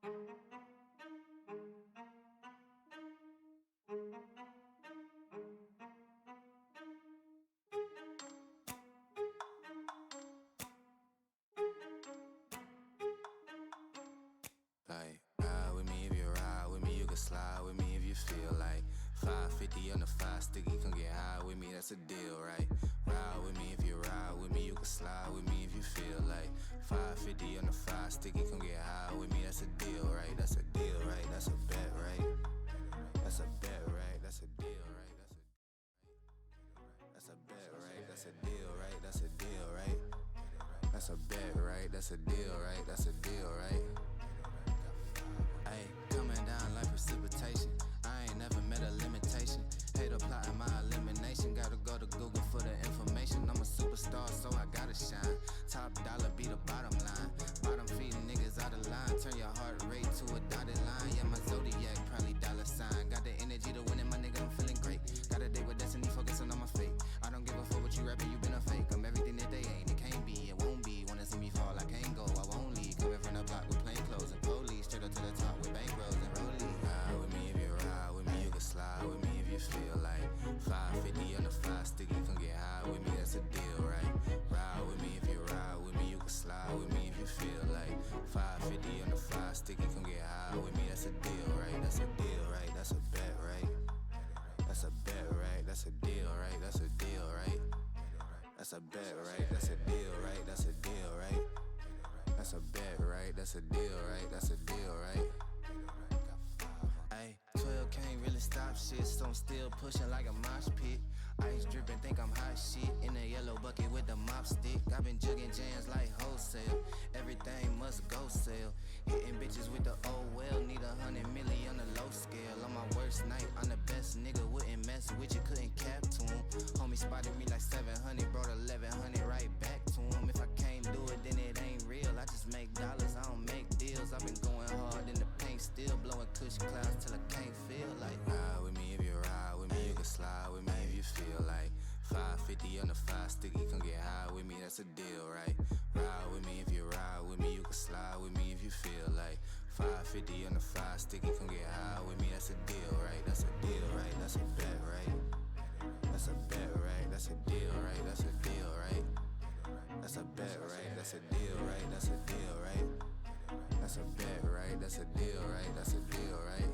Like, ride with me if you ride with me, you can slide with me if you feel like 550 on the 5 sticky, come get high with me, that's a deal, right? Ride with me if you ride with me, you can slide with me if you feel like 550 on the 5 sticky, come get high with me, that's a deal, right? That's a deal, right? That's a bet, right? That's a bet, right? That's a deal, right? That's a bet, right? That's a deal, right? That's a deal, right? That's a bet, right? That's a deal, right? That's a deal, right? Ayy, coming down like precipitation. I ain't never met a limitation. Hater plotting my elimination. Gotta go to Google for the information. I'm a superstar, so I gotta shine. Top dollar be the bottom line. Bottom feeding niggas out of line. Turn your heart rate to a dotted line. Yeah, my zodiac probably dollar sign. Got the energy to win it, my nigga, I'm feeling great. Got a date with destiny, focusing on my fate. I don't give a fuck what you rapping, you been a fake. I'm everything that they ain't, it can't be, it won't be. Wanna see me fall, I can't go, I won't leave. Coming from the block with plain clothes and police. Straight up to the top with bankrolls and rollies. Ride with me if you ride with me, you can slide with me if you feel like 550 on the 5 sticky, come get high with me, that's a deal, right? Ride with me if you ride with me, you can slide with me if you feel like 550 on the 5 sticky, come get high with me, that's a deal, right? That's a deal, right? That's a bet, right? That's a bet, right? That's a deal, right? That's a deal, right? That's a bet, right? That's a deal, right? That's a deal, right? That's a bet, right? That's a deal, right? That's a deal, right? Ayy, 12 can't really stop shit, so I'm still pushing like a mosh pit. Ice dripping, think I'm hot shit. In a yellow bucket with the mop stick. I've been jugging jams like wholesale. Everything must go sell. Hitting bitches with the oh well. Need 100 million on the low scale. On my worst night, I'm the best nigga. Wouldn't mess with you, couldn't cap to him. Homie spotted me like 700, brought 1100 right back to him. If I can't do it, then it ain't real. I just make dollars, I don't make deals. I've been going hard in the paint, still blowing kush clouds till I can't feel like. Ride with me if you ride with me, you can slide with me if you feel like 550 on the 5 sticky, come get high with me, that's a deal, right? Ride with me if you ride with me, you can slide with me if you feel like 550 on the 5 sticky, come get high with me, that's a deal, right? That's a deal, right? That's a bet, right? That's a bet, right? That's a deal, right? That's a deal, right? That's a bet, right? That's a deal, right? That's a deal, right? That's a bet, right? That's a deal, right? That's a deal, right?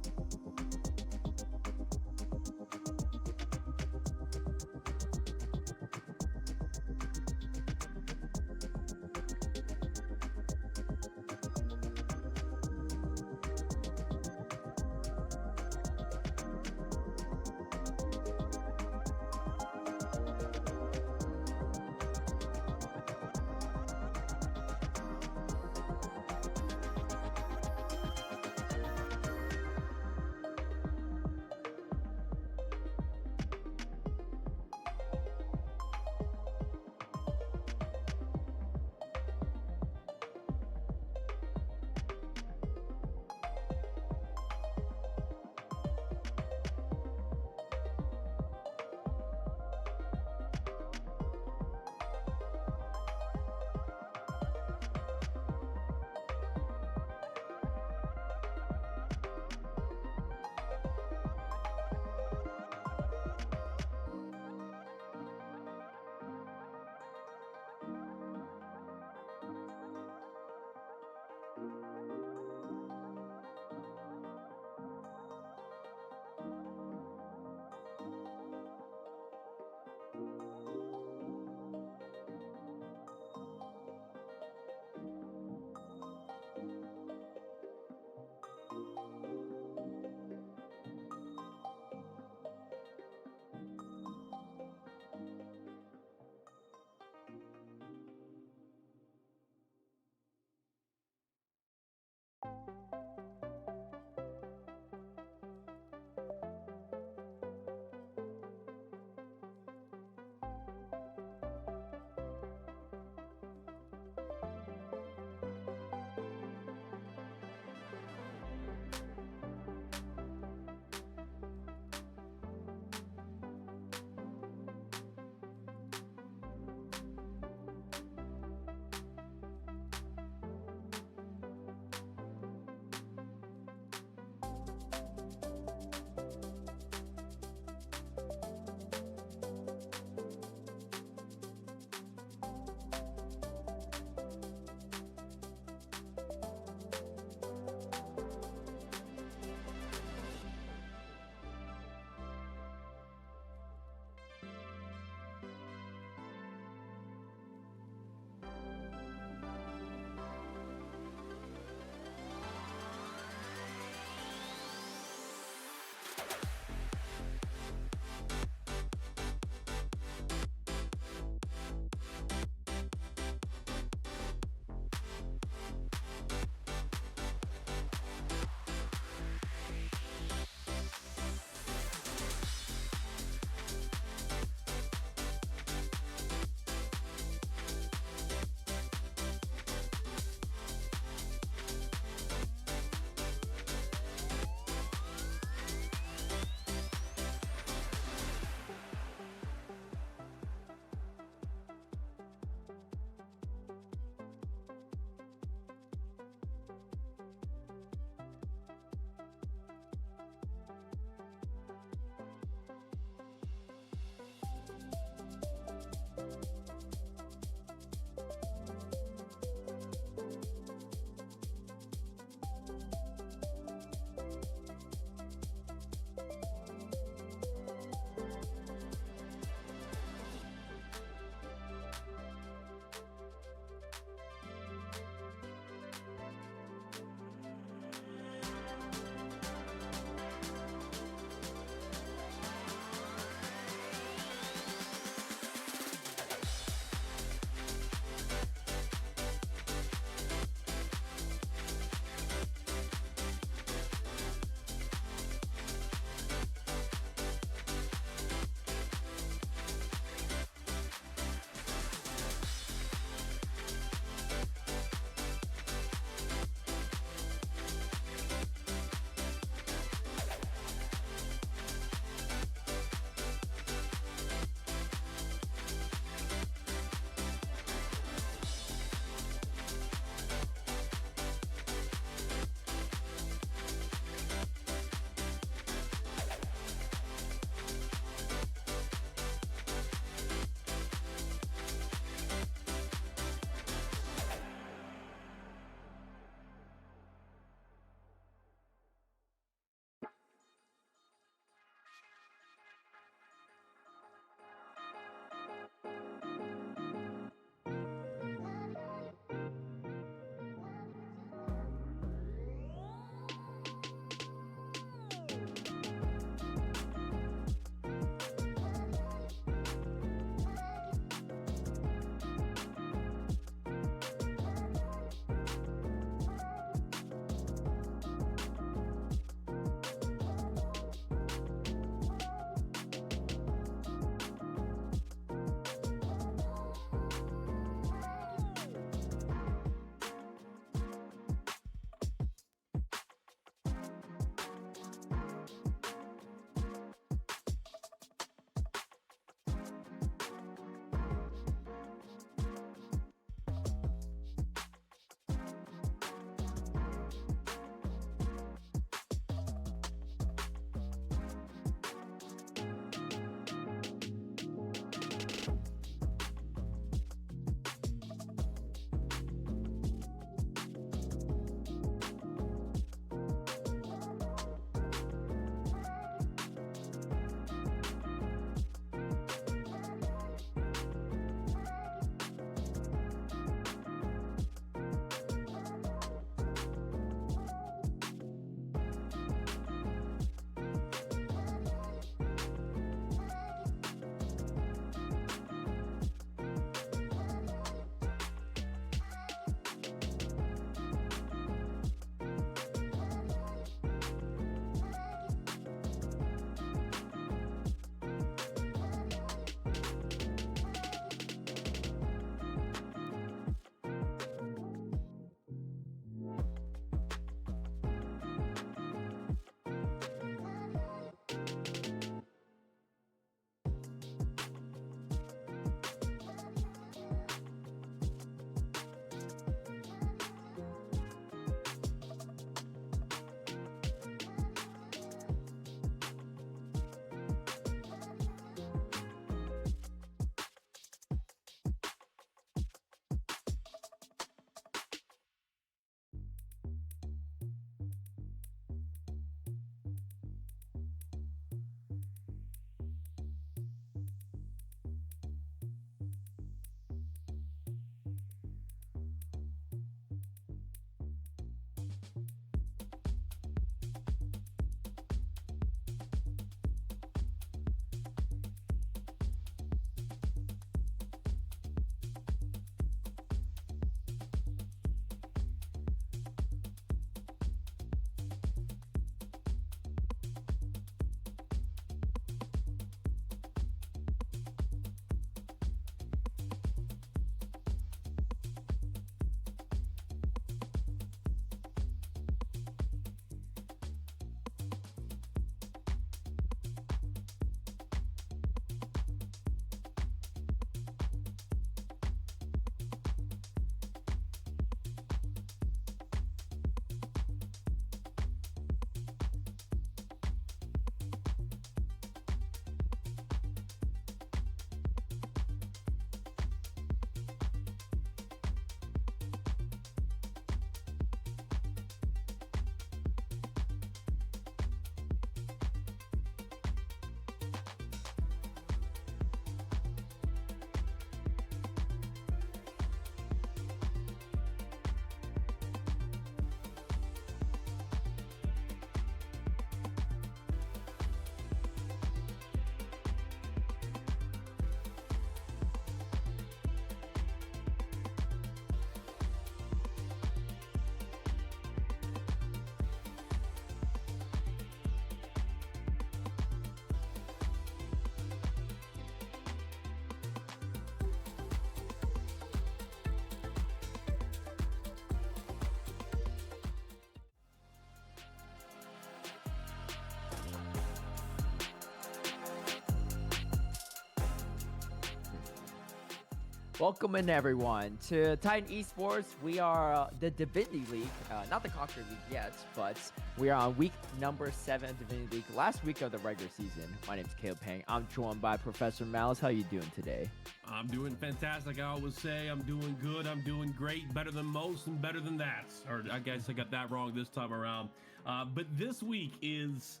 Welcome in, everyone, to Titan Esports. We are the Divinity League, not the Conquer League yet, but we are on week number 7 of Divinity League, last week of the regular season. My name is Caleb Pang. I'm joined by Professor Mouse. How you doing today? I'm doing fantastic. I always say I'm doing good. I'm doing great, better than most, and better than that. Or I guess I got that wrong this time around. But this week is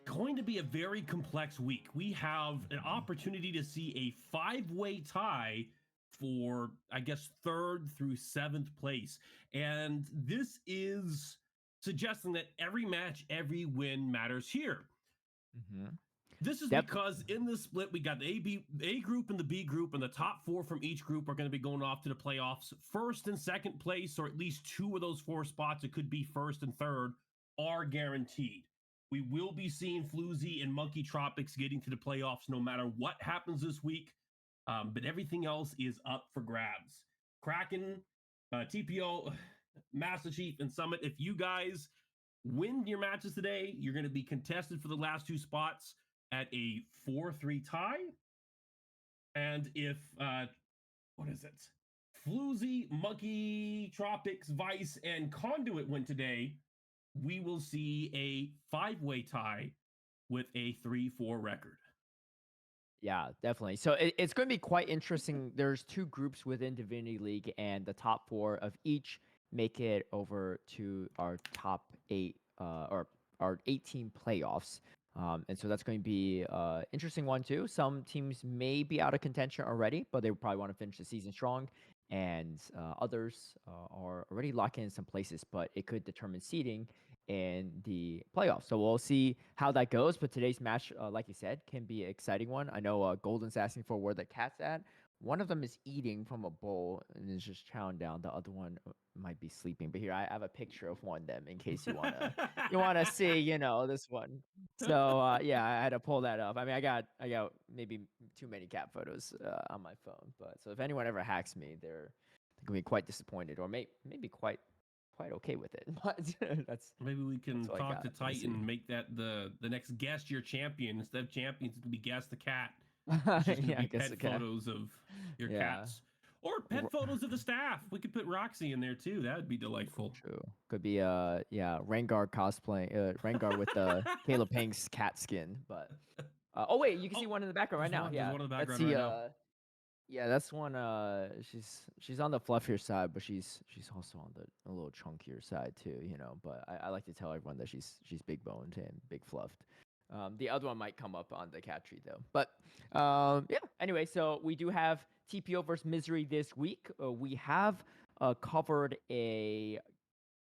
going to be a very complex week. We have an opportunity to see a 5-way tie for, I guess, 3rd through 7th place. And this is suggesting that every match, every win matters here. Mm-hmm. This is because in this split, we got the A group and the B group, and the top 4 from each group are going to be going off to the playoffs. 1st and 2nd place, or at least 2 of those 4 spots, it could be 1st and 3rd, are guaranteed. We will be seeing Floozy and Monkey Tropics getting to the playoffs no matter what happens this week, but everything else is up for grabs. Kraken, TPO, Master Chief, and Summit, if you guys win your matches today, you're going to be contested for the last 2 spots at a 4-3 tie. And if what is it? Floozy, Monkey, Tropics, Vice, and Conduit win today, we will see a 5-way tie with a 3-4 record. Yeah, definitely. So it's going to be quite interesting. There's 2 groups within Divinity League, and the top 4 of each make it over to our top 8 or our 18 playoffs. And so that's going to be interesting one too. Some teams may be out of contention already, but they probably want to finish the season strong. And others are already locking in some places, but it could determine seeding in the playoffs. So we'll see how that goes. But today's match, like you said, can be an exciting one. I know Golden's asking for where the cat's at. One of them is eating from a bowl and is just chowing down. The other one might be sleeping. But here I have a picture of one of them in case you wanna see, this one. So yeah, I had to pull that up. I mean, I got maybe too many cat photos on my phone. But so if anyone ever hacks me, they're gonna be quite disappointed, or maybe quite okay with it. But that's maybe we can talk to we'll Titan, make that the next guest your champion. Instead of champions, it's gonna be guest the cat. see. It's just gonna Yeah, I be guess pet photos of your Yeah. cats. Or pet photos of the staff. We could put Roxy in there too. That would be delightful. True. Could be Rengar cosplay Rengar with the Caleb Pink's cat skin. But oh wait, you can see one in the background right now. There's Yeah. one in the Let's background see. right now. Yeah, that's one. She's on the fluffier side, but she's also on the a little chunkier side too. But I like to tell everyone that she's big boned and big fluffed. The other one might come up on the cat tree though. But yeah. Anyway, so we do have TPO versus MZRY this week. We have covered a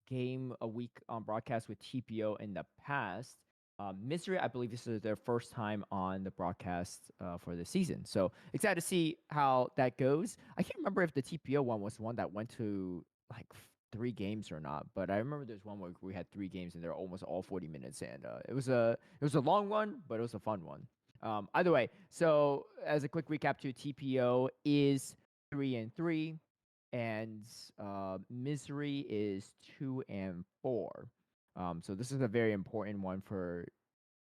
game a week on broadcast with TPO in the past. MZRY, I believe this is their first time on the broadcast for the season. So excited to see how that goes. I can't remember if the TPO one was one that went to like 3 games or not, but I remember there's one where we had 3 games and they're almost all 40 minutes, and it was a long one, but it was a fun one. Either way, so as a quick recap, to TPO is 3-3, and MZRY is 2-4. So this is a very important one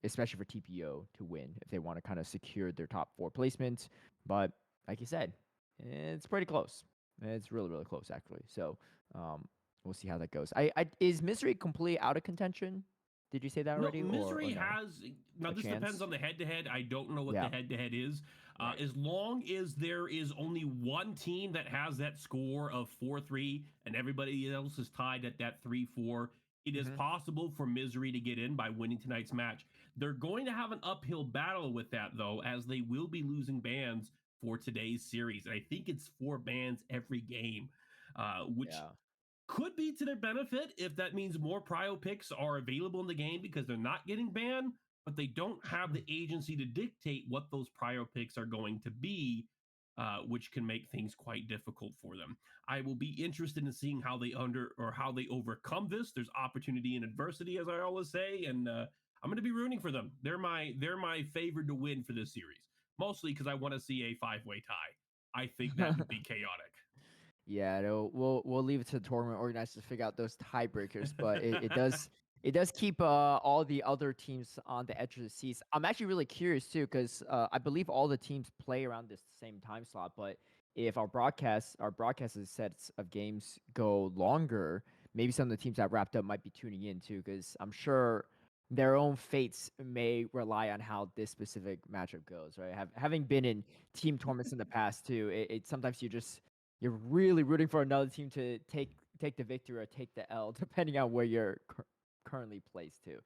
especially for TPO to win if they want to kind of secure their top 4 placements. But like you said, it's pretty close. It's really, really close actually. So we'll see how that goes. Is MZRY completely out of contention? Did you say that already? No, MZRY no? has. Now, this chance? depends on the head-to-head. I don't know what Yeah. the head-to-head is. Right. As long as there is only one team that has that score of 4-3 and everybody else is tied at that 3-4, it is possible for MZRY to get in by winning tonight's match. They're going to have an uphill battle with that, though, as they will be losing bans for today's series. And I think it's 4 bans every game, which could be to their benefit if that means more prio picks are available in the game because they're not getting banned, but they don't have the agency to dictate what those prio picks are going to be, which can make things quite difficult for them. I will be interested in seeing how they overcome this. There's opportunity and adversity, as I always say, and I'm going to be rooting for them. They're my favored to win for this series, mostly because I want to see a 5-way tie. I think that would be chaotic. Yeah, we'll leave it to the tournament organizers to figure out those tiebreakers, but it does keep all the other teams on the edge of the seats. I'm actually really curious too, because I believe all the teams play around this same time slot, but if our broadcast sets of games go longer, maybe some of the teams that wrapped up might be tuning in too, because I'm sure their own fates may rely on how this specific matchup goes, right? Having been in team tournaments in the past too, it sometimes you're really rooting for another team to take the victory or take the L, depending on where you're currently placed to.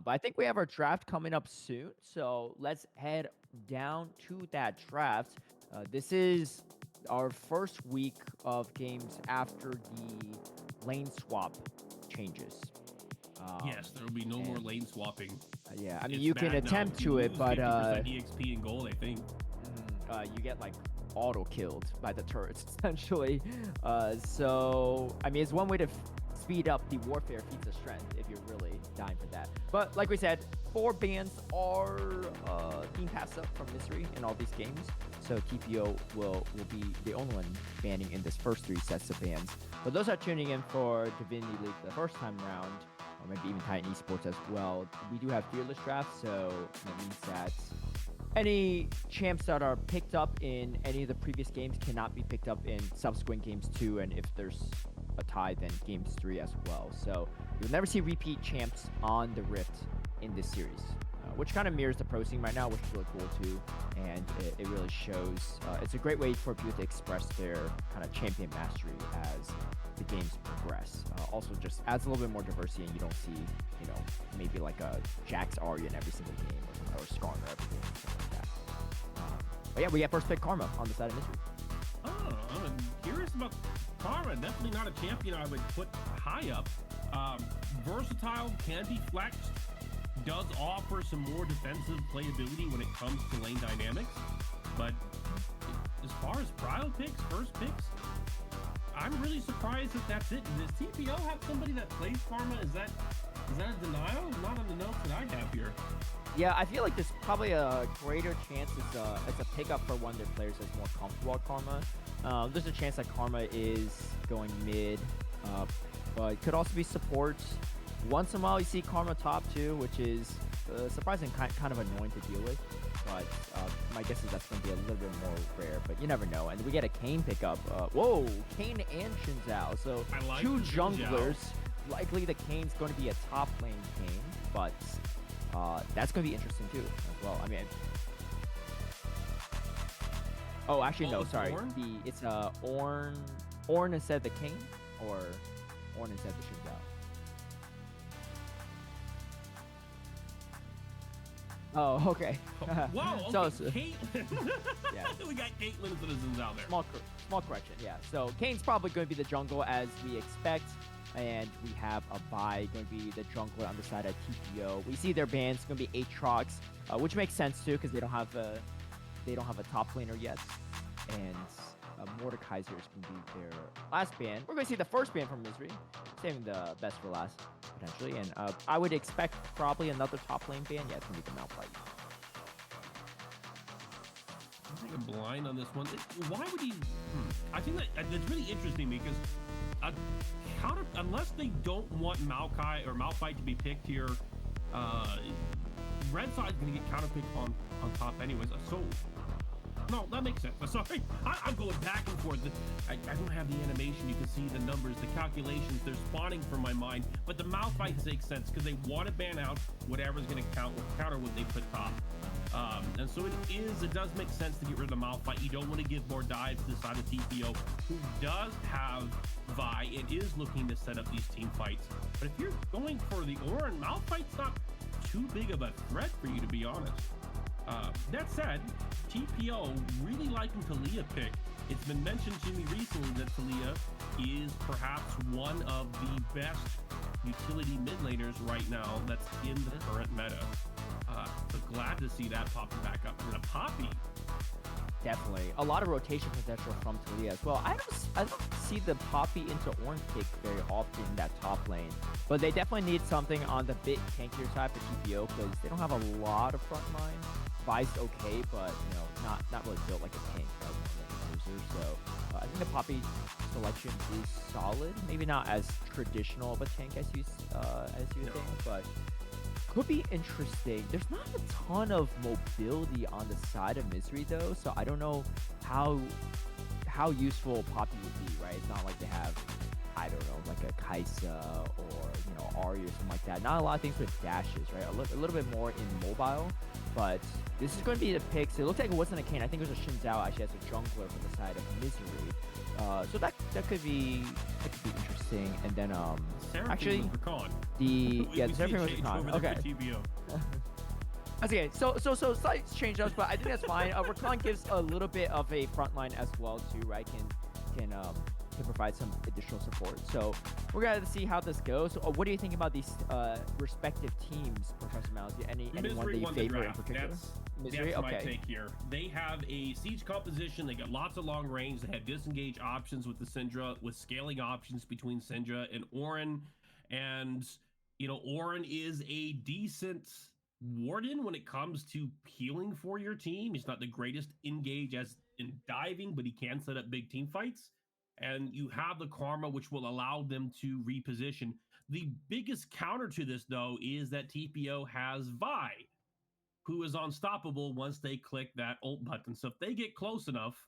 But I think we have our draft coming up soon, so let's head down to that draft. This is our first week of games after the lane swap changes. Yes, there will be no more lane swapping. Yeah, I mean, It's you can bad now. attempt You to it, lose but 50% EXP in gold, I think. you get like auto killed by the turrets essentially. So I mean, it's one way to speed up the warfare feats of strength if you're really dying for that. But like we said, 4 bans are being passed up from MZRY in all these games. So TPO will be the only one banning in this first 3 sets of bans. But those are tuning in for Divinity League the first time around, or maybe even Titan Esports as well. We do have fearless drafts, so that means that any champs that are picked up in any of the previous games cannot be picked up in subsequent games too, and if there's a tie, then games 3 as well. So you'll never see repeat champs on the Rift in this series, which kind of mirrors the pro scene right now, which is really cool too. And it really shows, it's a great way for people to express their kind of champion mastery as the games progress. Also just adds a little bit more diversity, and you don't see, maybe like a Jax Arya in every single game, or Skarner every game, something like that. But yeah, we got first pick Karma on the side of MZRY. Oh, I'm curious about Karma. Definitely not a champion I would put high up. Versatile, can be flexed, does offer some more defensive playability when it comes to lane dynamics. But as far as trial picks, first picks, I'm really surprised that that's it. Does TPO have somebody that plays Karma? Is that a denial? Not on the notes that I have here. Yeah, I feel like there's probably a greater chance it's a pickup for one of their players that's more comfortable with Karma. There's a chance that Karma is going mid, but it could also be support. Once in a while, you see Karma top too, which is surprisingly kind of annoying to deal with. But my guess is that's going to be a little bit more rare, but you never know. And we get a Kayn pickup. Whoa, Kayn and Shinzao. So like 2 junglers. Likely the Kayn's going to be a top lane Kayn, but that's going to be interesting too as well. I mean, oh, actually no, sorry. It's Ornn instead of the King, or Ornn instead of the Shinzao. Oh, okay. Whoa, okay. Yeah. We got Caitlyn citizens out there. Small correction, yeah. So Kayn's probably going to be the jungle as we expect, and we have a Vi going to be the jungler on the side of TPO. We see their bans going to be Aatrox, which makes sense too because they don't have a top laner yet, and Mordekaiser is going to be their last ban. We're going to see the first ban from MZRY, saving the best for last potentially, and I would expect probably another top lane ban. Yeah, it's going to be the Malphite. I'm blind on this one. Why would he? I think that's really interesting because unless they don't want Malphite to be picked here, red side's gonna get counterpicked on top anyways. So no, that makes sense. Sorry, I'm going back and forth. I don't have the animation. You can see the numbers, the calculations. They're spawning from my mind. But the Malphite makes sense because they want to ban out whatever's going to counter what they put top. And so it does make sense to get rid of the Malphite. You don't want to give more dives to the side of TPO, who does have Vi and is looking to set up these team fights. But if you're going for the Ornn, Malphite's not too big of a threat for you, to be honest. That said, TPO really liking Taliyah pick. It's been mentioned to me recently that Taliyah is perhaps one of the best utility mid laners right now that's in the current meta. So glad to see that popping back up. And a Poppy. Definitely. A lot of rotation potential from Taliyah as well. I don't see the Poppy into Ornn pick very often in that top lane. But they definitely need something on the bit tankier side for TPO because they don't have a lot of front line. Vi's okay, but not really built like a tank. So I think the Poppy selection is solid. Maybe not as traditional of a tank as you think, but could be interesting. There's not a ton of mobility on the side of MZRY though, so I don't know how how useful Poppy would be, right? It's not like they have, I don't know, like a Kaisa or Ari or something like that. Not a lot of things with dashes, right? A little bit more in mobile, but this is going to be the picks. It looked like it wasn't a Kane. I think it was a Shinzao actually as a jungler from the side of MZRY. So that could be interesting. And then actually the Seraphine was Rakan. Okay. Okay, so slight change ups, but I think that's fine. Rakan gives a little bit of a front line as well too, right? Can provide some additional support. So we're gonna see how this goes. So, what do you think about these respective teams, Professor Mouse? Anyone that you favor in particular? That's my take here. They have a siege composition. They got lots of long range. They have disengage options with the Syndra, with scaling options between Syndra and Auron. And Auron is a decent Warden when it comes to healing for your team. He's not the greatest engage as in diving, but he can set up big team fights. And you have the Karma, which will allow them to reposition. The biggest counter to this, though, is that TPO has Vi, who is unstoppable once they click that ult button. So if they get close enough,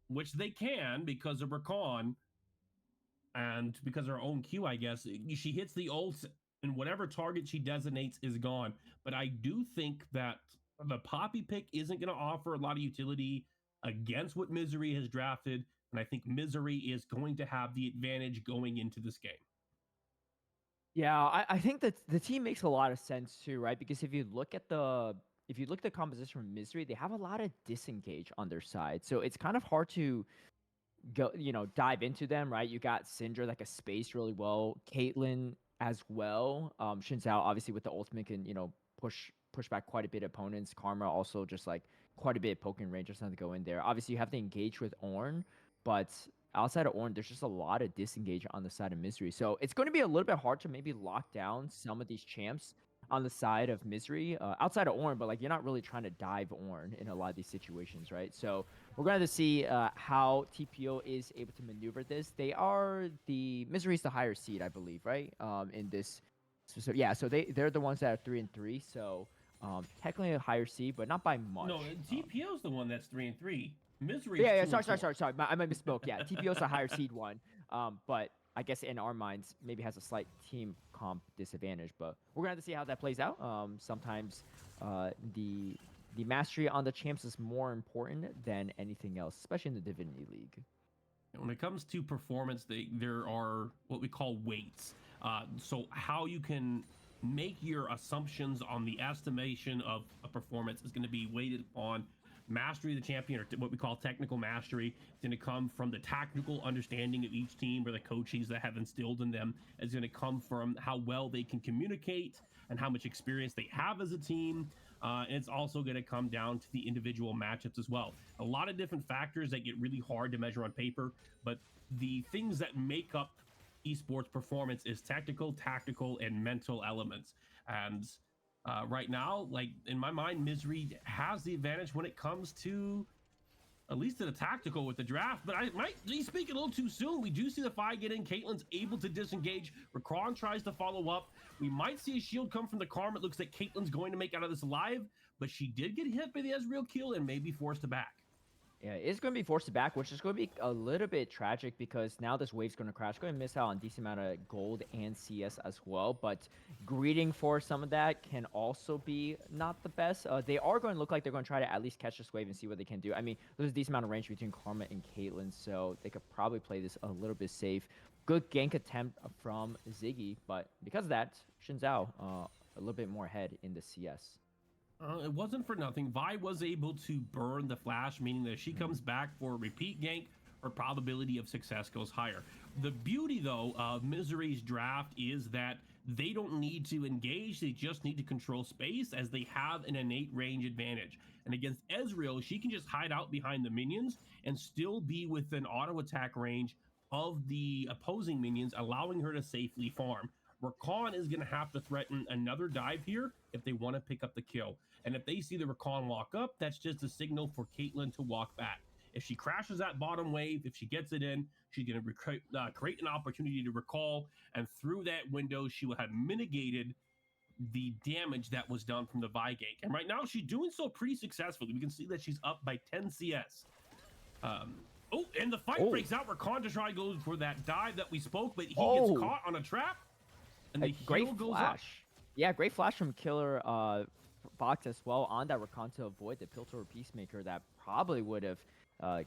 which they can because of Rakan, and because of her own Q, I guess, she hits the ult, and whatever target she designates is gone. But I do think that the Poppy pick isn't going to offer a lot of utility against what MZRY has drafted, and I think MZRY is going to have the advantage going into this game. Yeah, I think that the team makes a lot of sense too, right? Because if you look at the composition from MZRY, they have a lot of disengage on their side, so it's kind of hard to go, dive into them, right? You got Syndra that can space really well, Caitlyn as well. Shinzao obviously with the ultimate can, push back quite a bit of opponents. Karma also just like quite a bit of poking range, just not to go in there. Obviously you have to engage with Ornn, but outside of Ornn, there's just a lot of disengage on the side of MZRY. So it's going to be a little bit hard to maybe lock down some of these champs on the side of MZRY, outside of Ornn, but like you're not really trying to dive Ornn in a lot of these situations, right? So we're going to see how TPO is able to maneuver this. MZRY is the higher seed, I believe, right? In this, so yeah, so they're the ones that are 3-3. So technically a higher seed, but not by much. No, TPO is the one that's 3-3. MZRY. Yeah. Sorry. I might misspoke. Yeah, TPO is the higher seed one. But I guess in our minds, maybe has a slight team comp disadvantage, but we're gonna have to see how that plays out. Sometimes the mastery on the champs is more important than anything else, especially in the Divinity League. When it comes to performance, there are what we call weights. So how you can make your assumptions on the estimation of a performance is going to be weighted on mastery of the champion, or what we call technical mastery. It's going to come from the tactical understanding of each team, or the coaches that have instilled in them. It's going to come from how well they can communicate and how much experience they have as a team. And it's also going to come down to the individual matchups as well. A lot of different factors that get really hard to measure on paper, but the things that make up esports performance is technical, tactical, and mental elements. And right now, like in my mind, MZRY has the advantage when it comes to at least to the tactical with the draft, but I might be speaking a little too soon. We do see the fight get in. Caitlyn's able to disengage. Rakan tries to follow up. We might see a shield come from the Karma. It looks like Caitlyn's going to make out of this alive, but she did get hit by the Ezreal kill and may be forced to back. Yeah, it's going to be forced back, which is going to be a little bit tragic because now this wave's going to crash. Going to miss out on a decent amount of gold and CS as well, but greeting for some of that can also be not the best. They are going to look like they're going to try to at least catch this wave and see what they can do. I mean, there's a decent amount of range between Karma and Caitlyn, so they could probably play this a little bit safe. Good gank attempt from Ziggy, but because of that, Shinzao a little bit more ahead in the CS. It wasn't for nothing. Vi was able to burn the flash, meaning that if she comes back for a repeat gank, her probability of success goes higher. The beauty, though, of MZRY's draft is that they don't need to engage. They just need to control space, as they have an innate range advantage. And against Ezreal, she can just hide out behind the minions and still be within auto attack range of the opposing minions, allowing her to safely farm. Rakan is going to have to threaten another dive here if they want to pick up the kill. And if they see the Rakan walk up, that's just a signal for Caitlyn to walk back. If she crashes that bottom wave, if she gets it in, she's going to create an opportunity to recall. And through that window, she will have mitigated the damage that was done from the Vi gank. And right now, she's doing so pretty successfully. We can see that she's up by 10 CS. Oh, and the fight Oh. breaks out where Contestry goes for that dive that we spoke, but he gets Oh. caught on a trap, and the Great heal goes up. flash. Yeah, great flash from Killer Fox as well on that Rakan to avoid the Piltover Peacemaker that probably would have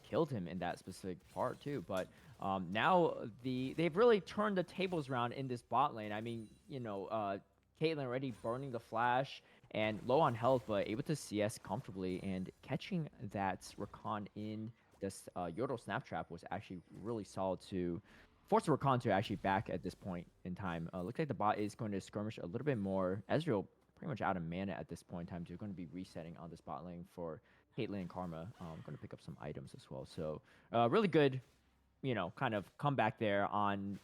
killed him in that specific part too. But now they've really turned the tables around in this bot lane. I mean, you know, Caitlyn already burning the flash and low on health, but able to CS comfortably and catching that Rakan in this Yordle Snap Trap was actually really solid to force the Rakan to actually back at this point in time. Looks like the bot is going to skirmish a little bit more. Ezreal pretty much out of mana at this point in time. They're going to be resetting on this bot lane for Caitlyn and Karma. Going to pick up some items as well. So really good, you know, kind of comeback there on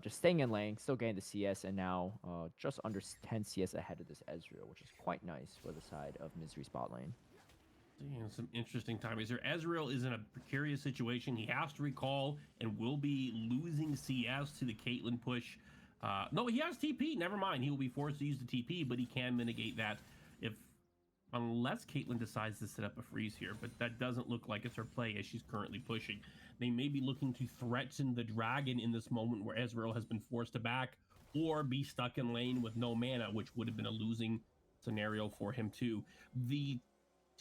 just staying in lane, still getting the CS, and now just under 10 CS ahead of this Ezreal, which is quite nice for the side of MZRY's bot lane. Some interesting timings here. Ezreal is in a precarious situation. He has to recall and will be losing CS to the Caitlyn push. No, he has TP. Never mind. He will be forced to use the TP, but he can mitigate that unless Caitlyn decides to set up a freeze here. But that doesn't look like it's her play as she's currently pushing. They may be looking to threaten the dragon in this moment where Ezreal has been forced to back or be stuck in lane with no mana, which would have been a losing scenario for him too. The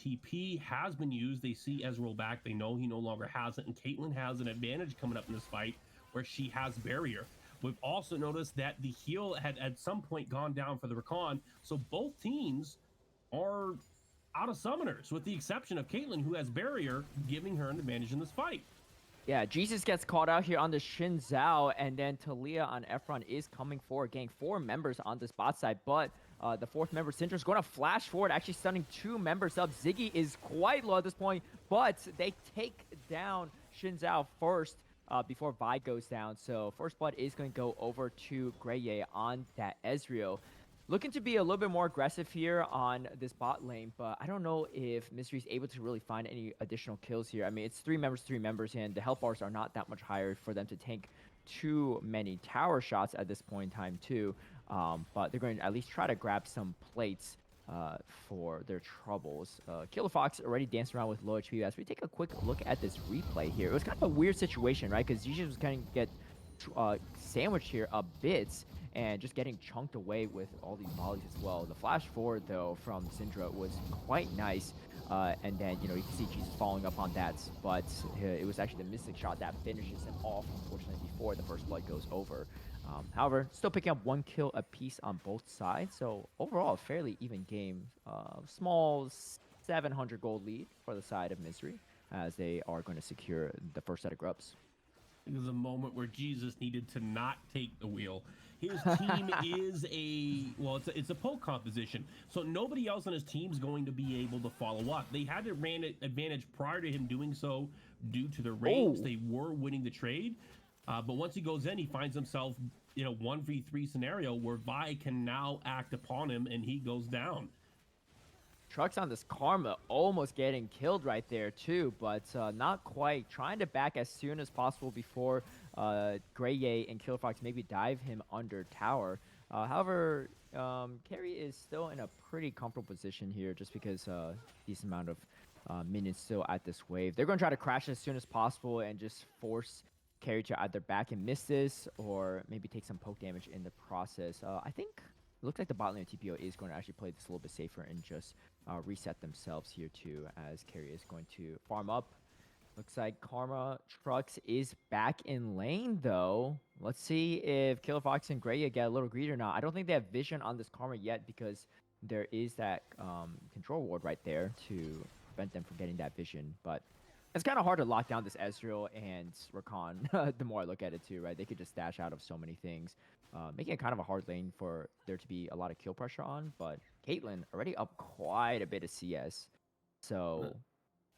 TP has been used. They see Ezreal back. They know he no longer has it. And Caitlyn has an advantage coming up in this fight where she has barrier. We've also noticed that the heal had at some point gone down for the Rakan. So both teams are out of summoners with the exception of Caitlyn, who has barrier, giving her an advantage in this fight. Yeah, Jesus gets caught out here on the Shin Zhao, and then Talia on Efron is coming forward, getting 4 members on this bot side, but the 4th member, Syndra, is going to flash forward, actually stunning 2 members up. Ziggy is quite low at this point, but they take down Shin Zhao first before Vi goes down, so first blood is going to go over to Greye on that Ezreal. Looking to be a little bit more aggressive here on this bot lane, but I don't know if MZRY is able to really find any additional kills here. I mean, it's 3 members, and the health bars are not that much higher for them to tank too many tower shots at this point in time, too. But they're going to at least try to grab some plates for their troubles. Killer Fox already danced around with low HP. As we take a quick look at this replay here, it was kind of a weird situation, right? Because Zisha was going to get sandwiched here a bit and just getting chunked away with all these volleys as well. The flash forward, though, from Syndra was quite nice. And then, you know, you can see Jesus following up on that, but it was actually the Mystic shot that finishes him off, unfortunately, before the first blood goes over. However, still picking up 1 kill apiece on both sides, so overall, a fairly even game. Small 700 gold lead for the side of MZRY, as they are going to secure the first set of grubs. It was a moment where Jesus needed to not take the wheel. His team is it's a poke composition, so nobody else on his team's going to be able to follow up. They had an advantage prior to him doing so due to the range. They were winning the trade, but once he goes in, he finds himself in a 1v3 scenario where Vi can now act upon him, and he goes down. Trucks on this Karma almost getting killed right there too, but not quite. Trying to back as soon as possible before Greye and Killer Fox maybe dive him under tower. However, Carry is still in a pretty comfortable position here just because decent amount of minions still at this wave. They're going to try to crash as soon as possible and just force Carry to either back and miss this or maybe take some poke damage in the process. I think it looks like the bot lane of TPO is going to actually play this a little bit safer and just reset themselves here too, as Carry is going to farm up. Looks like Karma Trucks is back in lane though. Let's see if Killer Fox and Greye get a little greedy or not. I don't think they have vision on this Karma yet because there is that control ward right there to prevent them from getting that vision, but it's kind of hard to lock down this Ezreal and Rakan the more I look at it too, right? They could just dash out of so many things, making it kind of a hard lane for there to be a lot of kill pressure on, but Caitlyn already up quite a bit of CS, so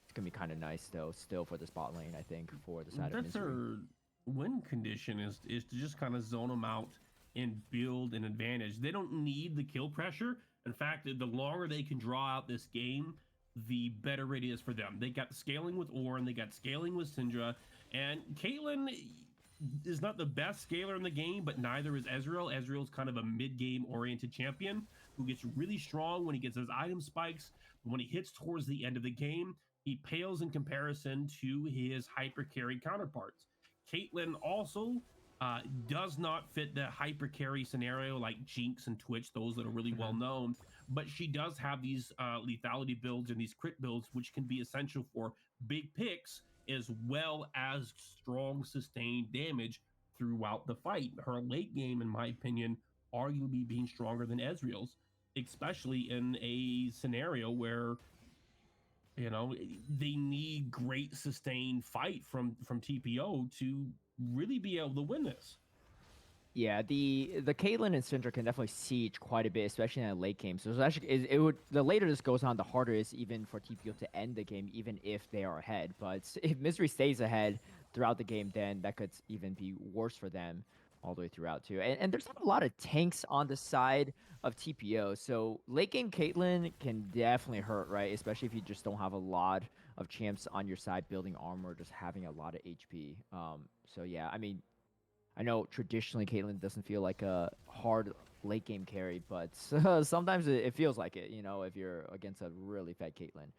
it's going to be kind of nice though still for this bot lane, I think, for the side of MZRY. Their win condition is to just kind of zone them out and build an advantage. They don't need the kill pressure. In fact, the longer they can draw out this game, the better it is for them. They got scaling with Ornn, they got scaling with Syndra, and Caitlyn is not the best scaler in the game, but neither is Ezreal. Ezreal's kind of a mid-game oriented champion who gets really strong when he gets his item spikes, but when he hits towards the end of the game, he pales in comparison to his hyper carry counterparts. Caitlyn also does not fit the hyper carry scenario like Jinx and Twitch, those that are really well known, but she does have these lethality builds and these crit builds, which can be essential for big picks as well as strong sustained damage throughout the fight. Her late game, in my opinion, arguably being stronger than Ezreal's, especially in a scenario where they need great sustained fight from TPO to really be able to win this. Yeah, the Caitlyn and Syndra can definitely siege quite a bit, especially in a late game. So it's actually it would the later this goes on, the harder it is even for TPO to end the game, even if they are ahead. But if MZRY stays ahead throughout the game, then that could even be worse for them all the way throughout too. And there's not a lot of tanks on the side of TPO, so late game Caitlyn can definitely hurt, right? Especially if you just don't have a lot of champs on your side building armor, just having a lot of HP. So yeah, I mean, I know traditionally Caitlyn doesn't feel like a hard late game carry, but sometimes it feels like it, if you're against a really fat Caitlyn.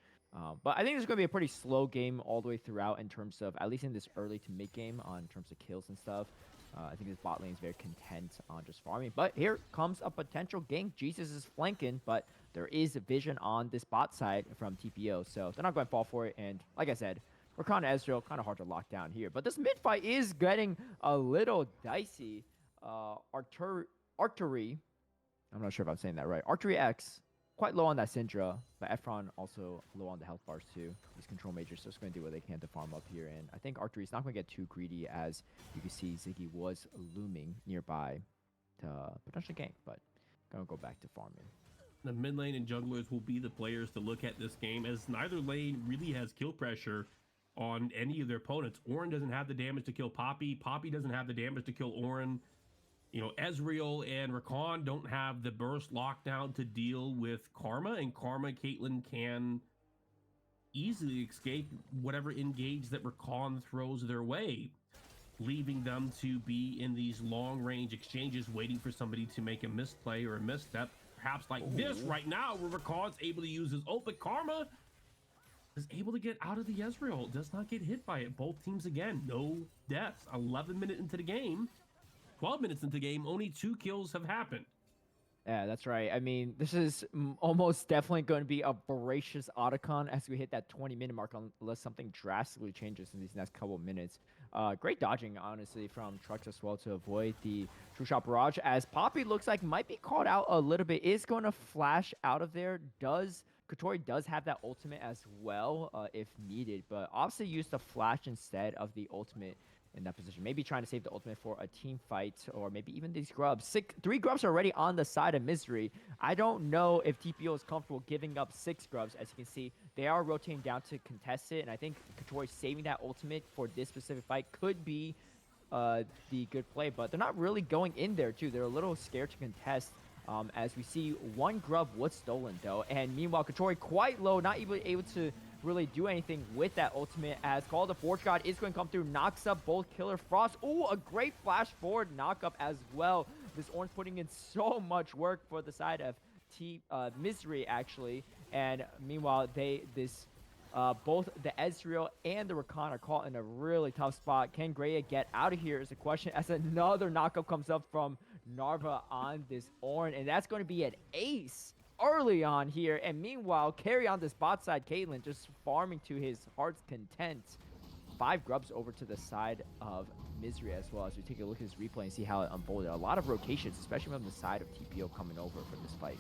But I think it's going to be a pretty slow game all the way throughout in terms of, at least in this early to mid game, in terms of kills and stuff. I think this bot lane is very content on just farming. But here comes a potential gank. Jesus is flanking, but there is a vision on this bot side from TPO. So they're not going to fall for it. And like I said, Rakan and Ezreal, kind of hard to lock down here. But this mid fight is getting a little dicey. Archery, I'm not sure if I'm saying that right. Archery X, quite low on that Syndra, but Efron also low on the health bars too. These control majors just going to do what they can to farm up here. And I think Archery's not going to get too greedy, as you can see Ziggy was looming nearby to potentially gank, but going to go back to farming. The mid lane and junglers will be the players to look at this game, as neither lane really has kill pressure on any of their opponents. Orin doesn't have the damage to kill Poppy. Poppy doesn't have the damage to kill Orin. Ezreal and Rakan don't have the burst lockdown to deal with Karma, and Karma Caitlyn can easily escape whatever engage that Rakan throws their way, leaving them to be in these long range exchanges waiting for somebody to make a misplay or a misstep, perhaps like this right now, where Rakan's able to use his ult, but Karma is able to get out of the Ezreal, does not get hit by it. Both teams, again, no deaths. 11 minutes into the game, 12 minutes into the game, only 2 kills have happened. Yeah, that's right. I mean, this is almost definitely going to be a voracious Otacon as we hit that 20-minute mark, unless something drastically changes in these next couple of minutes. Great dodging, honestly, from Trux as well to avoid the True Shot Barrage, as Poppy looks like might be caught out a little bit, is going to flash out of there. Katori does have that ultimate as well, if needed, but obviously used the flash instead of the ultimate in that position. Maybe trying to save the ultimate for a team fight, or maybe even these grubs. 3 grubs are already on the side of MZRY. I don't know if TPO is comfortable giving up 6 grubs. As you can see, they are rotating down to contest it, and I think Katori saving that ultimate for this specific fight could be the good play, but they're not really going in there too. They're a little scared to contest. As we see, 1 grub was stolen though, and meanwhile Katori quite low, not even able to really do anything with that ultimate, as Call of the Forge God is going to come through, knocks up both Killer Frost. Ooh, a great flash forward knock up as well. This Orange putting in so much work for the side of MZRY actually, and meanwhile both the Ezreal and the Rakan are caught in a really tough spot. Can Greya get out of here is the question, as another knockup comes up from Narva on this Ornn, and that's going to be an ace early on here. And meanwhile, carry on this bot side, Caitlyn just farming to his heart's content. 5 grubs over to the side of MZRY as well, as we take a look at this replay and see how it unfolded. A lot of rotations, especially from the side of TPO coming over for this fight.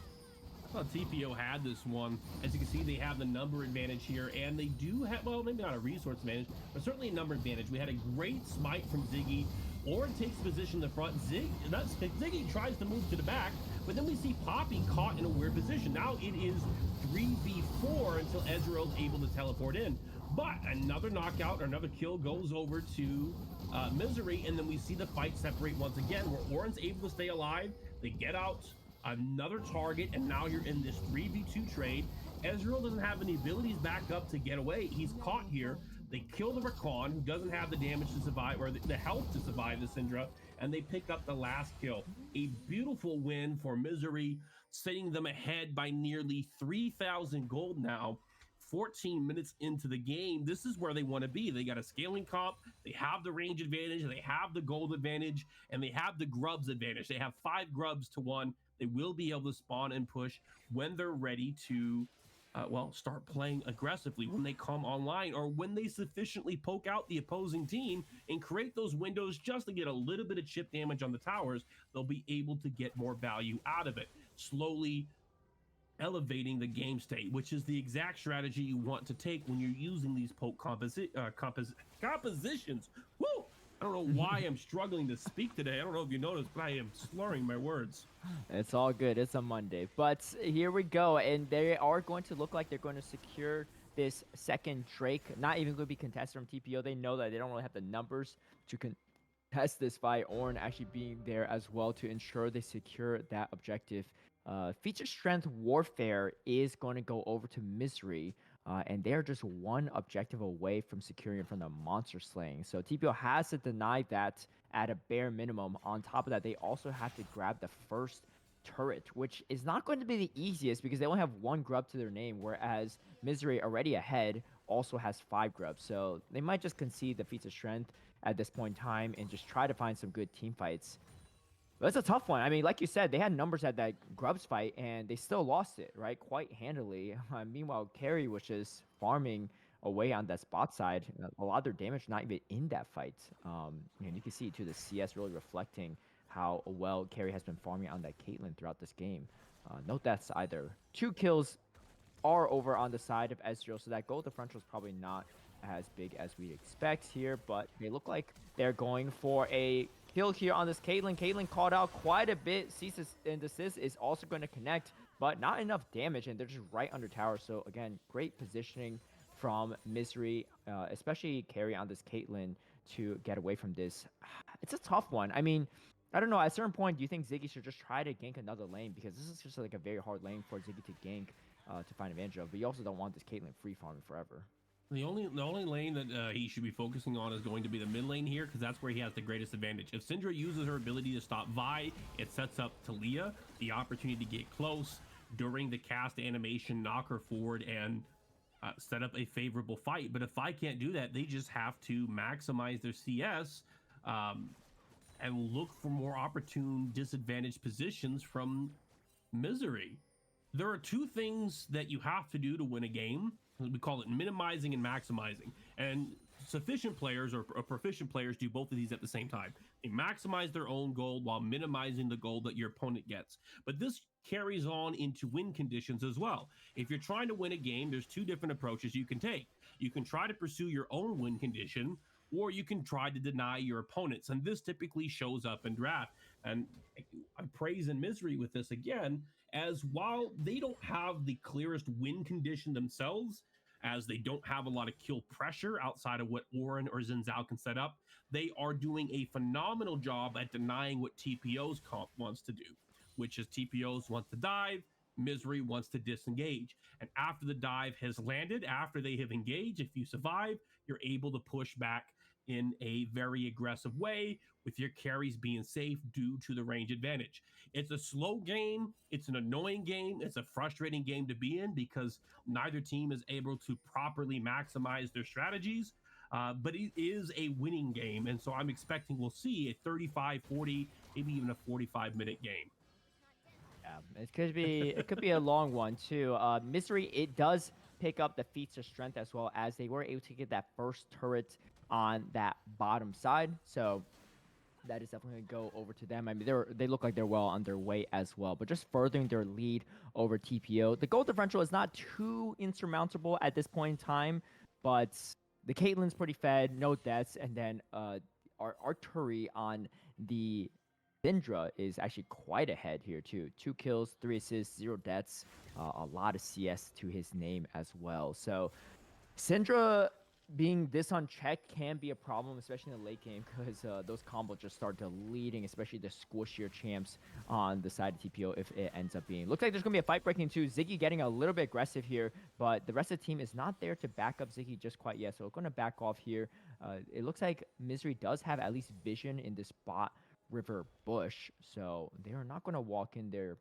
Well, TPO had this one. As you can see, they have the number advantage here, and they do have, well, maybe not a resource advantage, but certainly a number advantage. We had a great smite from Ziggy. Orin takes position in the front. Ziggy tries to move to the back, but then we see Poppy caught in a weird position. Now it is 3v4 until Ezreal is able to teleport in. But another knockout or another kill goes over to MZRY, and then we see the fight separate once again, where Orin's able to stay alive. They get out another target, and now you're in this 3v2 trade. Ezreal doesn't have any abilities back up to get away. He's caught here. They kill the Rakan, who doesn't have the damage to survive, or the health to survive the Syndra, and they pick up the last kill. A beautiful win for MZRY, setting them ahead by nearly 3,000 gold now, 14 minutes into the game, this is where they want to be. They got a scaling comp, they have the range advantage, they have the gold advantage, and they have the grubs advantage. They have 5 grubs to 1. They will be able to spawn and push when they're ready to start playing aggressively when they come online, or when they sufficiently poke out the opposing team and create those windows just to get a little bit of chip damage on the towers. They'll be able to get more value out of it, slowly elevating the game state, which is the exact strategy you want to take when you're using these poke compositions. Woo! I don't know why I'm struggling to speak today. I don't know if you noticed, but I am slurring my words. It's all good. It's a Monday. But here we go. And they are going to look like they're going to secure this second Drake. Not even going to be contested from TPO. They know that they don't really have the numbers to contest this fight. Ornn actually being there as well to ensure they secure that objective. Feature Strength Warfare is going to go over to MZRY. And they're just one objective away from securing from the monster slaying. So TPO has to deny that at a bare minimum. On top of that, they also have to grab the first turret, which is not going to be the easiest because they only have 1 grub to their name, whereas MZRY already ahead also has 5 grubs. So they might just concede the feats of strength at this point in time and just try to find some good team fights. But it's a tough one. I mean, like you said, they had numbers at that Grubs fight, and they still lost it, right? Quite handily. Meanwhile, Carry was just farming away on that spot side. A lot of their damage not even in that fight. And you can see, too, the CS really reflecting how well Carry has been farming on that Caitlyn throughout this game. No deaths either. 2 kills are over on the side of Ezreal, so that gold differential is probably not as big as we'd expect here, but they look like they're going for a kill here on this Caitlyn. Caitlyn called out quite a bit. Cease and desist is also going to connect, but not enough damage, and they're just right under tower. So again, great positioning from MZRY, especially Carry on this Caitlyn to get away from this. It's a tough one. I mean, I don't know. At a certain point, do you think Ziggy should just try to gank another lane? Because this is just like a very hard lane for Ziggy to gank to find advantage of. But you also don't want this Caitlyn free farming forever. The only lane that he should be focusing on is going to be the mid lane here, because that's where he has the greatest advantage. If Syndra uses her ability to stop Vi, it sets up Talia the opportunity to get close during the cast animation, knock her forward, and set up a favorable fight. But if Vi can't do that, they just have to maximize their CS and look for more opportune disadvantaged positions from MZRY. There are 2 things that you have to do to win a game. We call it minimizing and maximizing. And sufficient players or proficient players do both of these at the same time. They maximize their own gold while minimizing the gold that your opponent gets. But this carries on into win conditions as well. If you're trying to win a game, there's 2 different approaches you can take. You can try to pursue your own win condition, or you can try to deny your opponents. And this typically shows up in draft. And I'm praising MZRY with this again, as while they don't have the clearest win condition themselves, as they don't have a lot of kill pressure outside of what Ornn or Xin Zhao can set up, they are doing a phenomenal job at denying what TPO's comp wants to do, which is TPO's wants to dive, MZRY wants to disengage. And after the dive has landed, after they have engaged, if you survive, you're able to push back in a very aggressive way, with your carries being safe due to the range advantage. It's a slow game, it's an annoying game, it's a frustrating game to be in because neither team is able to properly maximize their strategies, but it is a winning game, and so I'm expecting we'll see a 35, 40, maybe even a 45-minute game. Yeah, it could be a long one too. MZRY, it does pick up the feats of strength as well, as they were able to get that first turret on that bottom side. So that is definitely going to go over to them. I mean, they look like they're well on their way as well, but just furthering their lead over TPO. The gold differential is not too insurmountable at this point in time, but the Caitlyn's pretty fed, no deaths, and then our Artillery on the Syndra is actually quite ahead here too. 2 kills, 3 assists, 0 deaths, a lot of CS to his name as well. So Syndra being this unchecked can be a problem, especially in the late game, because those combos just start deleting, especially the squishier champs on the side of TPO if it ends up being. Looks like there's going to be a fight breaking too. Ziggy getting a little bit aggressive here, but the rest of the team is not there to back up Ziggy just quite yet, so we're going to back off here. It looks like MZRY does have at least vision in this bot river bush, so they are not going to walk in there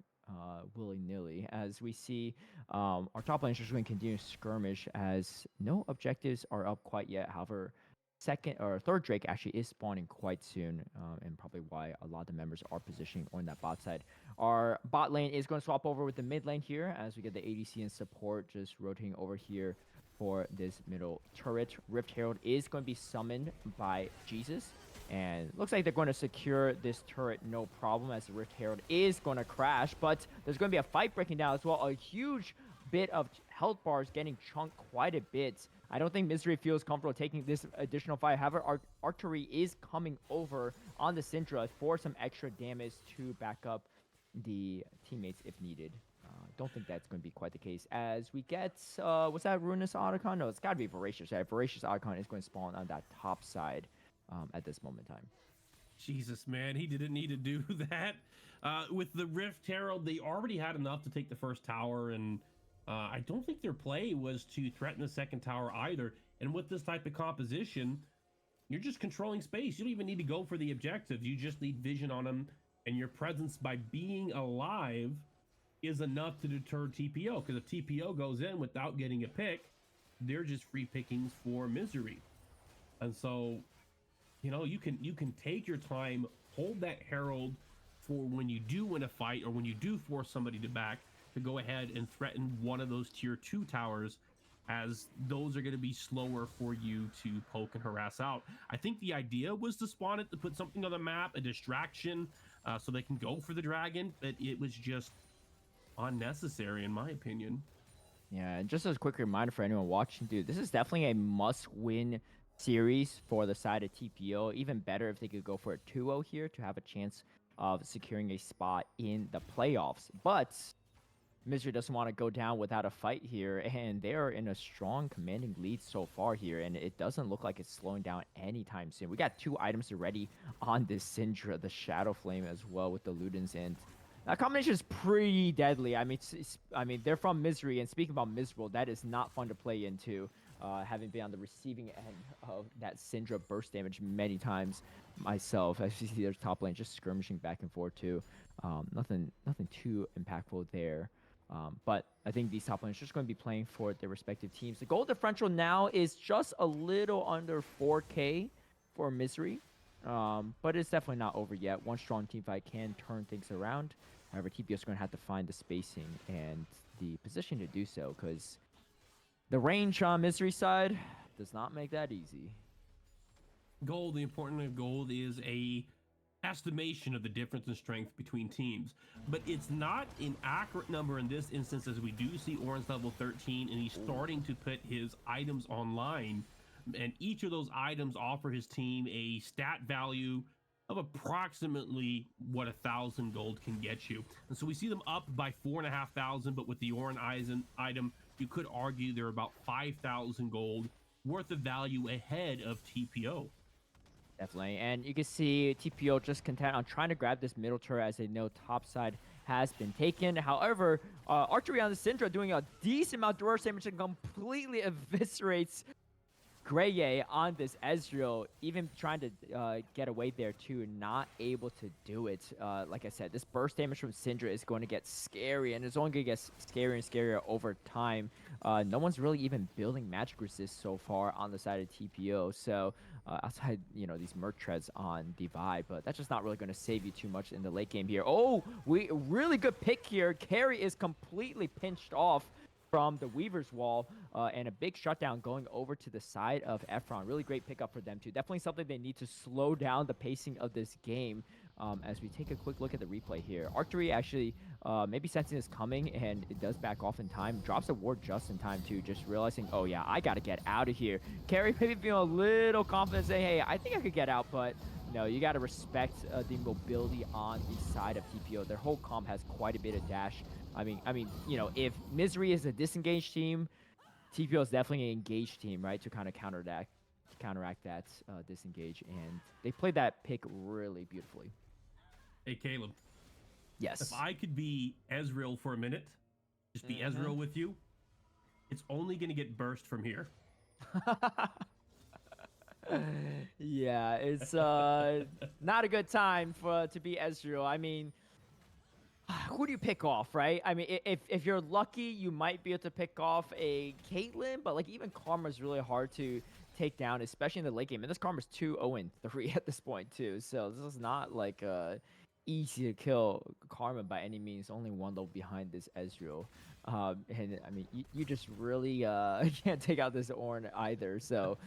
willy-nilly, as we see our top lane is just going to continue to skirmish as no objectives are up quite yet. However, second or third Drake actually is spawning quite soon, and probably why a lot of the members are positioning on that bot side. Our bot lane is going to swap over with the mid lane here as we get the ADC and support just rotating over here for this middle turret. Rift Herald is going to be summoned by Jesus, and looks like they're going to secure this turret no problem as the Rift Herald is going to crash, but there's going to be a fight breaking down as well. A huge bit of health bars getting chunked quite a bit. I don't think MZRY feels comfortable taking this additional fight. However, Archery is coming over on the Syndra for some extra damage to back up the teammates if needed. Don't think that's going to be quite the case as we get, what's that, Ruinous Otacon? No, it's got to be Voracious. Right? Voracious Otacon is going to spawn on that top side at this moment in time. Jesus, man, he didn't need to do that. With the Rift Herald, they already had enough to take the first tower, and I don't think their play was to threaten the second tower either. And with this type of composition, you're just controlling space. You don't even need to go for the objectives. You just need vision on them, and your presence by being alive is enough to deter TPO, because if TPO goes in without getting a pick, they're just free pickings for MZRY. And so, you know, you can take your time, hold that Herald for when you do win a fight or when you do force somebody to back, to go ahead and threaten one of those tier 2 towers, as those are going to be slower for you to poke and harass out. I think the idea was to spawn it, to put something on the map, a distraction, so they can go for the dragon, but it was just unnecessary in my opinion. Yeah, and just as a quick reminder for anyone watching, dude, this is definitely a must-win series for the side of TPO. Even better if they could go for a 2-0 here to have a chance of securing a spot in the playoffs. But MZRY doesn't want to go down without a fight here, and they are in a strong commanding lead so far here, and it doesn't look like it's slowing down anytime soon. We got 2 items already on this Syndra, the Shadow Flame as well with the Ludens, and that combination is pretty deadly. I mean, they're from MZRY, and speaking about MZRY, that is not fun to play into. Having been on the receiving end of that Syndra burst damage many times myself, as you see their top lane just skirmishing back and forth too. Nothing too impactful there. But I think these top lanes are just going to be playing for their respective teams. The goal differential now is just a little under 4K for MZRY. But it's definitely not over yet. One strong team fight can turn things around. However, TPO is going to have to find the spacing and the position to do so, because the range on MZRY side does not make that easy. Gold, the important of gold is a estimation of the difference in strength between teams, but it's not an accurate number in this instance, as we do see Orange level 13 and he's starting to put his items online, and each of those items offer his team a stat value of approximately what 1,000 gold can get you. And so we see them up by 4,500, but with the Orange item, you could argue they're about 5,000 gold worth of value ahead of TPO. Definitely, and you can see TPO just content on trying to grab this middle turret, as they know top side has been taken. However, Archery on the Syndra doing a decent amount of burst damage and completely eviscerates Greye on this Ezreal, even trying to get away there too, not able to do it. Like I said, this burst damage from Syndra is going to get scary, and it's only going to get scarier and scarier over time. No one's really even building magic resist so far on the side of TPO, so outside, you know, these Merc treads on Divide, but that's just not really going to save you too much in the late game here. Oh, really good pick here. Carry is completely pinched off from the Weaver's Wall, and a big shutdown going over to the side of Efron. Really great pickup for them too. Definitely something they need to slow down the pacing of this game. As we take a quick look at the replay here, Archery actually maybe sensing this coming, and it does back off in time. Drops a ward just in time too, just realizing, oh yeah, I gotta get out of here. Carry maybe feeling a little confident, saying, hey, I think I could get out, but no, you gotta respect the mobility on the side of TPO. Their whole comp has quite a bit of dash. I mean, you know, if MZRY is a disengaged team, TPO is definitely an engaged team, right, to kind of counteract that disengage, and they played that pick really beautifully. Hey, Caleb. Yes. If I could be Ezreal for a minute, just be Ezreal with you, it's only going to get burst from here. Yeah, it's not a good time to be Ezreal. I mean, who do you pick off, right? I mean, if you're lucky, you might be able to pick off a Caitlyn, but like even Karma's really hard to take down, especially in the late game. And this Karma's 2-0-3 at this point too, so this is not like easy to kill Karma by any means. Only one level behind this Ezreal, and I mean, you just really can't take out this Ornn either. So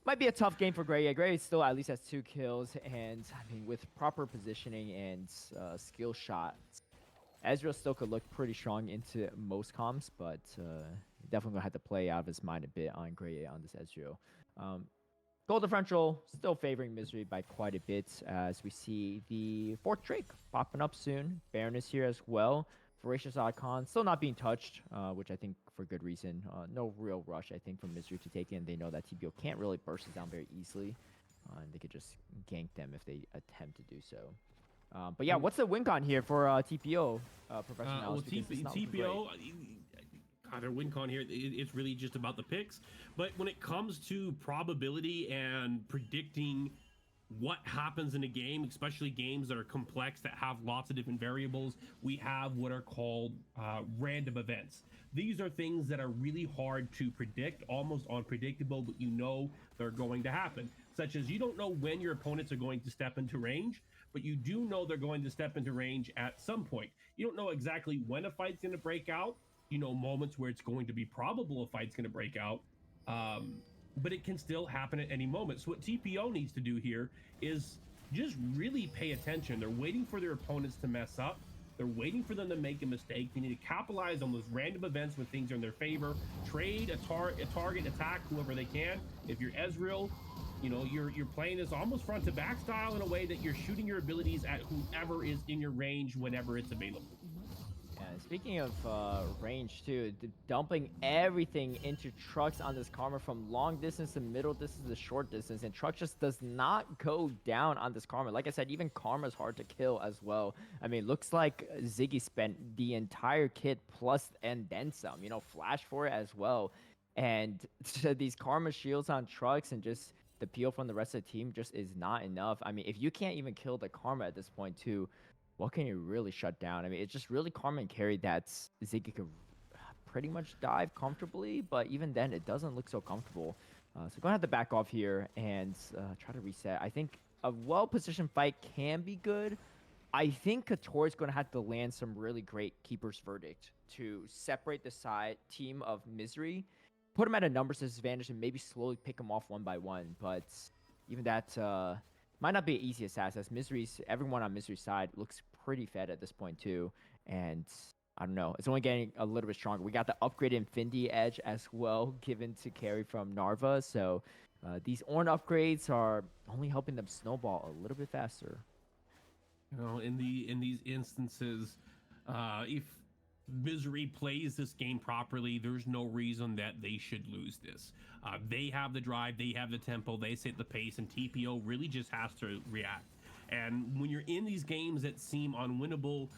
might be a tough game for Gray. Gray still at least has 2 kills, and I mean, with proper positioning and skill shots, Ezreal still could look pretty strong into most comps, but definitely gonna have to play out of his mind a bit on Gray on this Ezreal. Goal differential still favoring MZRY by quite a bit, as we see the 4th Drake popping up soon. Baron is here as well. Voracious Icon still not being touched, which I think for good reason. No real rush, I think, from MZRY to take in. They know that TPO can't really burst it down very easily, and they could just gank them if they attempt to do so. But yeah, what's the win con here for TPO, Professional? Well, TPO, their win con here, it's really just about the picks. But when it comes to probability and predicting what happens in a game, especially games that are complex, that have lots of different variables, we have what are called random events. These are things that are really hard to predict, almost unpredictable, but you know they're going to happen. Such as you don't know when your opponents are going to step into range, but you do know they're going to step into range at some point. You don't know exactly when a fight's going to break out. You know, moments where it's going to be probable a fight's going to break out. But it can still happen at any moment. So what TPO needs to do here is just really pay attention. They're waiting for their opponents to mess up. They're waiting for them to make a mistake. They need to capitalize on those random events when things are in their favor. Trade a target, attack whoever they can. If you're Ezreal, you know, you're playing this almost front to back style in a way that you're shooting your abilities at whoever is in your range whenever it's available. Yeah, speaking of range too, dumping everything into Trucks on this Karma from long distance to middle distance to short distance, and Trucks just does not go down on this Karma. Like I said, even Karma's hard to kill as well. I mean, looks like Ziggy spent the entire kit plus and then some, you know, flash for it as well. And these Karma shields on Trucks and just the peel from the rest of the team just is not enough. I mean, if you can't even kill the Karma at this point too, what can you really shut down? I mean, it's just really Karma and carry that Ziggy could pretty much dive comfortably, but even then, it doesn't look so comfortable. So we're going to have to back off here and try to reset. I think a well-positioned fight can be good. I think Couture is going to have to land some really great Keeper's Verdict to separate the side team of MZRY, put him at a numbers disadvantage, and maybe slowly pick him off one by one. But even that might not be an easy assess, as everyone on MZRY's side looks pretty fed at this point too. And I don't know, it's only getting a little bit stronger. We got the upgraded Infinity Edge as well, given to carry from Narva. So these Ornn upgrades are only helping them snowball a little bit faster. You know, in these instances, if MZRY plays this game properly, there's no reason that they should lose this. They have the drive, they have the tempo, they set the pace, and TPO really just has to react. And when you're in these games that seem unwinnable,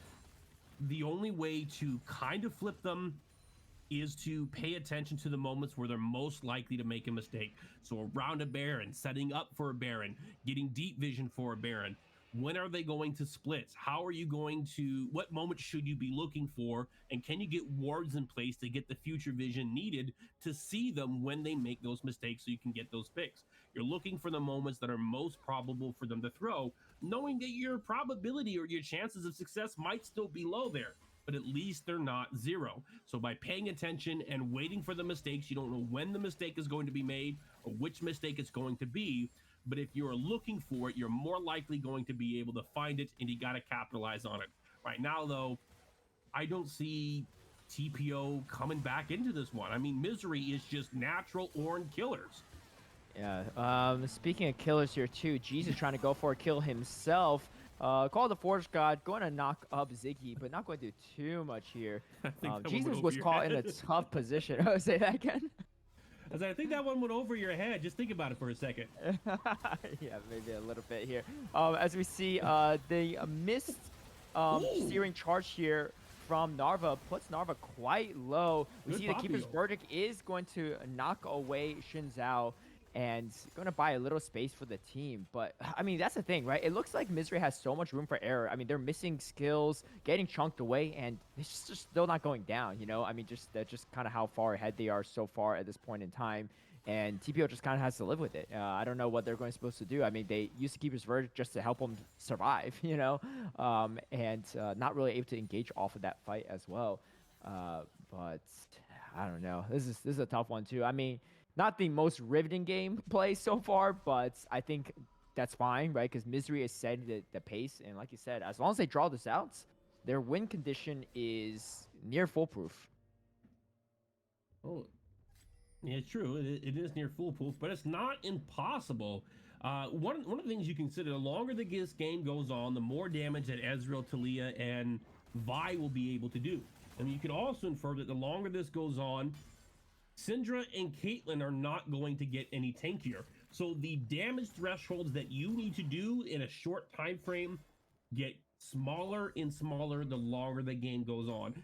the only way to kind of flip them is to pay attention to the moments where they're most likely to make a mistake. So around a Baron, setting up for a Baron, getting deep vision for a Baron. When are they going to split? How are you going to, what moment should you be looking for? And can you get wards in place to get the future vision needed to see them when they make those mistakes so you can get those picks? You're looking for the moments that are most probable for them to throw, knowing that your probability or your chances of success might still be low there, but at least they're not zero. So by paying attention and waiting for the mistakes, you don't know when the mistake is going to be made or which mistake it's going to be. But if you're looking for it, you're more likely going to be able to find it, and you got to capitalize on it. Right now, though, I don't see TPO coming back into this one. I mean, MZRY is just natural Ornn killers. Yeah, speaking of killers here too, Jesus trying to go for a kill himself. Call the Forge God, going to knock up Ziggy, but not going to do too much here. Jesus was caught in a tough position. Oh, say that again? I think that one went over your head. Just think about it for a second. Yeah, maybe a little bit here. As we see, the missed steering charge here from Narva puts Narva quite low. We see the Keeper's Verdict is going to knock away Xin Zhao. and going to buy a little space for the team. But I mean, that's the thing, right? It looks like MZRY has so much room for error. I mean, they're missing skills, getting chunked away, and it's just still not going down, you know? I mean, that's just kind of how far ahead they are so far at this point in time. And TPO just kind of has to live with it. I don't know what they're going supposed to do. I mean, they used to keep his verdict just to help him survive, you know, and not really able to engage off of that fight as well. But I don't know. This is a tough one too. I mean, not the most riveting game play so far, but I think that's fine, right? Because MZRY is setting the pace, and like you said, as long as they draw this out, their win condition is near foolproof. Oh, yeah, it's true. It is near foolproof, but it's not impossible. One of the things you consider, the longer this game goes on, the more damage that Ezreal, Talia, and Vi will be able to do. I mean, you can also infer that the longer this goes on, Syndra and Caitlyn are not going to get any tankier. So the damage thresholds that you need to do in a short time frame get smaller and smaller the longer the game goes on.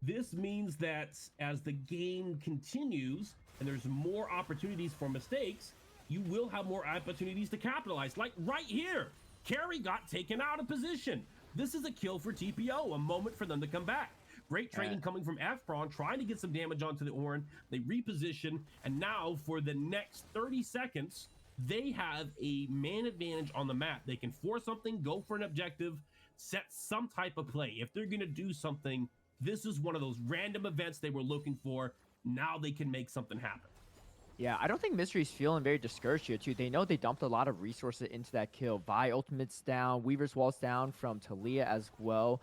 This means that as the game continues and there's more opportunities for mistakes, you will have more opportunities to capitalize. Like right here, Carry got taken out of position. This is a kill for TPO, a moment for them to come back. Great trading coming from Efron, trying to get some damage onto the Ornn. They reposition, and now for the next 30 seconds, they have a man advantage on the map. They can force something, go for an objective, set some type of play. If they're going to do something, this is one of those random events they were looking for. Now they can make something happen. Yeah, I don't think MZRY's feeling very discouraged here, too. They know they dumped a lot of resources into that kill. Vi ultimate's down, Weaver's Wall's down from Talia as well.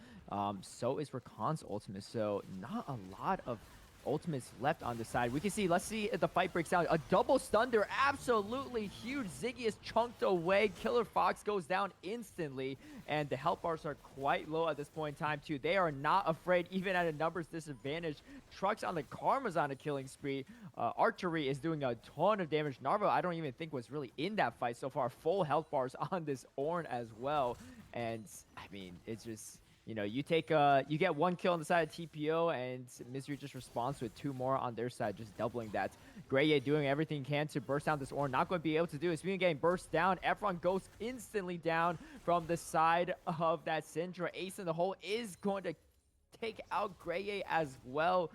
So is Rakan's ultimate. So not a lot of ultimates left on the side. We can see, let's see if the fight breaks out. A double stun there, absolutely huge. Ziggy is chunked away. Killer Fox goes down instantly, and the health bars are quite low at this point in time too. They are not afraid, even at a numbers disadvantage. Trucks on the Karma's on a killing spree. Archery is doing a ton of damage. Narvo, I don't even think was really in that fight so far. Full health bars on this Ornn as well. And I mean, it's just, you know, you get one kill on the side of TPO, and MZRY just responds with two more on their side, just doubling that. Greye doing everything he can to burst down this Ornn. Not going to be able to do it. Speaking of getting burst down, Efron goes instantly down from the side of that Syndra. Ace in the hole is going to take out Greye as well.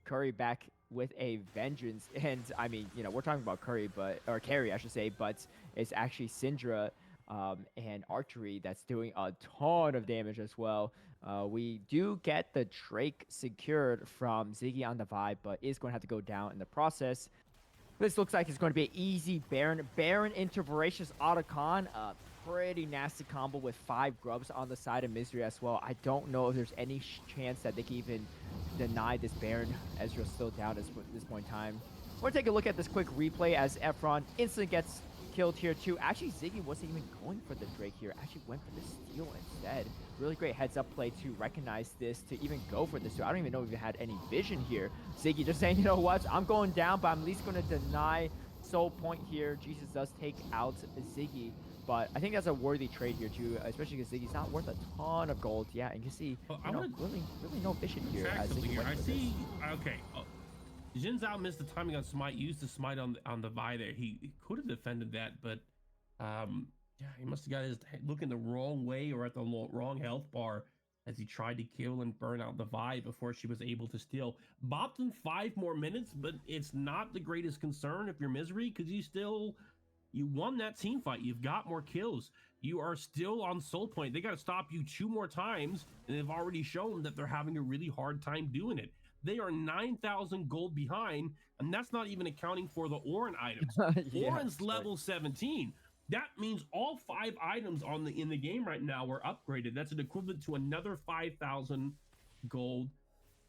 Curry back with a vengeance. And I mean, you know, we're talking about Curry, or Carry, I should say, but it's actually Syndra and Archery that's doing a ton of damage as well. We do get the Drake secured from Ziggy on the Vibe, but is going to have to go down in the process. This looks like it's going to be an easy Baron. Baron into Voracious Otacon. Pretty nasty combo with 5 grubs on the side of MZRY as well. I don't know if there's any chance that they can even deny this Baron. Ezreal's still down at this point in time. We're going to take a look at this quick replay as Efron instantly gets killed here too. Actually, Ziggy wasn't even going for the Drake here. Actually went for the steal instead. Really great heads up play to recognize this, to even go for this too. I don't even know if he had any vision here. Ziggy just saying, you know what, I'm going down, but I'm at least going to deny Soul Point here. Jesus does take out Ziggy. But I think that's a worthy trade here too, especially because Ziggy's not worth a ton of gold. Yeah, and you can see, really no vision here. I see. Okay. Jin Zhao missed the timing on Smite. Used the Smite on the Vi there. He could have defended that, but yeah, he must have got his looking the wrong way or at the wrong health bar as he tried to kill and burn out the Vi before she was able to steal. Bopped him 5 more minutes, but it's not the greatest concern if you're MZRY, because you won that team fight. You've got more kills. You are still on Soul Point. They got to stop you 2 more times, and they've already shown that they're having a really hard time doing it. They are 9,000 gold behind, and that's not even accounting for the Ornn items. Yeah, Ornn's level 17. That means all 5 items in the game right now are upgraded. That's an equivalent to another 5,000 gold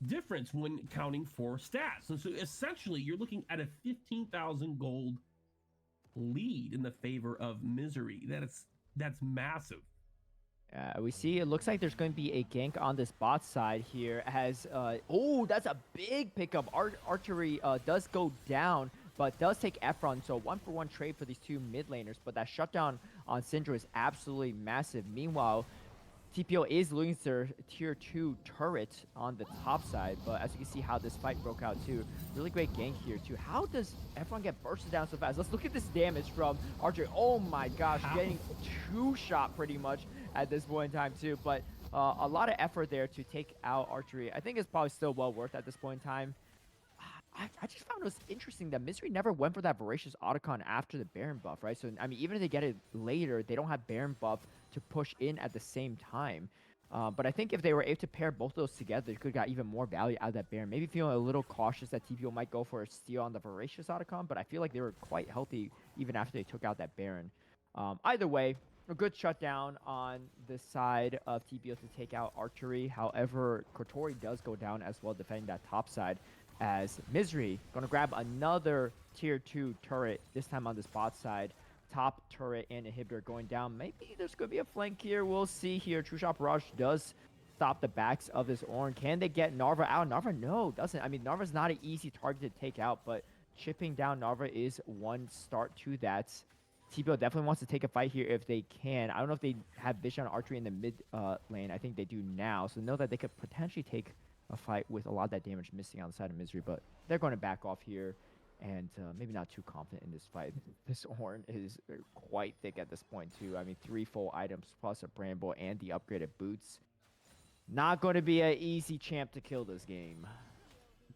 difference when counting for stats. And so essentially, you're looking at a 15,000 gold lead in the favor of MZRY. That's massive. We see it looks like there's going to be a gank on this bot side here as oh, that's a big pickup. Archery does go down, but does take Efron, so 1-for-1 trade for these 2 mid laners. But that shutdown on Syndra is absolutely massive. Meanwhile, TPO is losing their tier 2 turret on the top side, but as you can see how this fight broke out too, really great gank here too. How does everyone get bursted down so fast? Let's look at this damage from Archery. Oh my gosh, getting 2-shot pretty much at this point in time too, but a lot of effort there to take out Archery. I think it's probably still well worth at this point in time. I just found it was interesting that MZRY never went for that Voracious Otacon after the Baron buff, right? So, I mean, even if they get it later, they don't have Baron buff to push in at the same time. But I think if they were able to pair both of those together, they could have got even more value out of that Baron. Maybe feeling a little cautious that TPO might go for a steal on the Voracious Otacon, but I feel like they were quite healthy even after they took out that Baron. Either way, a good shutdown on the side of TPO to take out Archery. However, Kotori does go down as well, defending that top side, as MZRY gonna grab another tier 2 turret, this time on this bot side. Top turret and inhibitor going down. Maybe there's gonna be a flank here. We'll see here. True Shot Barrage does stop the backs of this Ornn. Can they get Narva out? Narva, no, doesn't. I mean, Narva's not an easy target to take out, but chipping down Narva is one start to that. TPO definitely wants to take a fight here if they can. I don't know if they have vision on Archery in the mid lane. I think they do now, so know that they could potentially take a fight with a lot of that damage missing on the side of MZRY, but they're going to back off here and maybe not too confident in this fight. This Ornn is quite thick at this point too. I mean, 3 full items plus a Bramble and the upgraded boots. Not going to be an easy champ to kill this game.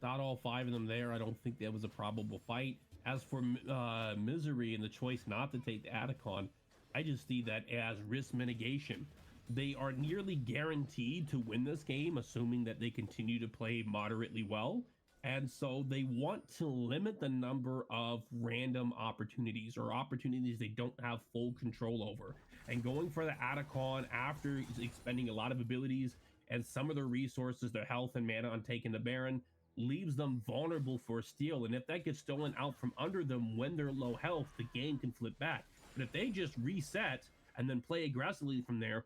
Not all 5 of them there. I don't think that was a probable fight. As for MZRY and the choice not to take the Atacon, I just see that as risk mitigation. They are nearly guaranteed to win this game, assuming that they continue to play moderately well. And so they want to limit the number of random opportunities or opportunities they don't have full control over. And going for the Atacon after expending a lot of abilities and some of their resources, their health and mana on taking the Baron, leaves them vulnerable for a steal. And if that gets stolen out from under them when they're low health, the game can flip back. But if they just reset and then play aggressively from there,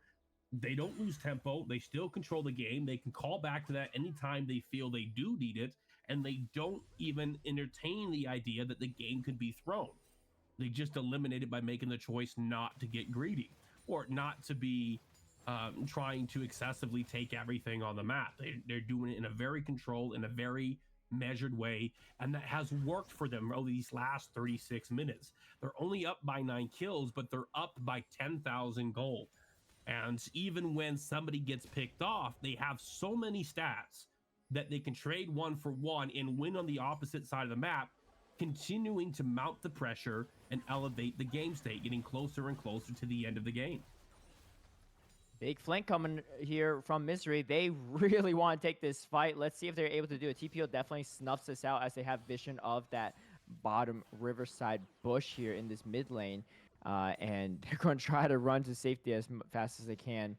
they don't lose tempo. They still control the game. They can call back to that anytime they feel they do need it, and they don't even entertain the idea that the game could be thrown. They just eliminate it by making the choice not to get greedy or not to be trying to excessively take everything on the map. They're doing it in a very controlled, in a very measured way, and that has worked for them over these last 36 minutes. They're only up by 9 kills, but they're up by 10,000 gold. And even when somebody gets picked off, they have so many stats that they can trade 1 for 1 and win on the opposite side of the map, continuing to mount the pressure and elevate the game state, getting closer and closer to the end of the game. Big flank coming here from MZRY. They really want to take this fight. Let's see if they're able to do it. TPO definitely snuffs this out as they have vision of that bottom riverside bush here in this mid lane. And they're going to try to run to safety as fast as they can.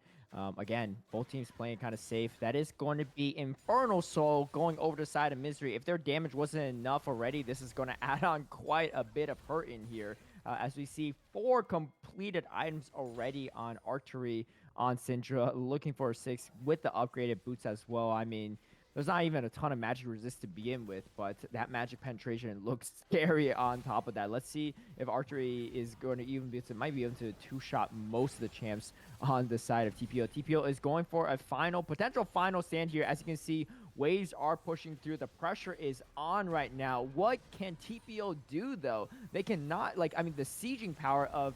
Again, both teams playing kind of safe. That is going to be Infernal Soul going over the side of MZRY. If their damage wasn't enough already, this is going to add on quite a bit of hurt in here. As we see 4 completed items already on Archery, on Syndra, looking for a 6 with the upgraded boots as well. I mean, there's not even a ton of magic resist to begin with, but that magic penetration looks scary on top of that. Let's see if Archery is going to even be, might be able to 2-shot most of the champs on the side of TPO. TPO is going for a potential final stand here. As you can see, waves are pushing through. The pressure is on right now. What can TPO do though? They cannot, like, I mean, the sieging power of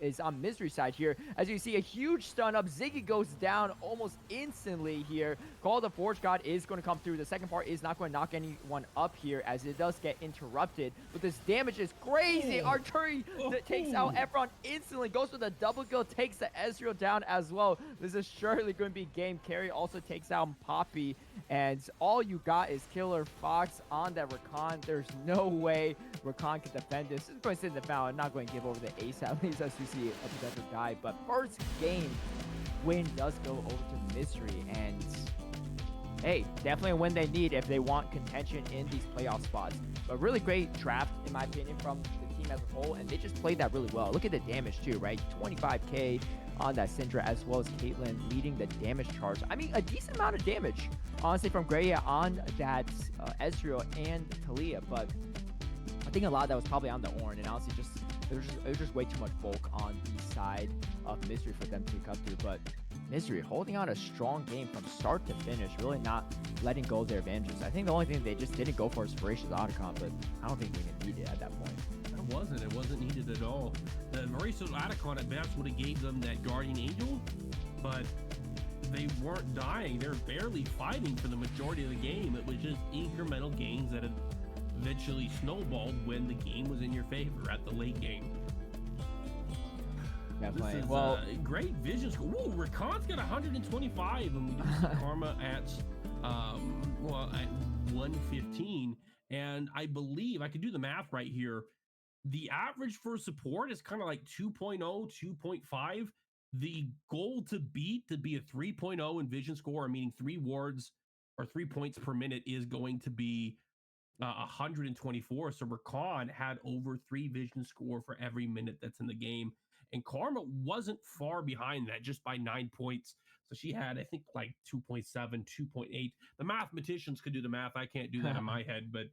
is on MZRY side here. As you see, a huge stun up. Ziggy goes down almost instantly here. Call the Forge God is going to come through. The second part is not going to knock anyone up here as it does get interrupted. But this damage is crazy. Archery takes out Efron instantly. Goes for the double kill. Takes the Ezreal down as well. This is surely going to be game carry. Also takes out Poppy. And all you got is Killer Fox on that Rakan. There's no way Rakan can defend this. This is going to sit in the foul. Not going to give over the ace at least as we see a potential die. But first game win does go over to MZRY. And hey, definitely a win they need if they want contention in these playoff spots. But really great draft, in my opinion, from the team as a whole. And they just played that really well. Look at the damage too, right? 25k on that Syndra, as well as Caitlyn leading the damage charge. I mean, a decent amount of damage, honestly, from Greya on that Ezreal and Talia. But think a lot of that was probably on the Ornn, and honestly, it was just way too much bulk on the side of MZRY for them to come through. But MZRY holding on a strong game from start to finish, really not letting go of their advantages. I think the only thing they just didn't go for is Voracious Otacon, but I don't think they even needed it at that point. It wasn't needed at all. The Voracious Otacon at best would have gave them that Guardian Angel, but they weren't dying. They were barely fighting for the majority of the game. It was just incremental gains that had eventually snowballed when the game was in your favor at the late game. Definitely. This is well, great vision score. Ooh, Rakan's got 125, and we do see Karma at at 115. And I believe I could do the math right here. The average for support is kind of like 2.0, 2.5. The goal to beat to be a 3.0 in vision score, meaning 3 wards or 3 points per minute, is going to be 124. So Rakan had over 3 vision score for every minute that's in the game. And Karma wasn't far behind that, just by 9 points. So she had, I think, like 2.7, 2.8. The mathematicians could do the math. I can't do that in my head, but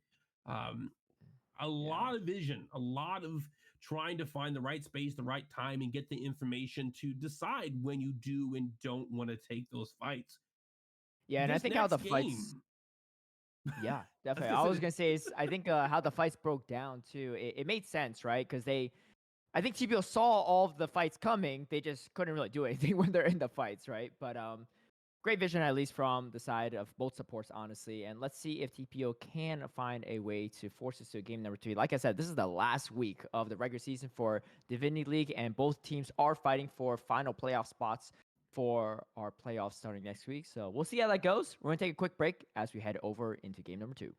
a lot of vision, a lot of trying to find the right space, the right time, and get the information to decide when you do and don't want to take those fights. Yeah, and I think how the fights... Yeah, definitely. I was going to say, I think how the fights broke down, too, it made sense, right? Because I think TPO saw all of the fights coming. They just couldn't really do anything when they're in the fights, right? But great vision, at least from the side of both supports, honestly. And let's see if TPO can find a way to force us to game number 3. Like I said, this is the last week of the regular season for Divinity League, and both teams are fighting for final playoff spots for our playoffs starting next week. So we'll see how that goes. We're going to take a quick break as we head over into game number 2.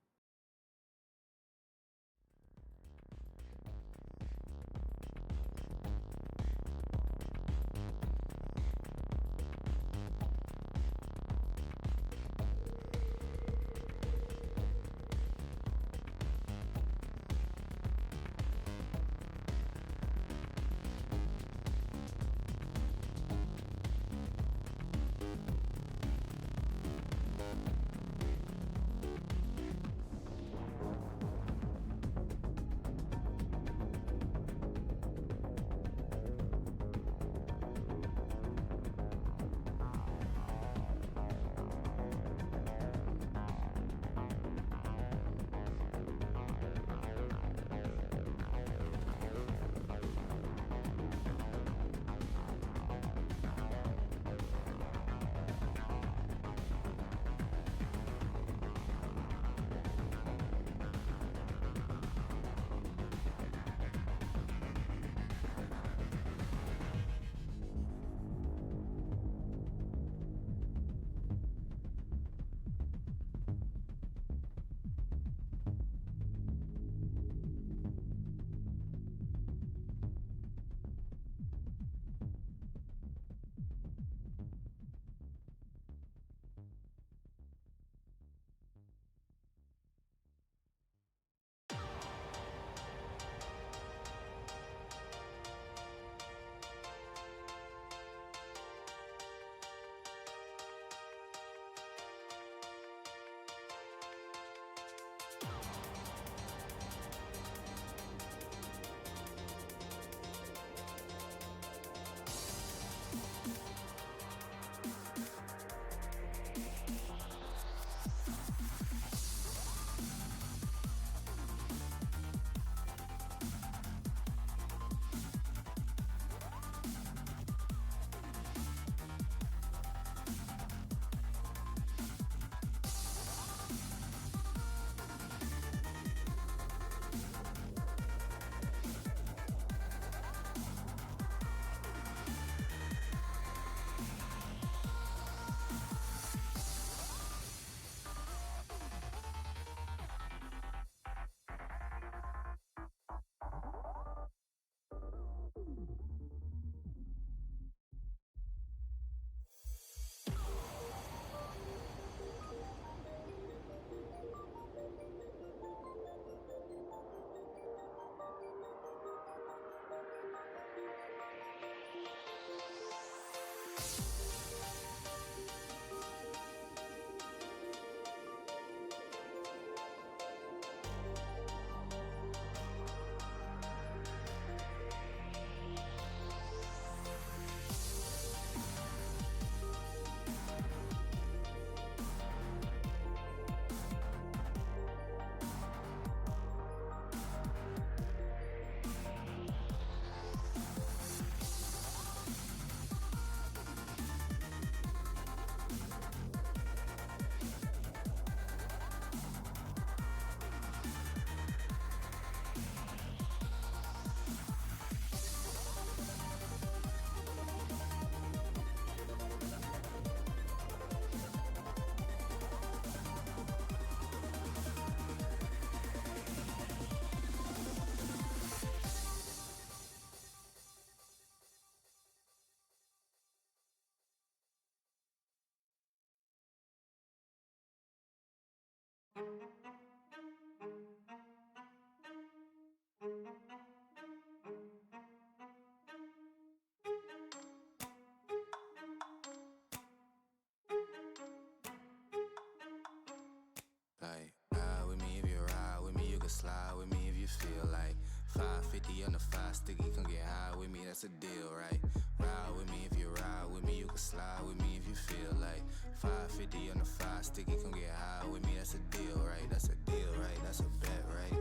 550 on the 5 sticky, come get high with me, that's a deal, right? Ride with me if you ride with me, you can slide with me if you feel like 550 on the 5 sticky, come get high with me, that's a deal, right? That's a deal, right? That's a bet, right?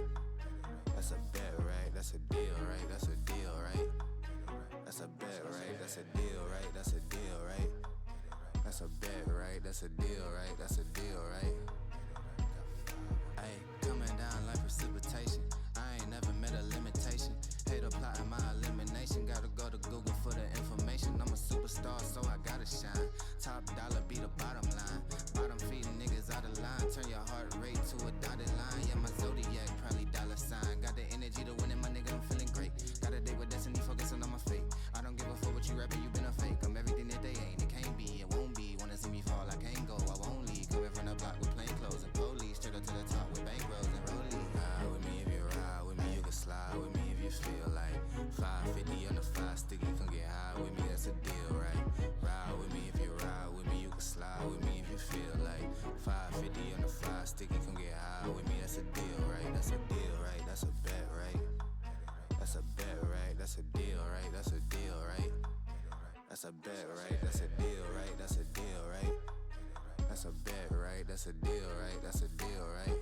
That's a bet, right? That's a deal, right? That's a deal, right? That's a bet, right? That's a deal, right? That's a deal, right? That's a bet, right? That's a deal, right? That's a deal, right? Ayy, coming down like precipitation. I ain't never met a limitation. Hate plotting my elimination. Gotta go to Google for the information. I'm a superstar, so I gotta shine. Top dollar be the bottom line. Bottom feeding niggas out of line. Turn your heart rate to a dotted line. Yeah, my zodiac probably dollar sign. Got the energy to win it, my nigga, I'm feeling great. Got a day with destiny, focusing on my fate. I don't give a fuck what you rapping, you been a fake. I'm everything that they ain't, it can't be, it won't be. Wanna see me fall, I can't go, I won't leave. Coming from the block with plain clothes and police. Straight up to the top with bankrolls and rollies. Ride with me if you ride with me, you can slide with me if you feel like 550 on the 5 sticky, come get high with me, that's a deal, right? Ride with me if you ride with me, you can slide with me if you feel like 550 on the 5 sticky, come get high with me, that's a deal, right? That's a deal, right? That's a bet, right? That's a bet, right? That's a deal, right? That's a deal, right? That's a bet, right? That's a deal, right? That's a deal, right? That's a bet, right? That's a deal, right? That's a deal, right?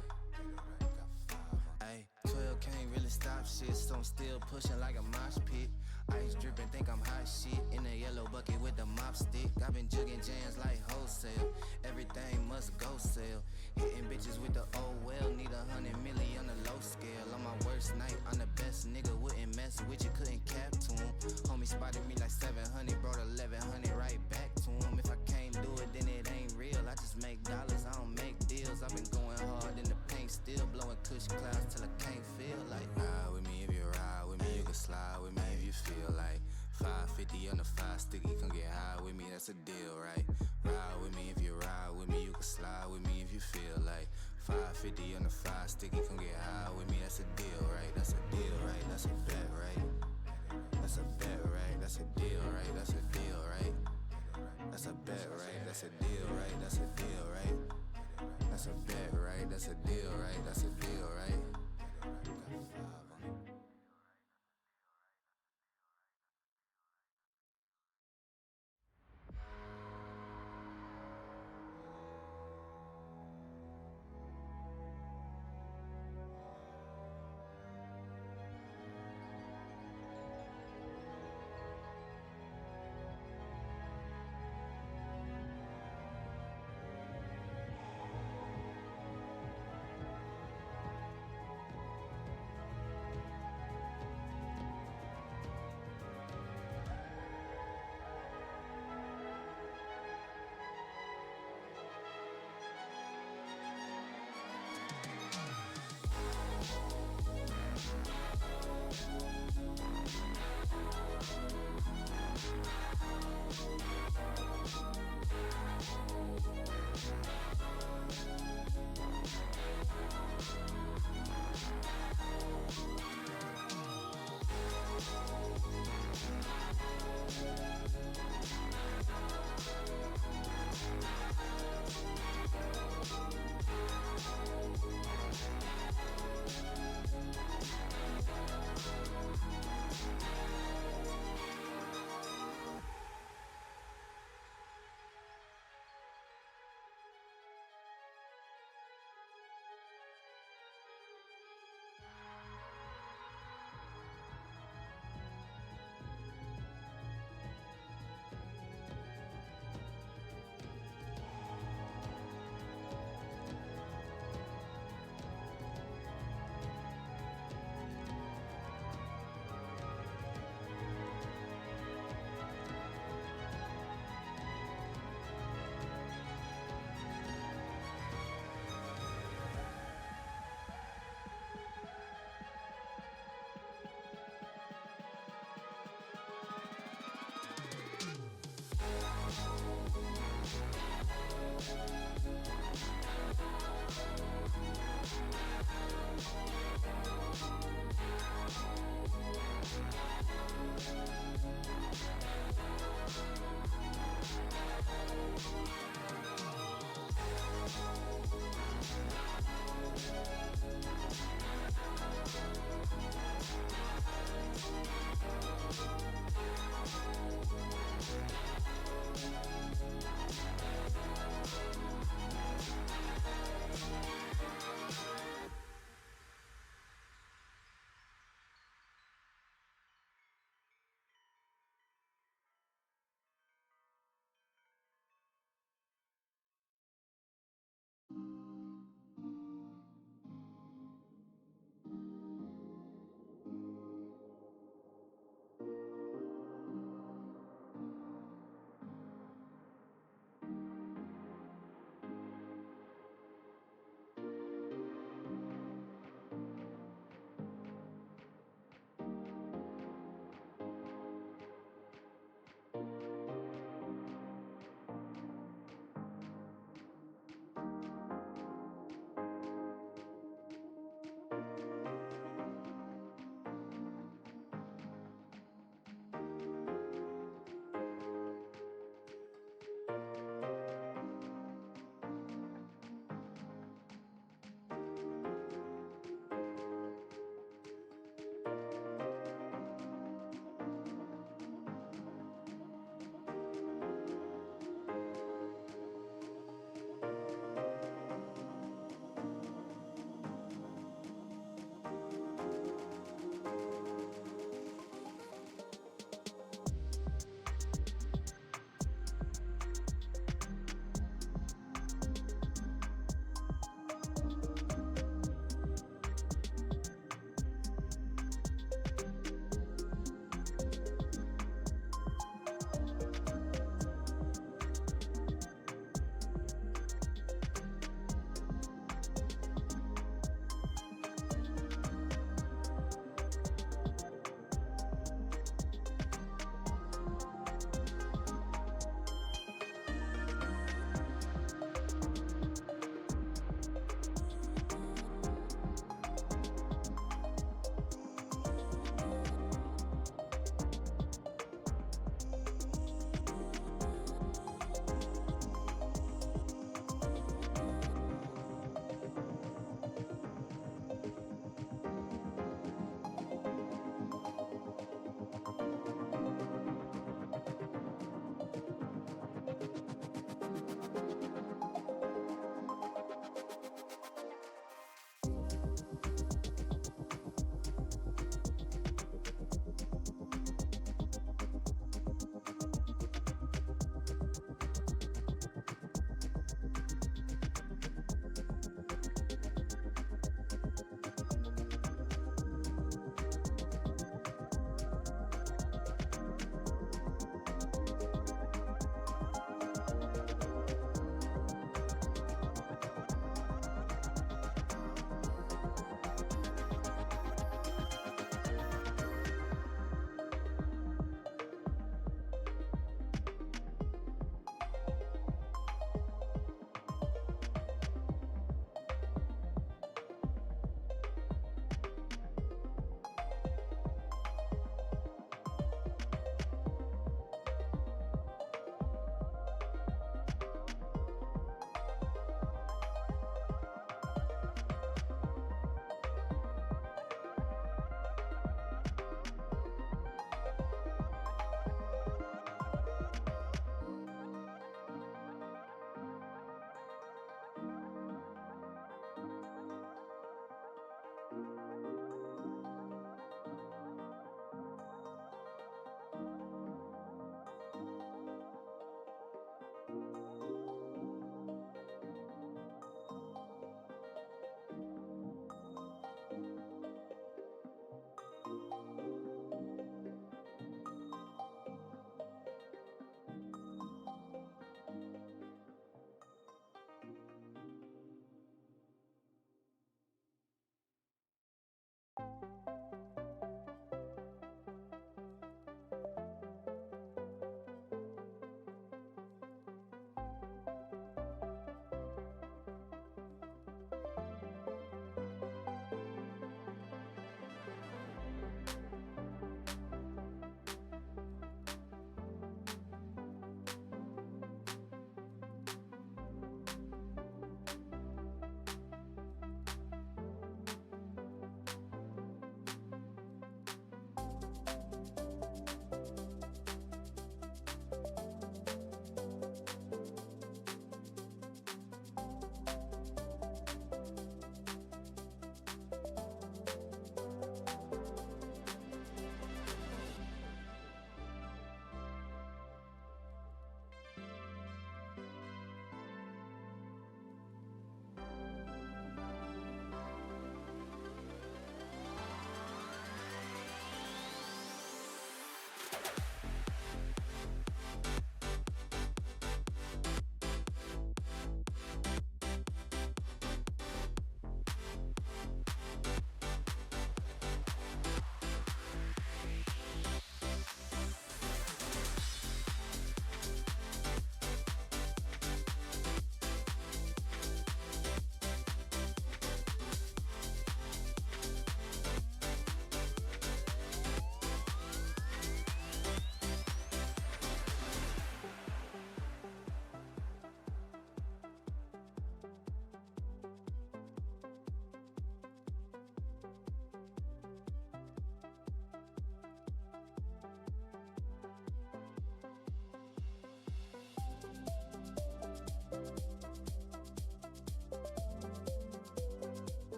Ayy, 12 can't really stop shit, so I'm still pushing like a mosh pit. Ice dripping, think I'm hot shit. In a yellow bucket with the mop stick. I've been jugging jams like wholesale. Everything must go sell. Hitting bitches with the oh well. Need 100 million on the low scale. On my worst night, I'm the best nigga. Wouldn't mess with you, couldn't cap to him. Homie spotted me like 700, brought 1100 right back to him. If I can't do it, then it ain't real. I just make dollars, I don't make deals. I've been going hard in the paint, still blowing kush clouds till I can't feel like. Ride with me if you ride with me, you can slide with me if you feel like 550 on the 5 sticky, come get high with me, that's a deal, right? Ride with me if you ride with me, you can slide with me if you feel like 550 on the 5 sticky, come get high with me, that's a deal, right? That's a deal, right? That's a bet, right? That's a bet, right? That's a deal, right? That's a deal, right? That's a bet, right? That's a deal, right? That's a deal, right? That's a bet, right? That's a deal, right? That's a deal, right?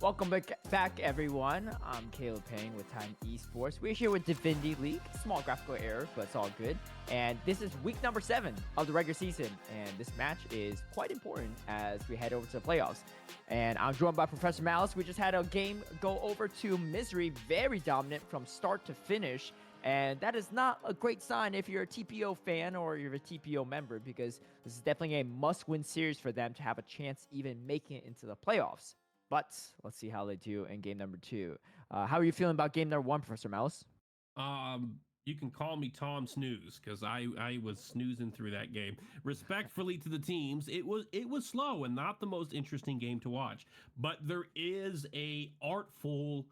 Welcome back, everyone. I'm Caleb Payne with Time Esports. We're here with Divinity League. Small graphical error, but it's all good. And this is week number 7 of the regular season. And this match is quite important as we head over to the playoffs. And I'm joined by Professor Malice. We just had a game go over to MZRY, very dominant from start to finish. And that is not a great sign if you're a TPO fan or you're a TPO member, because this is definitely a must-win series for them to have a chance even making it into the playoffs. But let's see how they do in game number 2. How are you feeling about game number 1, Professor Mouse? You can call me Tom Snooze, because I was snoozing through that game. Respectfully to the teams, it was slow and not the most interesting game to watch. But there is a artful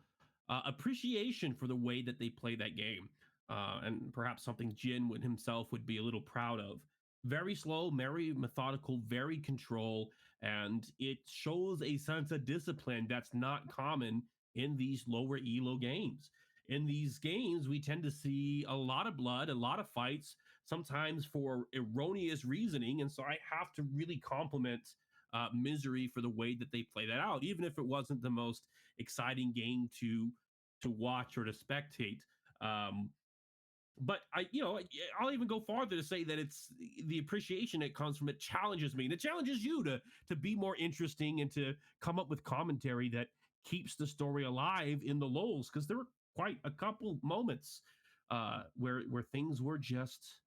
appreciation for the way that they play that game, and perhaps something Jin himself would be a little proud of. Very slow, very methodical, very control, and it shows a sense of discipline that's not common in these lower elo games. In these games, we tend to see a lot of blood, a lot of fights, sometimes for erroneous reasoning, and so I have to really compliment MZRY for the way that they play that out, even if it wasn't the most exciting game to watch or to spectate. But I'll even go farther to say that it's the appreciation that comes from it challenges me, and it challenges you to be more interesting and to come up with commentary that keeps the story alive in the lulls, because there were quite a couple moments where things were just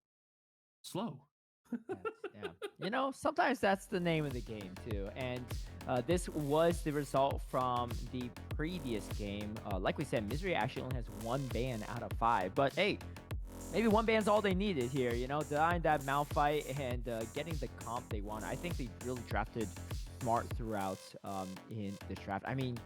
slow. Yeah. Sometimes that's the name of the game too. And this was the result from the previous game. Like we said, MZRY actually only has 1 ban out of 5. But hey, maybe 1 ban's all they needed here, denying that mount fight and getting the comp they want. I think they really drafted smart throughout in this draft. I mean,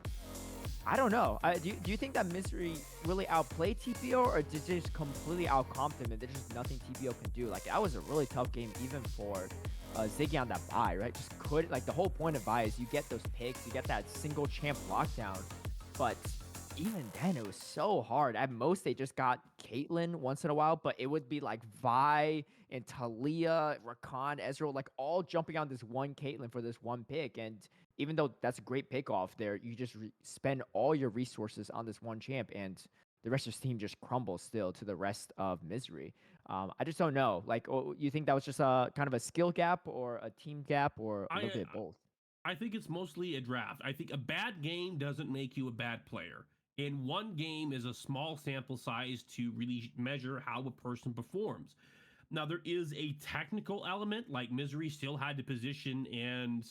I don't know. Do you think that MZRY really outplayed TPO, or did they just completely outcomp them and there's just nothing TPO can do? Like, that was a really tough game even for Ziggy on that buy, right? Just couldn't, like, the whole point of buy is you get those picks, you get that single champ lockdown, but even then, it was so hard. At most, they just got Caitlyn once in a while, but it would be like Vi and Talia, Rakan, Ezreal, like all jumping on this one Caitlyn for this one pick. And even though that's a great pick off there, you just spend all your resources on this one champ, and the rest of his team just crumbles still to the rest of MZRY. I just don't know. Like, you think that was just a kind of a skill gap or a team gap or a little bit of both? I think it's mostly a draft. I think a bad game doesn't make you a bad player. And one game is a small sample size to really measure how a person performs. Now, there is a technical element, like MZRY still had to position and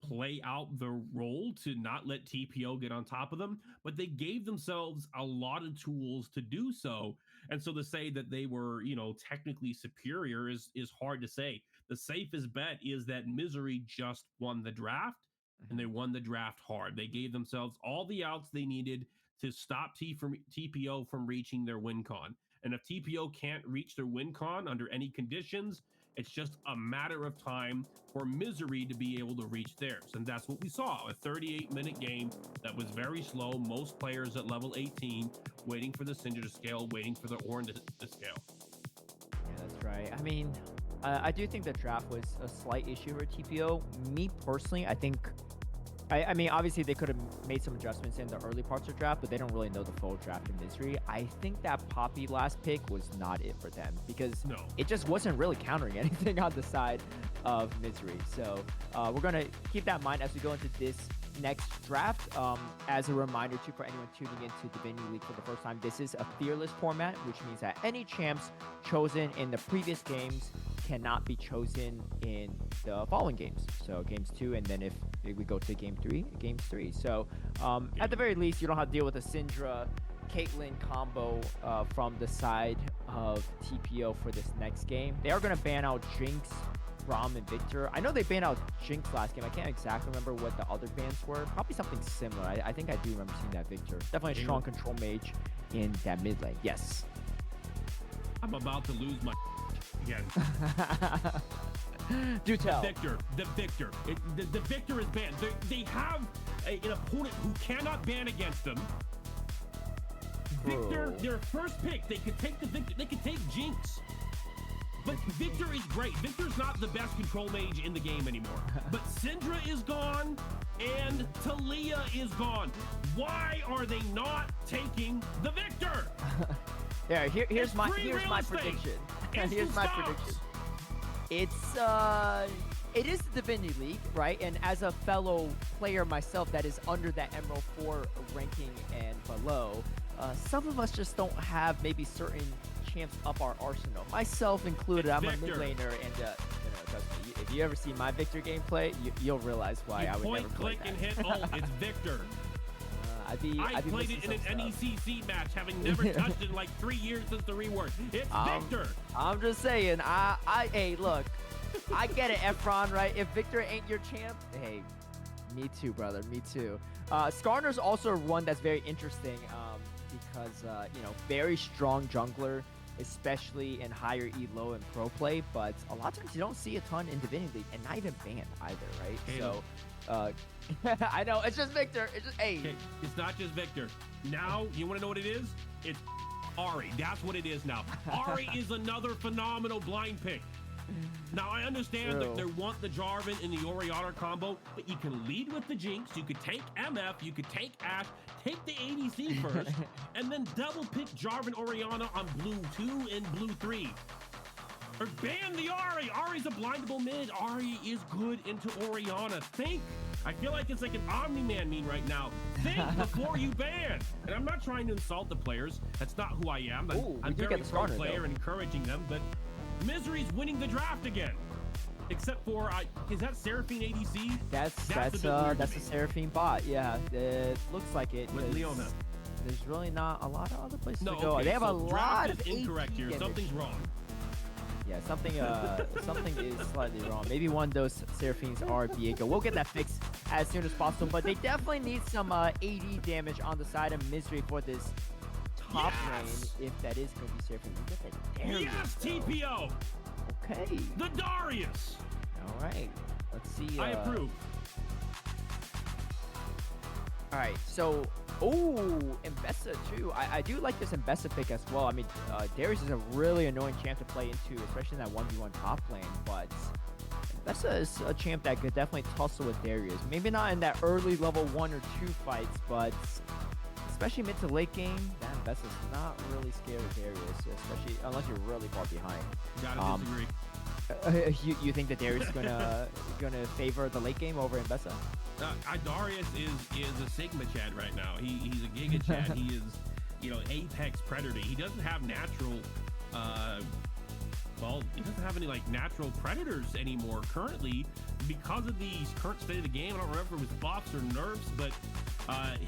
play out the role to not let TPO get on top of them, but they gave themselves a lot of tools to do so. And so to say that they were, technically superior is hard to say. The safest bet is that MZRY just won the draft, and they won the draft hard. They gave themselves all the outs they needed to stop TPO from reaching their win con. And if TPO can't reach their win con under any conditions, it's just a matter of time for MZRY to be able to reach theirs. And that's what we saw, a 38-minute game that was very slow. Most players at level 18 waiting for the Cinder to scale, waiting for the Ornn to scale. Yeah, that's right. I mean, I do think the draft was a slight issue for TPO. Me personally, I think I mean, obviously they could have made some adjustments in the early parts of draft, but they don't really know the full draft in MZRY. I think that Poppy last pick was not it for them because it just wasn't really countering anything on the side of MZRY. So we're going to keep that in mind as we go into this next draft. As a reminder, too, for anyone tuning into Divinity League for the first time, this is a fearless format, which means that any champs chosen in the previous games cannot be chosen in the following games. So games 2, and then if we go to game 3, games 3. So at the very least, you don't have to deal with a Syndra Caitlyn combo from the side of TPO for this next game. They are going to ban out Jinx, Braum, and Victor. I know they banned out Jinx last game. I can't exactly remember what the other bans were. Probably something similar. I think I do remember seeing that Victor. Definitely a strong control mage in that mid lane. Yes. I'm about to lose my again. Do tell. The Victor. The Victor is banned. They have an opponent who cannot ban against them. Victor, their first pick, they could take the Victor. They could take Jinx. But Victor is great. Victor's not the best control mage in the game anymore. But Syndra is gone, and Talia is gone. Why are they not taking the Victor? There, here's my prediction. Here's my prediction. It is the Divinity League, right? And as a fellow player myself that is under that Emerald 4 ranking and below, some of us just don't have maybe certain champs up our arsenal. Myself included. I'm a mid laner, and trust me, if you ever see my Victor gameplay, you'll realize why I would never play that. Point, click, and hit ult. It's Victor. I played it in an NECC match, having never touched it in like 3 years since the rework. It's Victor. I'm just saying. Hey, look, I get it, Efron, right? If Victor ain't your champ, hey, me too, brother. Me too. Skarner's also one that's very interesting because very strong jungler, especially in higher elo and pro play, but a lot of times you don't see a ton in Divinity League, and not even banned either, right? Hey, so I know it's just Victor. It's just Okay, it's not just Victor. Now you want to know what it is? It's Ahri. That's what it is now. Ahri is another phenomenal blind pick. Now I understand that they want the Jarvan and the Orianna combo, but you can lead with the Jinx. You could take MF. You could take Ashe. Take the ADC first, and then double pick Jarvan Orianna on blue 2 and blue 3. Or ban the Ahri. Ahri's a blindable mid. Ahri is good into Orianna. Think. I feel like it's like an Omni-Man meme right now. Think before you ban. And I'm not trying to insult the players. That's not who I am. I'm very pro player and encouraging them, but MZRY's winning the draft again. Except for, is that Seraphine ADC? That's a Seraphine bot. Yeah, it looks like it. With Leona. There's really not a lot of other places to go. Okay, they have a lot of incorrect here. damage. Something's wrong. Yeah, something is slightly wrong. Maybe one of those Seraphines are Viego. We'll get that fixed as soon as possible, but they definitely need some AD damage on the side of MZRY for this top lane, if that is going to be Seraphine. We get that Darius, Yes, TPO. Okay. The Darius. All right. Let's see. I approve. All right. So, Mbessa too. I do like this Mbessa pick as well. I mean, Darius is a really annoying champ to play into, especially in that 1v1 top lane. But Mbessa is a champ that could definitely tussle with Darius. Maybe not in that early level 1 or 2 fights, but especially mid to late game, Mbessa's not really scared of Darius, especially unless you're really far behind. Gotta disagree. You think that Darius is gonna favor the late game over Mbessa? Darius is a Sigma Chad right now. He's a Giga Chad. He is, Apex Predator. He doesn't have natural. He doesn't have any like natural predators anymore currently because of the current state of the game. I don't remember if it was buffs or nerfs, but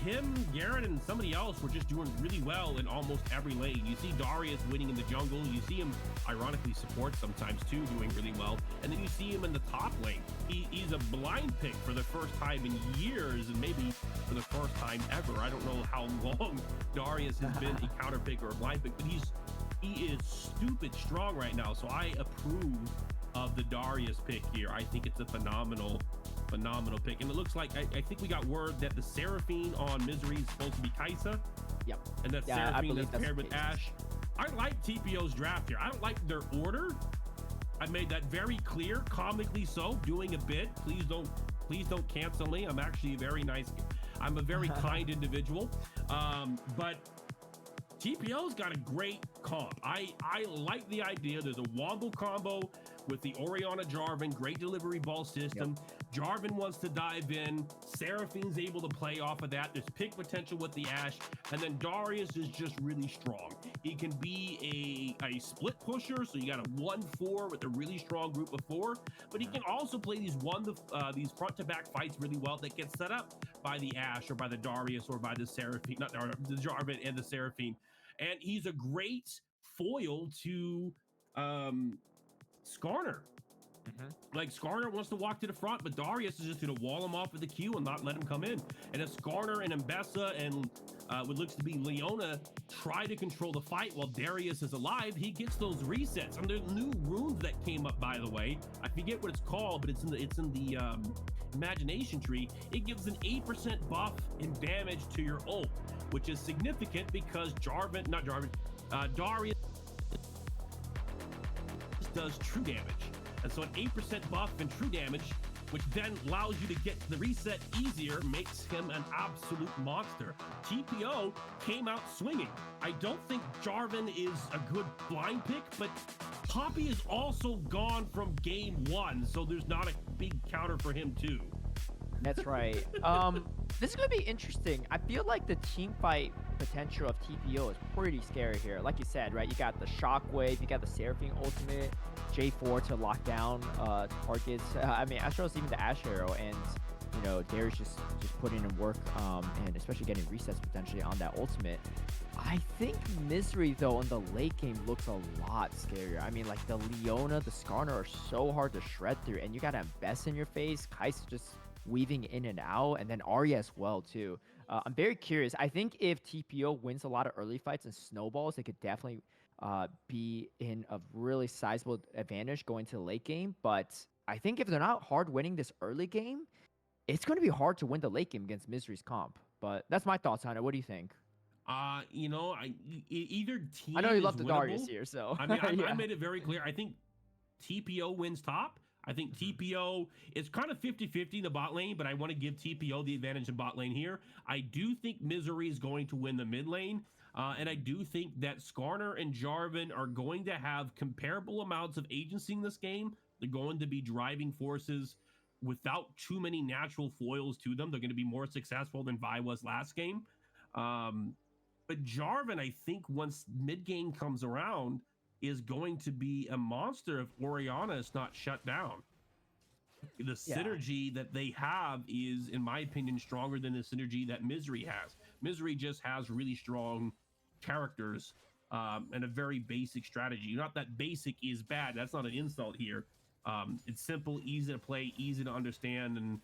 him, Garrett, and somebody else were just doing really well in almost every lane. You see Darius winning in the jungle. You see him, ironically, support sometimes too, doing really well. And then you see him in the top lane. He's a blind pick for the first time in years, and maybe for the first time ever. I don't know how long Darius has been a counter pick or a blind pick, but he is stupid strong right now. So I approve of the Darius pick here. I think it's a phenomenal pick. And it looks like, I think we got word that the Seraphine on MZRY is supposed to be Kai'Sa. Yep. And that Seraphine that's paired with Ashe. I like TPO's draft here. I don't like their order, I made that very clear, comically so, doing a bit. Please don't cancel me. I'm actually I'm a very kind individual. But TPO's got a great comp. I like the idea. There's a Wombo combo with the Orianna Jarvan, great delivery ball system. Yep. Jarvan wants to dive in. Seraphine's able to play off of that. There's pick potential with the Ashe. And then Darius is just really strong. He can be a split pusher, so you got a 1-4 with a really strong group of 4. But he can also play these front-to-back fights really well that get set up by the Ashe or by the Darius or by the Seraphine, not the Jarvan and the Seraphine. And he's a great foil to Skarner. Like, Skarner wants to walk to the front, but Darius is just going to wall him off with the Q and not let him come in. And if Skarner and Mbessa and what looks to be Leona try to control the fight while Darius is alive, he gets those resets. And there's new runes that came up, by the way. I forget what it's called, but it's in the imagination tree. It gives an 8% buff in damage to your ult, which is significant because Darius does true damage. And so an 8% buff in true damage, which then allows you to get the reset easier, makes him an absolute monster. TPO came out swinging. I don't think Jarvan is a good blind pick, but Poppy is also gone from game 1, so there's not a big counter for him too. That's right. This is going to be interesting. I feel like the team fight potential of TPO is pretty scary here. Like you said, right? You got the Shockwave, you got the Seraphine ultimate, J4 to lock down targets. I mean, Astro's even the Ashe Arrow, and you know, Darius just putting in work, and especially getting resets potentially on that ultimate. I think MZRY though in the late game looks a lot scarier. I mean, like the Leona, the Skarner are so hard to shred through, and you got Mbess in your face, Kai'Sa just weaving in and out, and then Arya as well too. I'm very curious. I think if TPO wins a lot of early fights and snowballs, they could definitely be in a really sizable advantage going to the late game. But I think if they're not hard winning this early game, it's going to be hard to win the late game against MZRY's comp. But that's my thoughts on it. What do you think? You know, either team. I know you love the winnable. Darius here, so I mean, yeah. I made it very clear. I think TPO wins top. I think TPO is kind of 50-50 in the bot lane, but I want to give TPO the advantage in bot lane here. I do think MZRY is going to win the mid lane, and I do think that Skarner and Jarvan are going to have comparable amounts of agency in this game. They're going to be driving forces without too many natural foils to them. They're going to be more successful than Vi was last game. But Jarvan, I think once mid game comes around, is going to be a monster if Orianna is not shut down. The synergy that they have is, in my opinion, stronger than the synergy that MZRY has. MZRY just has really strong characters and a very basic strategy. Not that basic is bad. That's not an insult here. It's simple, easy to play, easy to understand, and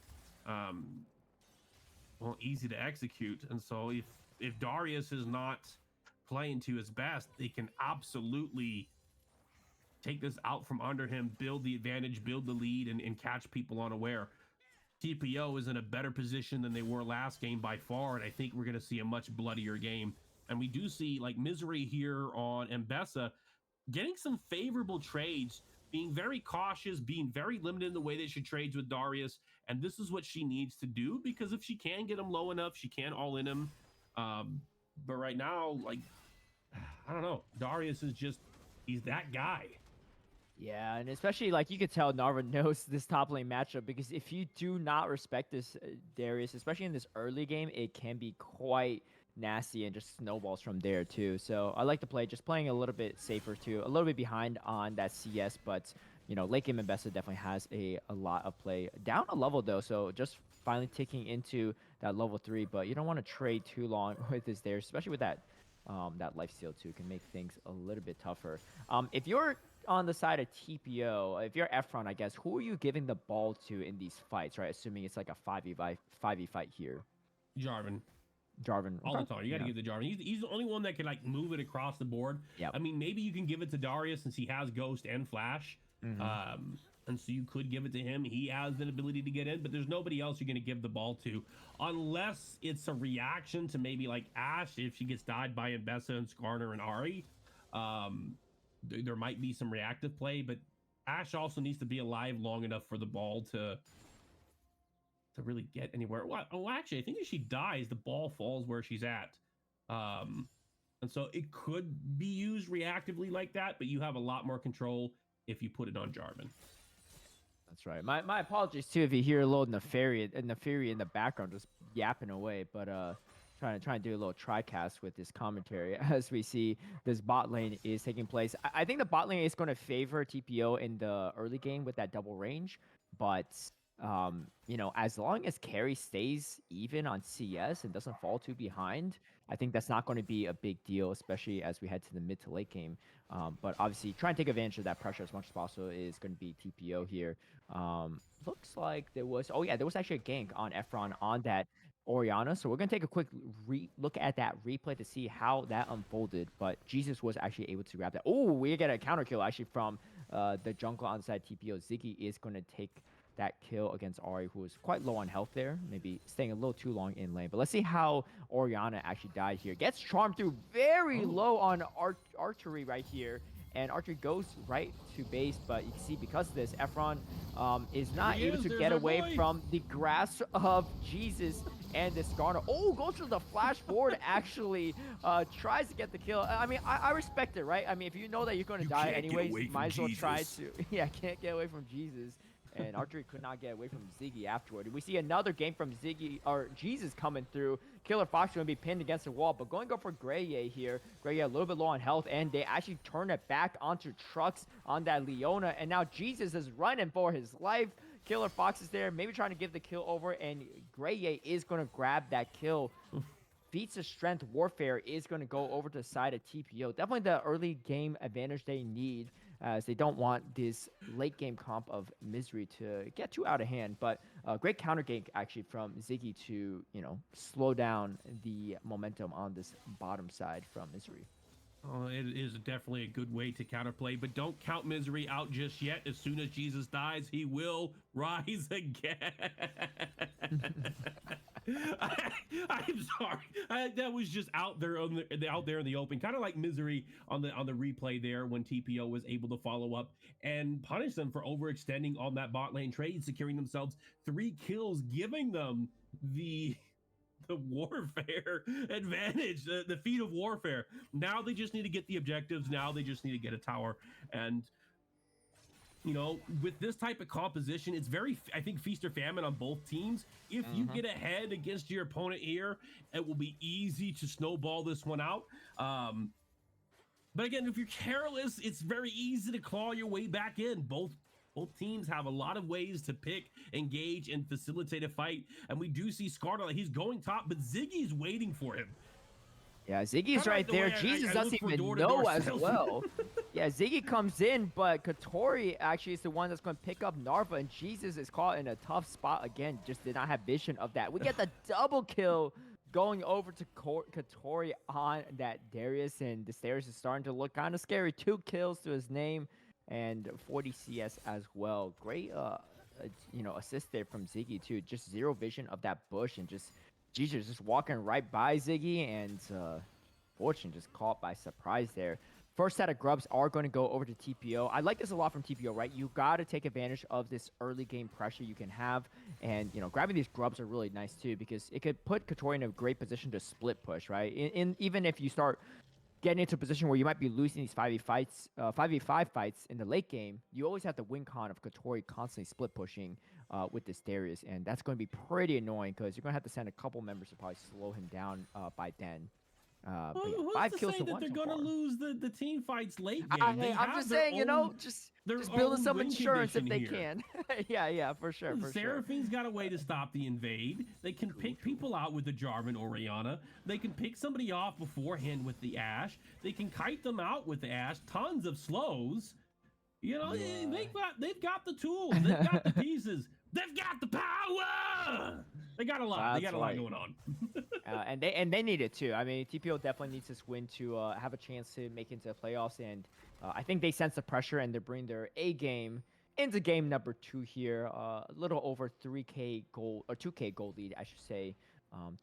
well, easy to execute. And so if Darius is not playing to his best, they can absolutely take this out from under him, build the advantage, build the lead, and catch people unaware. TPO is in a better position than they were last game by far, and I think we're going to see a much bloodier game. And we do see, like, MZRY here on Mbessa getting some favorable trades, being very cautious, being very limited in the way that she trades with Darius, and this is what she needs to do, because if she can get him low enough, she can all in him. But right now, like, I don't know. Darius is just, he's that guy. Yeah, and especially, like, you could tell Narva knows this top lane matchup, because if you do not respect this Darius, especially in this early game, it can be quite nasty and just snowballs from there too. So I like to play, just playing a little bit safer too, a little bit behind on that CS, but you know, late game Mbessa definitely has a lot of play. Down a level though, so just finally ticking into that level 3, but you don't want to trade too long with this there, especially with that that lifesteal too, can make things a little bit tougher. If you're on the side of TPO, if you're Efron, I guess, who are you giving the ball to in these fights, right? Assuming it's like a 5v fight here. Jarvan. All the time. You got to give the Jarvan. He's the only one that can, like, move it across the board. Yeah. I mean, maybe you can give it to Darius since he has Ghost and Flash. And so you could give it to him. He has an ability to get in, but there's nobody else you're going to give the ball to, unless it's a reaction to maybe like Ashe if she gets died by Mbessa and Skarner and Ahri. There might be some reactive play, but Ash also needs to be alive long enough for the ball to really get anywhere. Well, oh, actually, I think if she dies, the ball falls where she's at. And so it could be used reactively like that, but you have a lot more control if you put it on Jarvan. That's right. My apologies too if you hear a little Neferi in the background just yapping away, but trying to do a little tricast with this commentary as we see this bot lane is taking place. I think the bot lane is going to favor TPO in the early game with that double range, but you know, as long as carry stays even on CS and doesn't fall too behind, I think that's not going to be a big deal, especially as we head to the mid to late game. But obviously, try and take advantage of that pressure as much as possible is going to be TPO here. Looks like there was, oh yeah, there was actually a gank on Efron on that Orianna. So we're going to take a quick look at that replay to see how that unfolded. But Jesus was actually able to grab that. Oh, we get a counter kill actually from the jungle on side TPO. Ziggy is going to take that kill against Ari, who was quite low on health there, maybe staying a little too long in lane. But let's see how Orianna actually died here. Gets charmed through very low on archery right here. And archery goes right to base, but you can see because of this, Efron is not able to get away from the grasp of Jesus and this Skarner. Oh, goes to the flash forward, actually tries to get the kill. I mean, I respect it, right? I mean, if you know that you're going to die anyways, might as well try to. Yeah, can't get away from Jesus. And archery could not get away from Ziggy afterward. We see another game from Ziggy or Jesus coming through. Killer Fox going to be pinned against the wall, but going to go for Greye here. Greye a little bit low on health, and they actually turn it back onto trucks on that Leona. And now Jesus is running for his life. Killer Fox is there, maybe trying to give the kill over, and Greye is going to grab that kill. Feats of Strength Warfare is going to go over to the side of TPO. Definitely the early game advantage they need, as they don't want this late game comp of MZRY to get too out of hand. But great counter gank actually from Ziggy to, you know, slow down the momentum on this bottom side from MZRY. Oh, it is definitely a good way to counterplay, but don't count MZRY out just yet. As soon as Jesus dies, he will rise again. I'm sorry. That was just out there out there in the open, kind of like MZRY on the replay there when TPO was able to follow up and punish them for overextending on that bot lane trade, securing themselves 3 kills, giving them the warfare advantage, the feat of warfare. Now they just need to get the objectives. Now they just need to get a tower. And you know, with this type of composition, it's very, I think, feast or famine on both teams. If you get ahead against your opponent here, it will be easy to snowball this one out. But again, if you're careless, it's very easy to claw your way back in. Both teams have a lot of ways to pick, engage, and facilitate a fight. And we do see Skarner, he's going top, but Ziggy's waiting for him. Yeah, Ziggy's right there. Jesus doesn't even know as well. Yeah, Ziggy comes in, but Katori actually is the one that's going to pick up Narva, and Jesus is caught in a tough spot again. Just did not have vision of that. We get the double kill going over to Katori on that Darius, and this Darius is starting to look kind of scary. 2 kills to his name and 40 CS as well. Great, you know, assist there from Ziggy too. Just zero vision of that bush, and just Jesus just walking right by Ziggy, and Fortune just caught by surprise there. First set of grubs are going to go over to TPO. I like this a lot from TPO, right? You got to take advantage of this early game pressure you can have. And, you know, grabbing these grubs are really nice too, because it could put Katori in a great position to split push, right? Even if you start getting into a position where you might be losing these 5v5 fights in the late game, you always have the win con of Katori constantly split pushing with this Darius. And that's going to be pretty annoying, because you're going to have to send a couple members to probably slow him down by then. Well, yeah, who's 5 to kills say to that 1 they're so going to far. lose the team fights late game? I'm just saying, you know, just building some insurance if they here. can. yeah, for sure. Seraphine's got a way to stop the invade. They can pick people out with the Jarvan Orianna. They can pick somebody off beforehand with the Ashe. They can kite them out with the Ashe. Tons of slows. You know, they've got the tools. They've got the pieces. They've got the power. They got a lot. They got a lot going on. and they need it too. I mean, TPO definitely needs this win to have a chance to make it into the playoffs. And I think they sense the pressure, and they bring their A game into game number 2 here. A little over 3K gold, or 2K gold lead, I should say.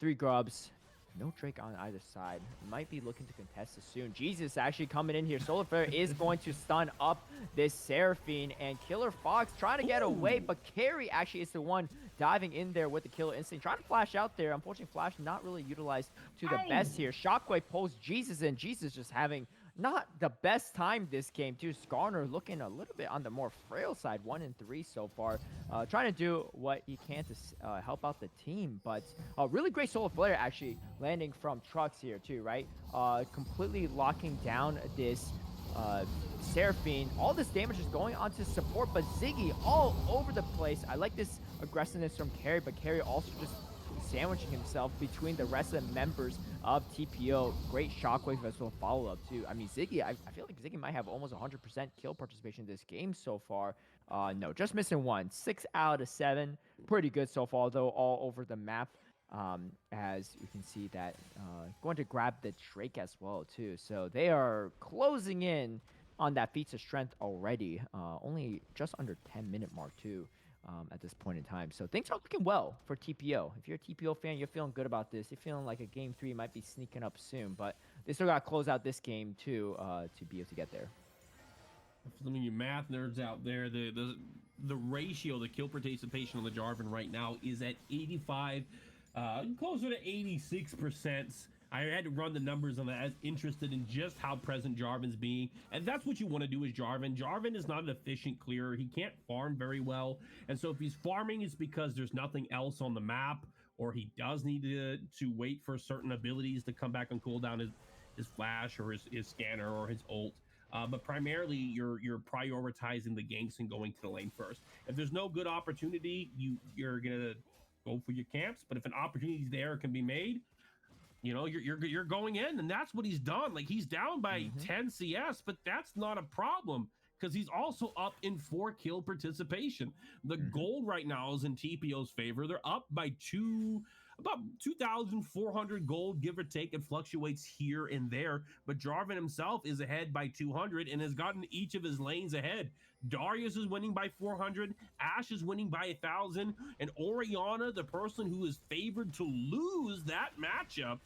3 grubs, No Drake on either side. Might be looking to contest this soon. Jesus actually coming in here. Solar Flare is going to stun up this Seraphine, and Killer Fox trying to get away, but Carry actually is the one diving in there with the Killer Instinct. Trying to flash out there. Unfortunately, Flash not really utilized to the best here. Shockwave pulls Jesus in. Jesus just having not the best time this game, too. Skarner looking a little bit on the more frail side, 1-3 so far. Trying to do what he can to help out the team, but really great Solar Flare actually landing from Trucks here, too, right? Completely locking down this Seraphine. All this damage is going onto support, but Ziggy all over the place. I like this aggressiveness from Carry, but Carry also just sandwiching himself between the rest of the members of TPO. Great Shockwave as well follow-up, too. I mean, Ziggy, I feel like Ziggy might have almost 100% kill participation in this game so far. No, just missing one. 6 out of 7. Pretty good so far, though, all over the map. As you can see that going to grab the Drake as well, too. So they are closing in on that feats of strength already. Only just under 10-minute mark, too. At this point in time. So things are looking well for TPO. If you're a TPO fan, you're feeling good about this. You're feeling like a Game 3 might be sneaking up soon, but they still got to close out this game, too, to be able to get there. For some of you math nerds out there, the ratio, the kill participation on the Jarvan right now is at 85, closer to 86%. I had to run the numbers on that. I was interested in just how present Jarvan's being. And that's what you want to do with Jarvan. Jarvan is not an efficient clearer. He can't farm very well. And so if he's farming, it's because there's nothing else on the map, or he does need to wait for certain abilities to come back on cooldown, his flash or his scanner or his ult. But primarily, you're prioritizing the ganks and going to the lane first. If there's no good opportunity, you're going to go for your camps. But if an opportunity there can be made, you know, you're going in, and that's what he's done. Like, he's down by 10 CS, but that's not a problem because he's also up in 4 kill participation. The gold right now is in TPO's favor. They're up by about 2,400 gold, give or take. It fluctuates here and there, but Jarvan himself is ahead by 200 and has gotten each of his lanes ahead. Darius is winning by 400, Ashe is winning by 1,000, and Orianna, the person who is favored to lose that matchup,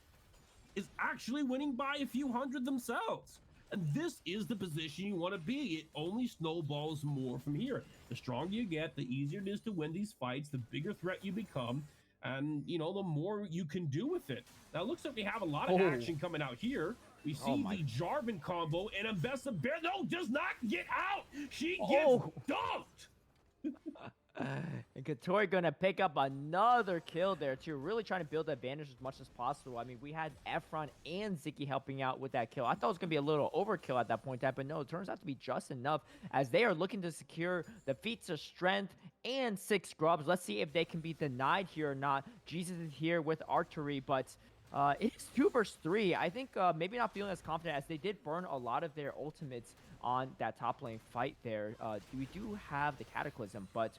is actually winning by a few hundred themselves. And this is the position you want to be. It only snowballs more from here. The stronger you get, the easier it is to win these fights, the bigger threat you become, and, you know, the more you can do with it. Now, it looks like we have a lot of action coming out here. We see the Jarvan combo, and Ambessa Bear, no, does not get out. She gets dumped. And Katori gonna pick up another kill there too, really trying to build the advantage as much as possible. I mean, we had Efron and Ziki helping out with that kill. I thought it was gonna be a little overkill at that point, but no, it turns out to be just enough as they are looking to secure the feats of strength and 6 scrubs. Let's see if they can be denied here or not. Jesus is here with archery, but it's 2 versus 3. I think maybe not feeling as confident as they did burn a lot of their ultimates on that top lane fight there. We do have the Cataclysm, but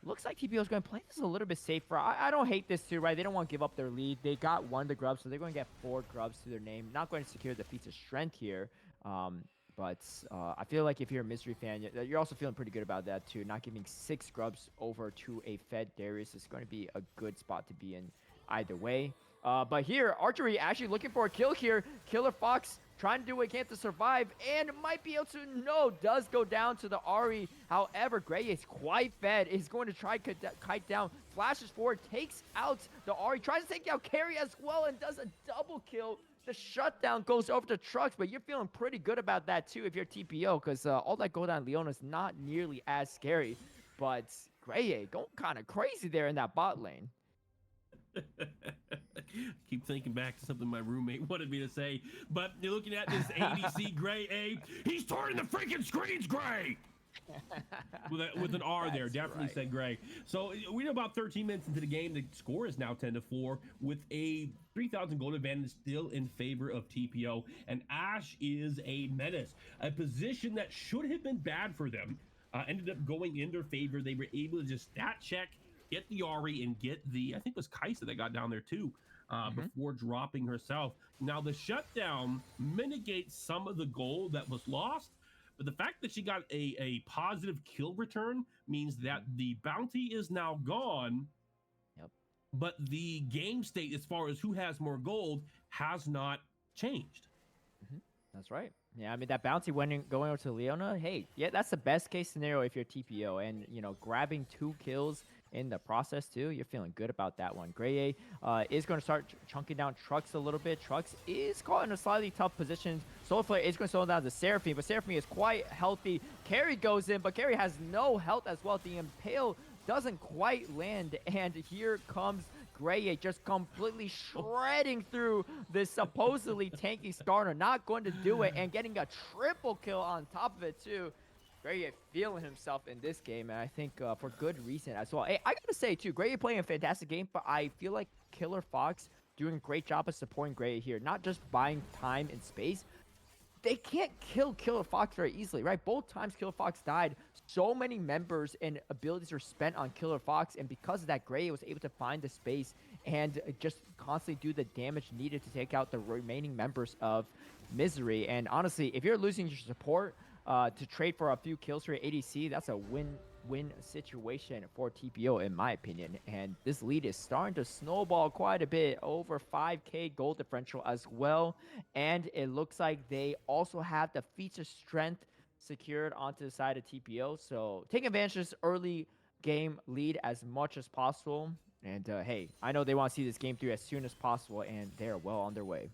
looks like TPO is going to play this a little bit safer. I don't hate this too, right? They don't want to give up their lead. They got 1 the grubs, so they're going to get 4 grubs to their name. Not going to secure the feats of strength here. But I feel like if you're a MZRY fan, you're also feeling pretty good about that too. Not giving 6 grubs over to a fed Darius is going to be a good spot to be in either way. But here, Archery actually looking for a kill here. Killer Fox trying to do what he can to survive, and might be able to, no, does go down to the Ahri. However, Gray is quite fed, is going to try to kite down, flashes forward, takes out the Ahri, tries to take out Carry as well, and does a double kill. The shutdown goes over to Trucks, but you're feeling pretty good about that too if you're TPO, because all that gold on Leona is not nearly as scary. But Gray going kind of crazy there in that bot lane. Keep thinking back to something my roommate wanted me to say, but you're looking at this ADC Gray A. He's turning the freaking screens gray. with an R there, definitely said Gray. So we're about 13 minutes into the game. The score is now 10-4 with a 3,000 gold advantage still in favor of TPO. And Ashe is a menace, a position that should have been bad for them. Ended up going in their favor. They were able to just stat check, get the Ahri, and get the, I think it was Kaisa that got down there too, before dropping herself. Now the shutdown mitigates some of the gold that was lost, but the fact that she got a positive kill return means that the bounty is now gone. Yep. but the game state as far as who has more gold has not changed. That's right. Yeah, I mean that bounty going over to Leona. Hey, yeah, that's the best case scenario if you're TPO, and grabbing 2 kills in the process too. You're feeling good about that one. Gray is going to start chunking down Trucks a little bit. Trucks is caught in a slightly tough position. Soulflare is going to slow down the Seraphine, but Seraphine is quite healthy. Carry goes in, but Carry has no health as well. The Impale doesn't quite land, and here comes Gray just completely shredding through this supposedly tanky Skarner. Not going to do it, and getting a triple kill on top of it too. Gray feeling himself in this game, and I think for good reason as well. Hey, I gotta say too, Gray playing a fantastic game, but I feel like Killer Fox doing a great job of supporting Gray here. Not just buying time and space. They can't kill Killer Fox very easily, right? Both times Killer Fox died, so many members and abilities were spent on Killer Fox, and because of that, Gray was able to find the space and just constantly do the damage needed to take out the remaining members of MZRY. And honestly, if you're losing your support to trade for a few kills for your ADC, that's a win situation for TPO in my opinion. And this lead is starting to snowball quite a bit, over 5k gold differential as well. And it looks like they also have the feature strength secured onto the side of TPO, so taking advantage of this early game lead as much as possible. And hey, I know they want to see this game through as soon as possible, and they're well on their way.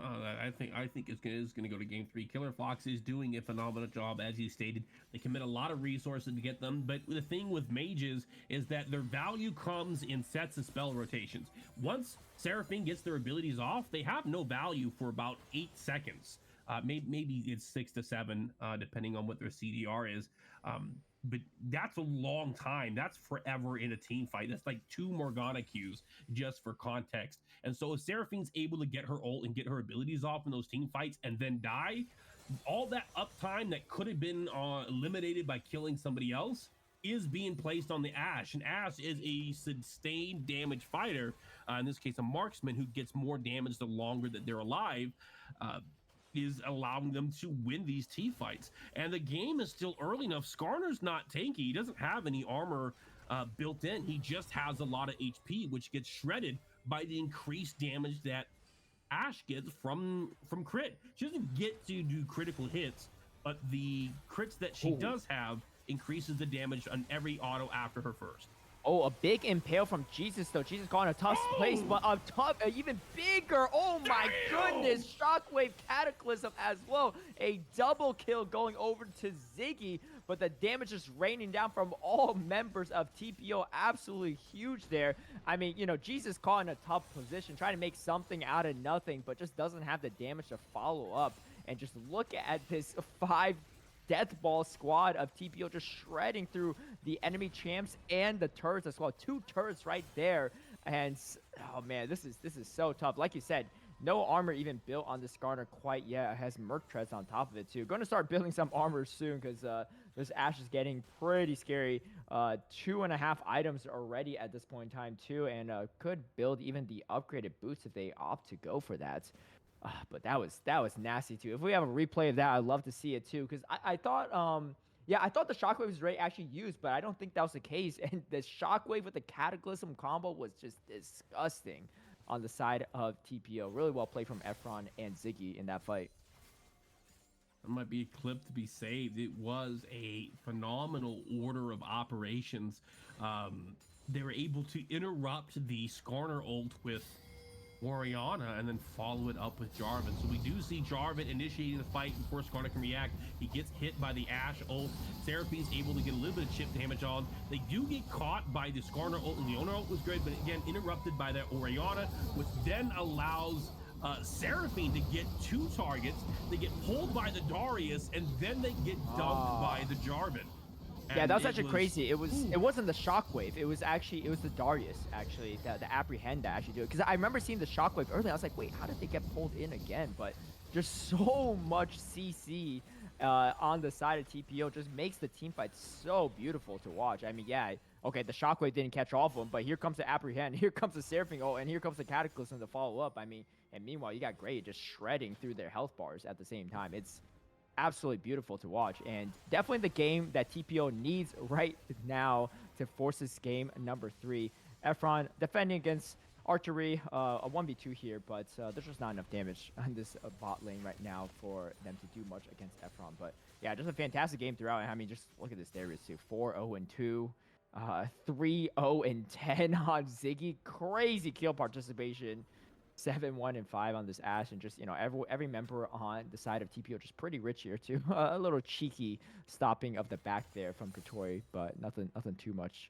I think it's gonna go to game 3. Killer Fox is doing a phenomenal job, as you stated. They commit a lot of resources to get them, but the thing with mages is that their value comes in sets of spell rotations. Once Seraphine gets their abilities off, they have no value for about 8 seconds. Maybe it's 6 to 7, depending on what their CDR is. But that's a long time. That's forever in a team fight. That's like 2 Morgana Qs, just for context. And so if Seraphine's able to get her ult and get her abilities off in those team fights and then die, all that uptime that could have been eliminated by killing somebody else is being placed on the Ashe. And Ashe is a sustained damage fighter, in this case a marksman, who gets more damage the longer that they're alive, is allowing them to win these T fights. And the game is still early enough. Skarner's not tanky. He doesn't have any armor built in. He just has a lot of HP, which gets shredded by the increased damage that Ashe gets from crit. She doesn't get to do critical hits, but the crits that she does have increases the damage on every auto after her first. Oh, a big impale from Jesus, though. Jesus caught in a tough place, but a tough, even bigger. Oh, my goodness. Shockwave Cataclysm as well. A double kill going over to Ziggy, but the damage is raining down from all members of TPO. Absolutely huge there. I mean, Jesus caught in a tough position, trying to make something out of nothing, but just doesn't have the damage to follow up. And just look at this 5 death ball squad of TPO just shredding through the enemy champs and the turrets as well. 2 turrets right there. And oh man, this is so tough. Like you said, no armor even built on this Skarner quite yet. It has Merc Treads on top of it too. Going to start building some armor soon, because this Ashe is getting pretty scary. 2.5 items already at this point in time too, and could build even the upgraded boots if they opt to go for that. But that was nasty too. If we have a replay of that, I'd love to see it too, because I thought I thought the Shockwave was Ray actually used, but I don't think that was the case. And the Shockwave with the Cataclysm combo was just disgusting on the side of TPO. Really well played from Efron and Ziggy in that fight. It might be a clip to be saved. It was a phenomenal order of operations. They were able to interrupt the Skarner ult with Orianna and then follow it up with Jarvan. So we do see Jarvan initiating the fight before Skarner can react. He gets hit by the Ashe ult. Seraphine's able to get a little bit of chip damage on. They do get caught by the Skarner ult, and the Leona ult was good, but again interrupted by that Orianna, which then allows Seraphine to get 2 targets. They get pulled by the Darius, and then they get dumped by the Jarvan. Yeah, that was actually crazy. It wasn't the Shockwave. It was the Darius, actually, the Apprehend that actually do it. Because I remember seeing the Shockwave earlier. I was like, wait, how did they get pulled in again? But just so much CC on the side of TPO just makes the team fight so beautiful to watch. I mean, yeah, okay, the Shockwave didn't catch all of them, but here comes the Apprehend, here comes the Seraphine, and here comes the Cataclysm to follow up. I mean, and meanwhile, you got Gray just shredding through their health bars at the same time. It's absolutely beautiful to watch, and definitely the game that TPO needs right now to force this game number 3. Efron defending against archery, a 1v2 here, but there's just not enough damage on this bot lane right now for them to do much against Efron. But yeah, just a fantastic game throughout. I mean, just look at this Darius too. 4-0-2, 3-0-10 on Ziggy. Crazy kill participation. 7-1-5 on this Ashe, and just every member on the side of TPO just pretty rich here too. A little cheeky stopping of the back there from Katori, but nothing too much.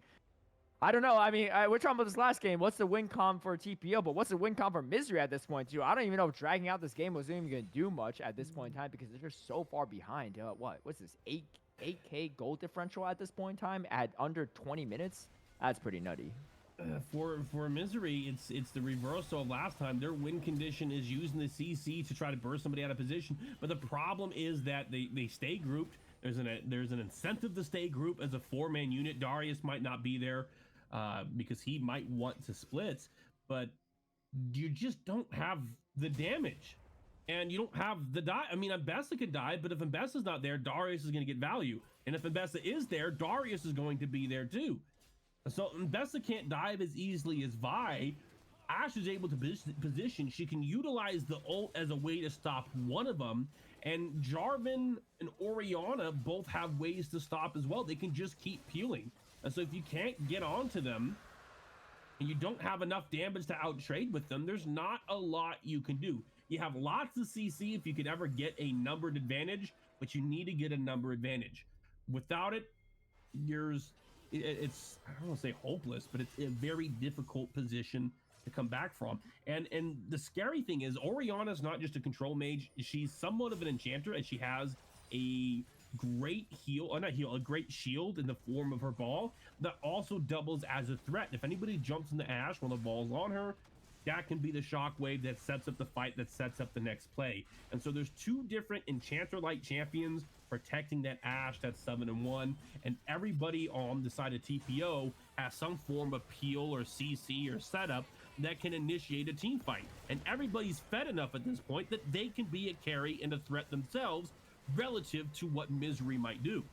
I don't know. I mean, we're talking about this last game. What's the win com for TPO? But what's the win com for MZRY at this point, too? I don't even know if dragging out this game was even going to do much at this point in time because they're just so far behind. What's this? 8K goal differential at this point in time at under 20 minutes? That's pretty nutty. For MZRY, it's the reverse of last time. Their win condition is using the CC to try to burst somebody out of position. But the problem is that they stay grouped. There's an incentive to stay grouped as a 4-man unit. Darius might not be there because he might want to split, but you just don't have the damage. And you don't have the die. I mean, Mbessa could die, but if Mbessa's not there, Darius is going to get value. And if Mbessa is there, Darius is going to be there too. So Mbessa can't dive as easily as Vi. Ashe is able to position. She can utilize the ult as a way to stop one of them. And Jarvan and Orianna both have ways to stop as well. They can just keep peeling. And so if you can't get onto them and you don't have enough damage to outtrade with them, there's not a lot you can do. You have lots of CC if you could ever get a numbered advantage, but you need to get a number advantage. Without it, it's I don't want to say hopeless, but it's a very difficult position to come back from. And the scary thing is Orianna's not just a control mage, she's somewhat of an enchanter, and she has a great a great shield in the form of her ball that also doubles as a threat. If anybody jumps in the Ashe when the ball's on her, that can be the shockwave that sets up the fight, that sets up the next play. And so there's two different enchanter-like champions protecting that Ashe that's 7-1, and everybody on the side of TPO has some form of peel or CC or setup that can initiate a team fight. And everybody's fed enough at this point that they can be a carry and a threat themselves relative to what MZRY might do.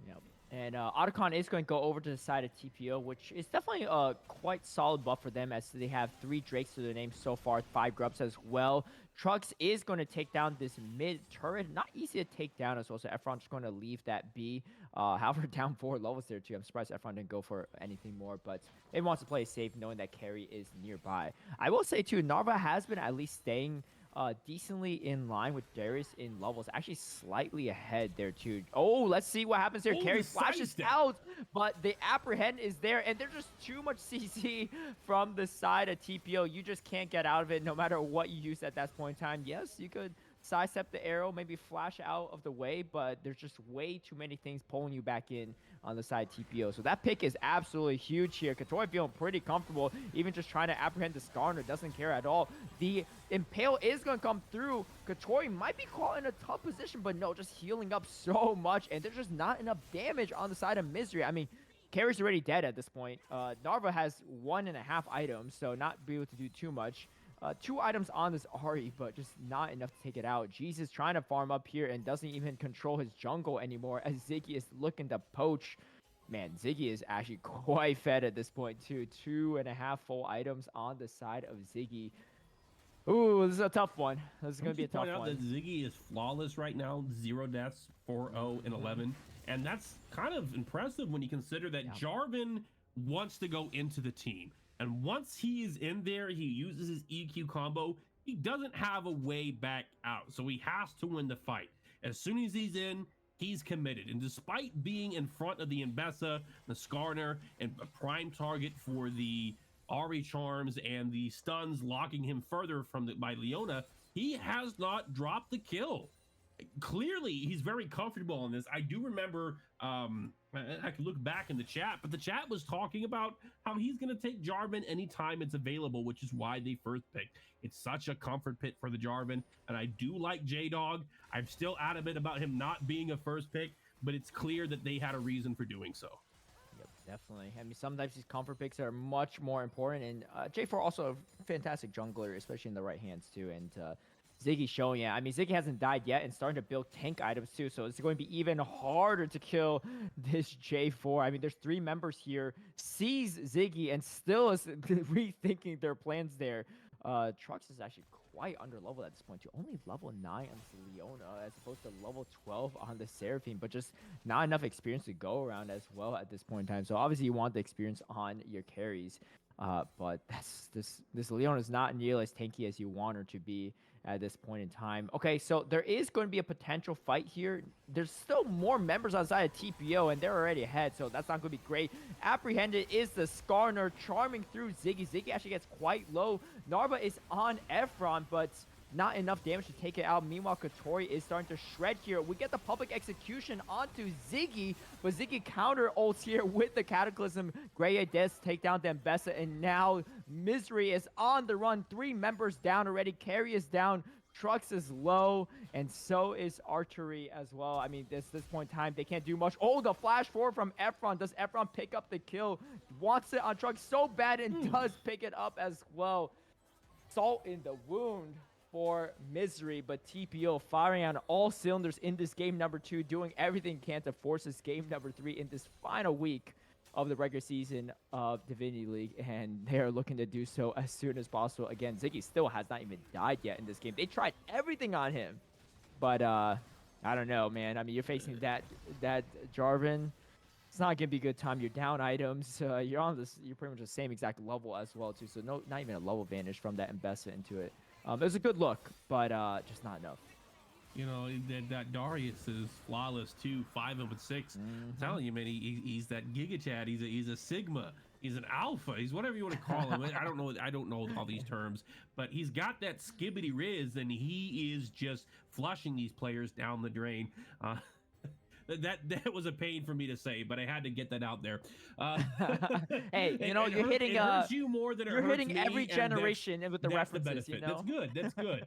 Yep. And Otacon is going to go over to the side of TPO, which is definitely a quite solid buff for them as they have 3 Drakes to their name so far, 5 Grubs as well. Trux is going to take down this mid turret. Not easy to take down as well, so Efron's just going to leave that be. However, down 4 levels there too. I'm surprised Efron didn't go for anything more, but he wants to play safe knowing that carry is nearby. I will say too, Narva has been at least staying decently in line with Darius in levels, actually slightly ahead there too. Oh, let's see what happens here. Carry flashes out, but the apprehend is there, and there's just too much CC from the side of TPO. You just can't get out of it no matter what you use at that point in time. Yes, you could sidestep the arrow, maybe flash out of the way, but there's just way too many things pulling you back in on the side TPO. So that pick is absolutely huge here. Katori feeling pretty comfortable, even just trying to apprehend the Skarner, doesn't care at all. The Impale is going to come through. Katori might be caught in a tough position, but no, just healing up so much, and there's just not enough damage on the side of MZRY. I mean, Carry's already dead at this point. Narva has 1.5 items, so not be able to do too much. 2 items on this Ahri, but just not enough to take it out. Jesus trying to farm up here and doesn't even control his jungle anymore as Ziggy is looking to poach. Man, Ziggy is actually quite fed at this point too. 2.5 full items on the side of Ziggy. Ooh, this is a tough one. This is going to be a tough one. Point out that Ziggy is flawless right now. 0 deaths, 4-0 and 11. And that's kind of impressive when you consider that Jarvan wants to go into the team. And once he is in there, he uses his EQ combo. He doesn't have a way back out. So he has to win the fight. As soon as he's in, he's committed. And despite being in front of the Mbessa, the Skarner, and a prime target for the Ahri charms and the stuns locking him further from by Leona, he has not dropped the kill. Clearly, he's very comfortable on this. I do remember, I could look back in the chat, but the chat was talking about how he's going to take Jarvan anytime it's available, which is why they first picked. It's such a comfort pit for the Jarvan, and I do like J-Dog. I'm still adamant about him not being a first pick, but it's clear that they had a reason for doing so. Yep, definitely. I mean, sometimes these comfort picks are much more important, and J4 also a fantastic jungler, especially in the right hands too, and Ziggy showing it. I mean, Ziggy hasn't died yet and starting to build tank items too, so it's going to be even harder to kill this J4. I mean, there's 3 members here, sees Ziggy and still is rethinking their plans there. Trux is actually quite under level at this point too. Only level 9 on this Leona as opposed to level 12 on the Seraphine, but just not enough experience to go around as well at this point in time. So obviously you want the experience on your carries. But this Leona is not nearly as tanky as you want her to be at this point in time. Okay, so there is going to be a potential fight here. There's still more members outside of TPO, and they're already ahead, so that's not going to be great. Apprehended is the Skarner, charming through Ziggy. Ziggy actually gets quite low. Narva is on Efron, but not enough damage to take it out. Meanwhile, Katori is starting to shred here. We get the public execution onto Ziggy, but Ziggy counter ults here with the Cataclysm. Grey does take down Dembessa, and now MZRY is on the run. 3 members down already. Carry is down. Trux is low, and so is Archery as well. I mean, this point in time, they can't do much. Oh, the flash forward from Efron. Does Efron pick up the kill? Wants it on Trux so bad and does pick it up as well. Salt in the wound for MZRY, but TPO firing on all cylinders in this game number 2, doing everything can to force this game number 3 in this final week of the regular season of Divinity League, and they are looking to do so as soon as possible. Again, Ziggy still has not even died yet in this game. They tried everything on him, but I don't know, man. I mean, you're facing that Jarvan. It's not gonna be a good time. You're down items. You're on this. You're pretty much the same exact level as well too. So not even a level advantage from that investment into it. It was a good look, but just not enough. You know, that Darius is flawless too, 5 of 6. I'm telling you, man, he's that Giga Chad. He's a Sigma. He's an Alpha. He's whatever you want to call him. I don't know all these terms, but he's got that skibbity riz, and he is just flushing these players down the drain. That was a pain for me to say, but I had to get that out there. Hey, you know, you're hitting. It hurts you more than it hurts hitting me, every generation with the that's references. The you know, That's good.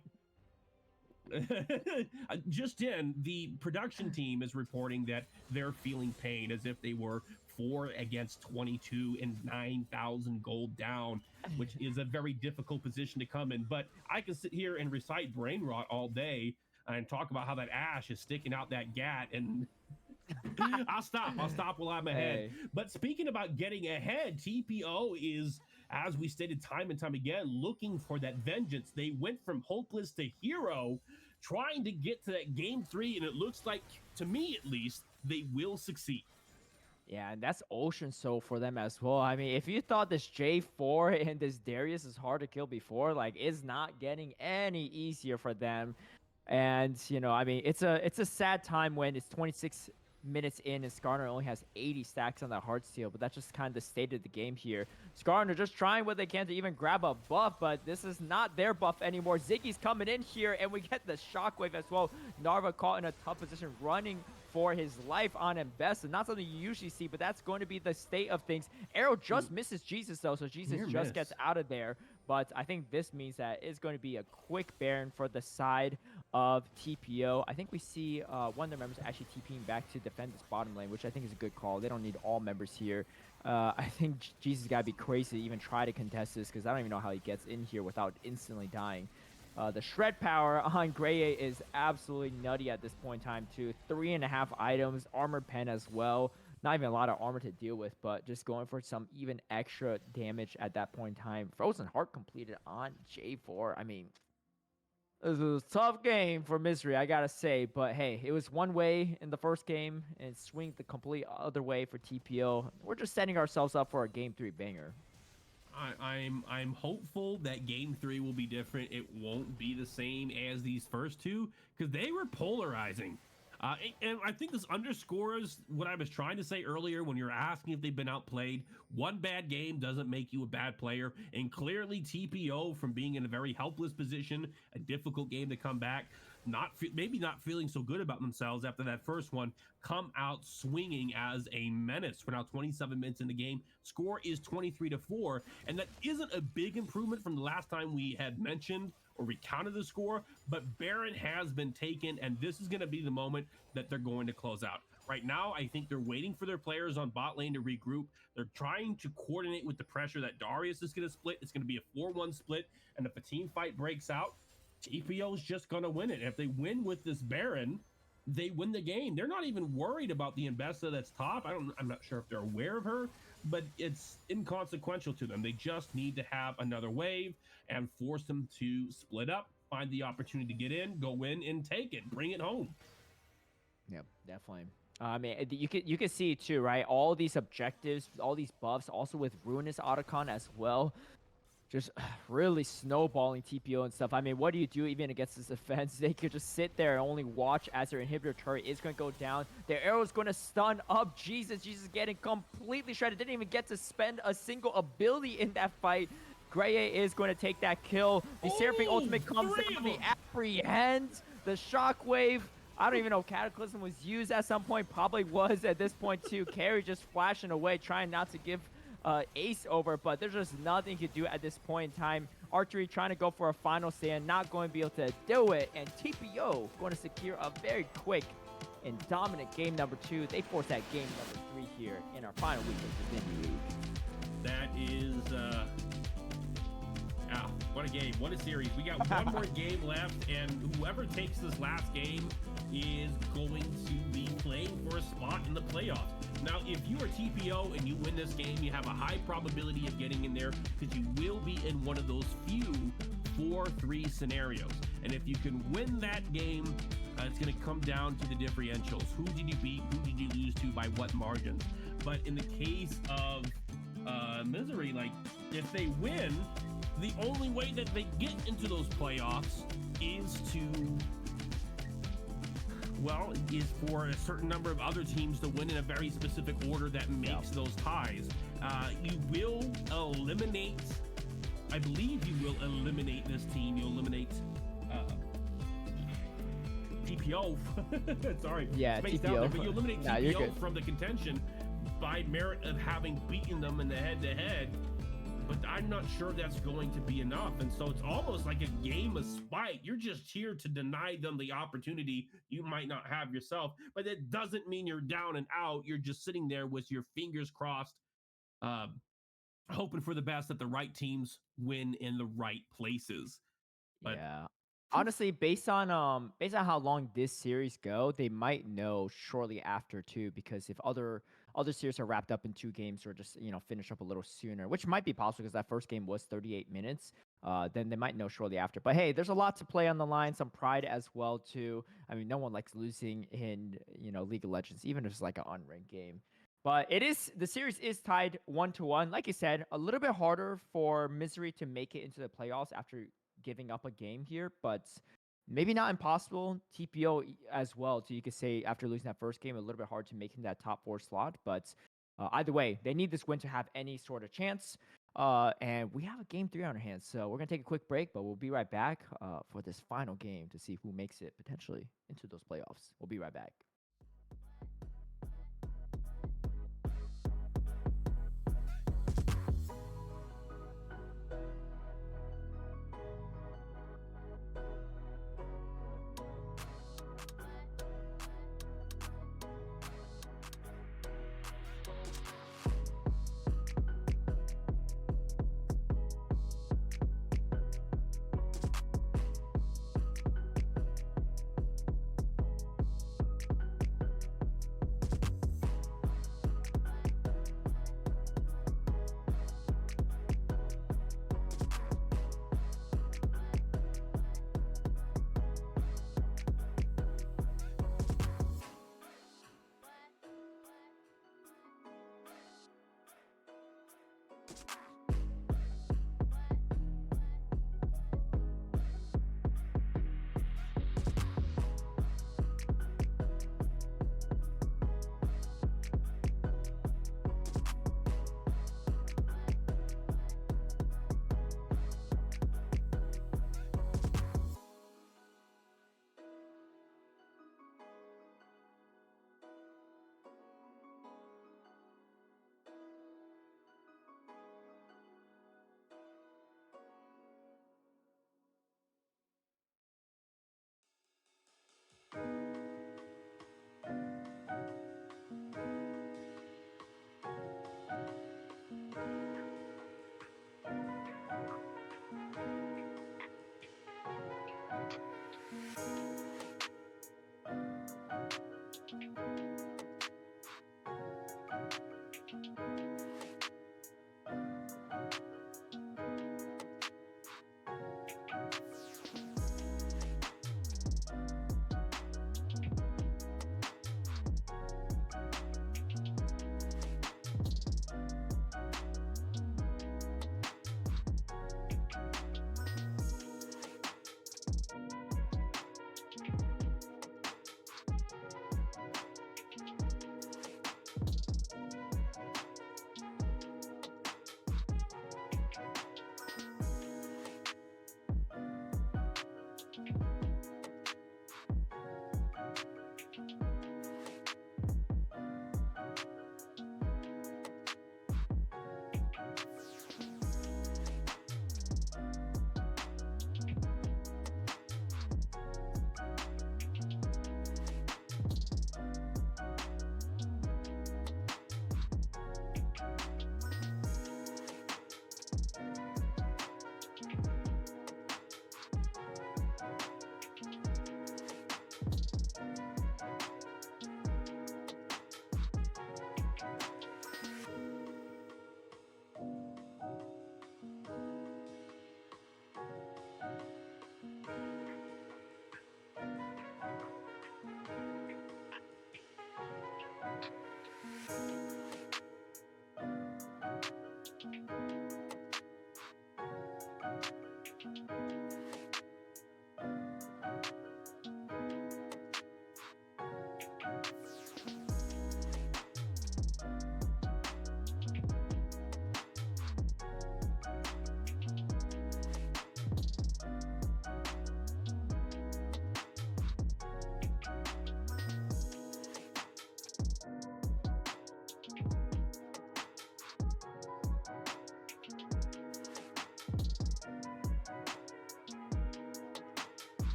Just in, the production team is reporting that they're feeling pain as if they were 4 against 22 and 9,000 gold down, which is a very difficult position to come in. But I can sit here and recite brain rot all day and talk about how that Ashe is sticking out that gat, and I'll stop while I'm ahead. Hey. But speaking about getting ahead, TPO is, as we stated time and time again, looking for that vengeance. They went from hopeless to hero, trying to get to that game 3, and it looks like, to me at least, they will succeed. Yeah, and that's Ocean Soul for them as well. I mean, if you thought this J4 and this Darius is hard to kill before, like, it's not getting any easier for them. And, you know, I mean, it's a sad time when it's 26 minutes in and Skarner only has 80 stacks on that Heartsteel, but that's just kind of the state of the game here. Skarner just trying what they can to even grab a buff, but this is not their buff anymore. Ziggy's coming in here, and we get the Shockwave as well. Narva caught in a tough position, running for his life on Mbessa. Not something you usually see, but that's going to be the state of things. Arrow just misses Jesus, though, so Jesus just gets out of there. But I think this means that it's going to be a quick Baron for the side of TPO. I think we see one of the members actually TPing back to defend this bottom lane, which I think is a good call. They don't need all members here. I think Jesus got to be crazy to even try to contest this, because I don't even know how he gets in here without instantly dying. The shred power on Grey is absolutely nutty at this point in time, too. 3.5 items, armored pen as well. Not even a lot of armor to deal with, but just going for some even extra damage at that point in time. Frozen Heart completed on J4. I mean, this was a tough game for MZRY, I gotta say. But hey, it was one way in the first game, and it swung the complete other way for TPO. We're just setting ourselves up for a Game 3 banger. I'm hopeful that game 3 will be different. It won't be the same as these first 2, because they were polarizing. And I think this underscores what I was trying to say earlier when you're asking if they've been outplayed. One bad game doesn't make you a bad player. And clearly TPO, from being in a very helpless position, a difficult game to come back, maybe not feeling so good about themselves after that first one, come out swinging as a menace. We're now 27 minutes in the game. Score is 23-4. And that isn't a big improvement from the last time we had mentioned or recounted the score, but Baron has been taken, and this is going to be the moment that they're going to close out. Right now, I think they're waiting for their players on bot lane to regroup. They're trying to coordinate with the pressure that Darius is going to split. It's going to be a 4-1 split, and if a team fight breaks out, TPO's just going to win it. If they win with this Baron, they win the game. They're not even worried about the Embessa that's top. I'm not sure if they're aware of her, but it's inconsequential to them. They just need to have another wave and force them to split up, find the opportunity to get in, go in and take it, bring it home. Yep, definitely. I mean, you can see too, right? All these objectives, all these buffs, also with Ruinous Otacon as well, just really snowballing TPO and stuff. I mean, what do you do even against this defense? They could just sit there and only watch as their inhibitor turret is going to go down. Their arrow is going to stun up. Jesus getting completely shredded. Didn't even get to spend a single ability in that fight. Greye is going to take that kill. The Seraphine ultimate comes down. The apprehend, the shockwave. I don't even know if Cataclysm was used at some point. Probably was at this point too. Carry just flashing away, trying not to give Ace over, but there's just nothing you can do at this point in time. Archery trying to go for a final stand, not going to be able to do it, and TPO going to secure a very quick and dominant game number 2. They force that game number 3 here in our final week of the Divinity League. That is, what a game, what a series. We got one more game left, and whoever takes this last game is going to be playing for a spot in the playoffs. Now, if you are TPO and you win this game, you have a high probability of getting in there because you will be in one of those few 4-3 scenarios. And if you can win that game, it's going to come down to the differentials. Who did you beat? Who did you lose to? By what margins? But in the case of MZRY, like, if they win, the only way that they get into those playoffs is for a certain number of other teams to win in a very specific order that makes those ties. You will eliminate, I believe you will eliminate this team. You'll eliminate TPO. Sorry. Yeah, spaced TPO. out there, but you eliminate Nah, you're TPO good. from the contention by merit of having beaten them in the head-to-head. But I'm not sure that's going to be enough. And so it's almost like a game of spite. You're just here to deny them the opportunity you might not have yourself. But that doesn't mean you're down and out. You're just sitting there with your fingers crossed, hoping for the best that the right teams win in the right places. But yeah. Honestly, based on how long this series go, they might know shortly after too, because if other series are wrapped up in 2 games or just finish up a little sooner, which might be possible because that first game was 38 minutes, then they might know shortly after. But hey, there's a lot to play on the line, some pride as well too. I mean, no one likes losing in League of Legends, even if it's like an unranked game. But the series is tied 1-1. Like you said, a little bit harder for MZRY to make it into the playoffs after giving up a game here, but maybe not impossible. TPO as well, so you could say after losing that first game, a little bit hard to make in that top 4 slot. But either way, they need this win to have any sort of chance. And we have a game 3 on our hands, so we're gonna take a quick break, but we'll be right back for this final game to see who makes it potentially into those playoffs. We'll be right back.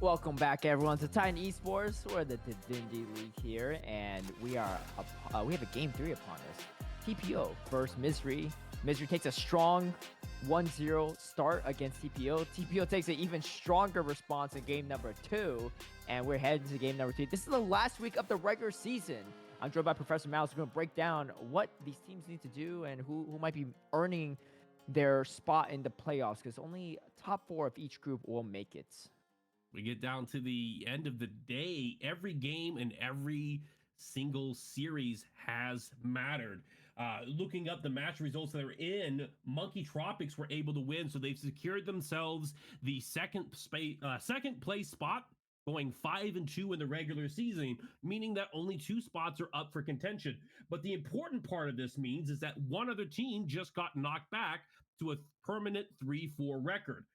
Welcome back, everyone, to Titan Esports. We're the Divinity League here, and we have a game 3 upon us. TPO versus MZRY. MZRY takes a strong 1-0 start against TPO. TPO takes an even stronger response in game number 2, and we're heading to game number 3. This is the last week of the regular season. I'm joined by Professor Mouse. We're going to break down what these teams need to do and who might be earning their spot in the playoffs, because only top 4 of each group will make it. We get down to the end of the day. Every game and every single series has mattered. Looking up the match results that are in, Monkey Tropics were able to win, so they've secured themselves the second place spot, going 5-2 in the regular season, meaning that only 2 spots are up for contention. But the important part of this means is that one other team just got knocked back to a permanent 3-4 record.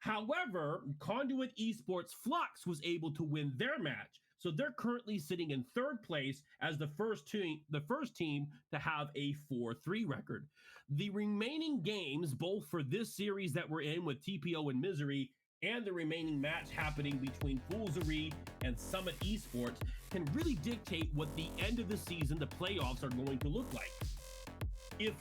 However, Conduit Esports Flux was able to win their match, so they're currently sitting in 3rd place as the first team to have a 4-3 record. The remaining games, both for this series that we're in with TPO and MZRY, and the remaining match happening between MZRY and Summit Esports, can really dictate what the end of the season, the playoffs, are going to look like. If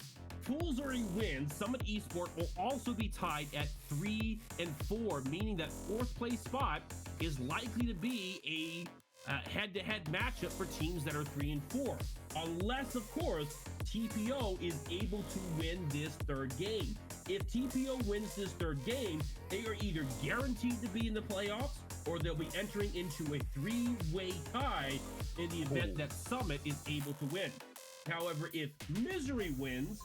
MZRY wins, Summit Esports will also be tied at 3-4, meaning that 4th place spot is likely to be a head-to-head matchup for teams that are 3-4, unless, of course, TPO is able to win this 3rd game. If TPO wins this 3rd game, they are either guaranteed to be in the playoffs, or they'll be entering into a 3-way tie in the event that Summit is able to win. However, if MZRY wins,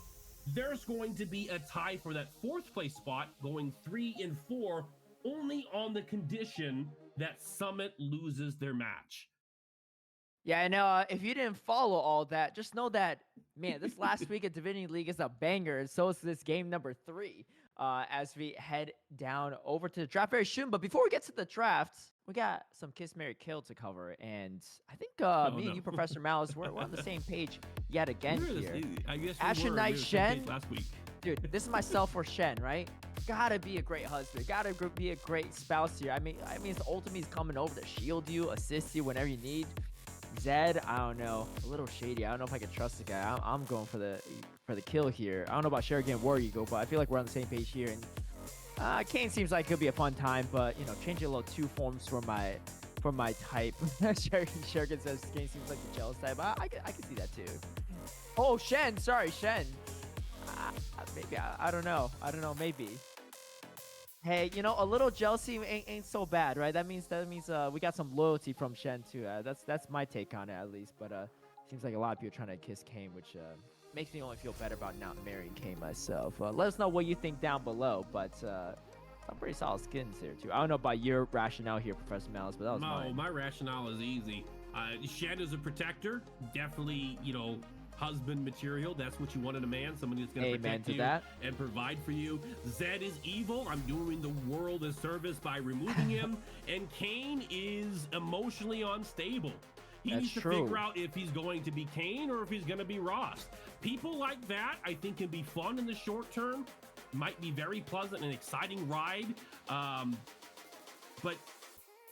there's going to be a tie for that 4th place spot, going 3-4, only on the condition that Summit loses their match. Yeah, and if you didn't follow all that, just know that, man, this last week at Divinity League is a banger, and so is this game number 3 as we head down over to the draft very soon. But before we get to the draft, we got some Kiss, Marry, Kill to cover, and I think and you, Professor Malice, we're on the same page yet again here. I guess Ashen Knight Shen, last week. Dude, this is myself for Shen, right? Gotta be a great husband. Gotta be a great spouse here. I mean, his ultimate is coming over to shield you, assist you whenever you need. Zed, I don't know, a little shady. I don't know if I can trust the guy. I'm going for the kill here. I don't know about Sherrigan War Eagle, but I feel like we're on the same page here. And Kane seems like it could be a fun time, but changing a little 2 forms for my type. Sherrigan says Kane seems like the jealous type. I can see that too. Oh, Shen, sorry, Shen. Maybe I don't know. Maybe. Hey, a little jealousy ain't so bad, right? That means we got some loyalty from Shen too. That's my take on it, at least. But seems like a lot of people are trying to kiss Kane, which makes me only feel better about not marrying Kane myself. Let us know what you think down below. But some pretty solid skins here too. I don't know about your rationale here, Professor Malice, but that was mine. My rationale is easy. Shen is a protector, definitely, husband material. That's what you want in a man, somebody that's going to protect you and provide for you. Zed is evil. I'm doing the world a service by removing him. And Kane is emotionally unstable. He needs to figure out if he's going to be Kane or if he's going to be Ross. People like that, I think, can be fun in the short term. Might be very pleasant and exciting ride. But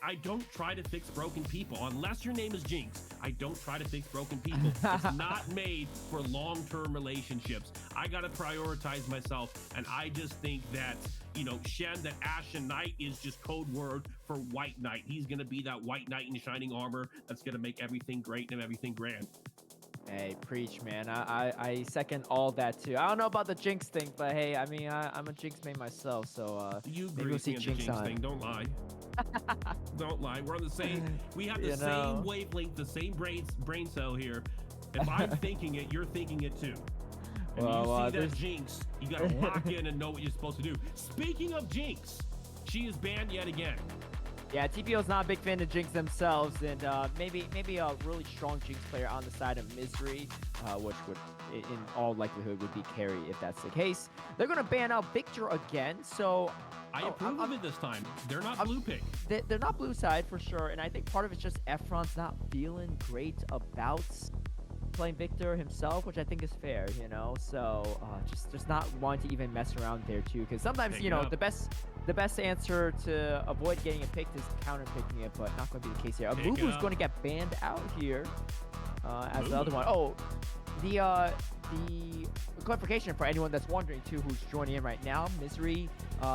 I don't try to fix broken people. Unless your name is Jinx, I don't try to fix broken people. It's not made for long-term relationships. I got to prioritize myself, and I just think that, Shen, that Ashen Knight is just code word for White Knight. He's going to be that White Knight in shining armor that's going to make everything great and everything grand. Hey, preach, man. I second all that too. I don't know about the Jinx thing, but hey, I mean, I'm a Jinx main myself, so you maybe we'll see Jinx on. Thing. Don't lie. Don't lie. We're on the same. We have the same wavelength, the same brain cell here. If I'm thinking it, you're thinking it too. And you see that Jinx, you got to lock in and know what you're supposed to do. Speaking of Jinx, she is banned yet again. Yeah, TPO's not a big fan of Jinx themselves, and maybe a really strong Jinx player on the side of MZRY, which would, in all likelihood, would be carry if that's the case. They're going to ban out Victor again, so I approve of it this time. They're not blue pick. They're not blue side for sure, and I think part of it's just Efron's not feeling great about playing Victor himself, which I think is fair, So just not wanting to even mess around there too, because sometimes the the best answer to avoid getting it picked is counter picking it, but not going to be the case here. Pick Mumu is up. going to get banned out here as the other Mumu. one. Oh, the clarification for anyone that's wondering too, who's joining in right now, MZRY,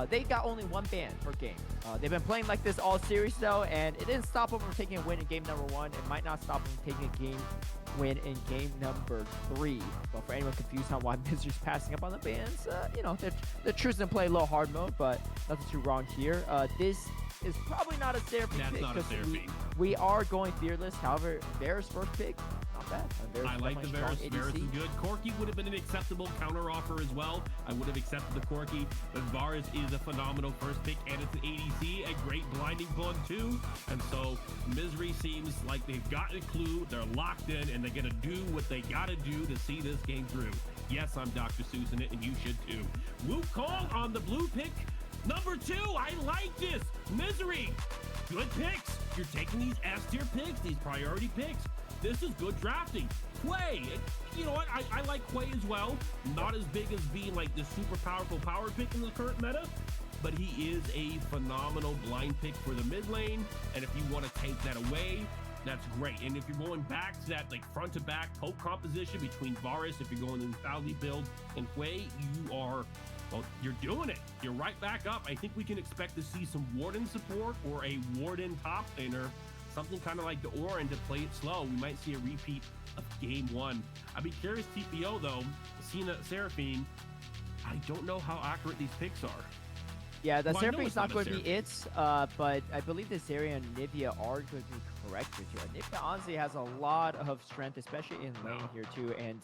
they got only one ban per game. They've been playing like this all series though, and it didn't stop them from taking a win in game number 1. It might not stop them from taking a game win in game number 3. But for anyone confused on why MZRY's passing up on the bans, you know, they're choosing to play low hard mode, but nothing too wrong here. This is probably not a therapy That's pick not a therapy. we are going fearless. However, Varus first pick, not bad. Varus I like the definitely Varus. strong Varus is ADC. good. Corki would have been an acceptable counter offer as well. I would have accepted the Corki, but Varus is a phenomenal first pick, and it's an ADC, a great blinding bug too. And so MZRY seems like they've got a clue, they're locked in, and they're gonna do what they gotta do to see this game through. Yes, I'm Dr. Seuss in it, and you should too. Wukong on the blue pick. Number 2, I like this. MZRY, good picks. You're taking these S tier picks, these priority picks. This is good drafting. Quay, you know what? I like Quay as well. Not as big as being like the super powerful power pick in the current meta, but he is a phenomenal blind pick for the mid lane. And if you want to take that away, that's great. And if you're going back to that like front to back poke composition between Varus, if you're going in the Faldi build and Quay, you are, well, you're doing it. You're right back up. I think we can expect to see some Warden support or a Warden top laner, something kind of like the Orin to play it slow. We might see a repeat of game 1. I'd be curious, TPO though, Cena, Seraphine, I don't know how accurate these picks are. Yeah, the Well, I know Seraphine's it's not not a going to be it, but I believe this area and Nivea are going to be correct with you. Nivea honestly has a lot of strength, especially in lane here too, and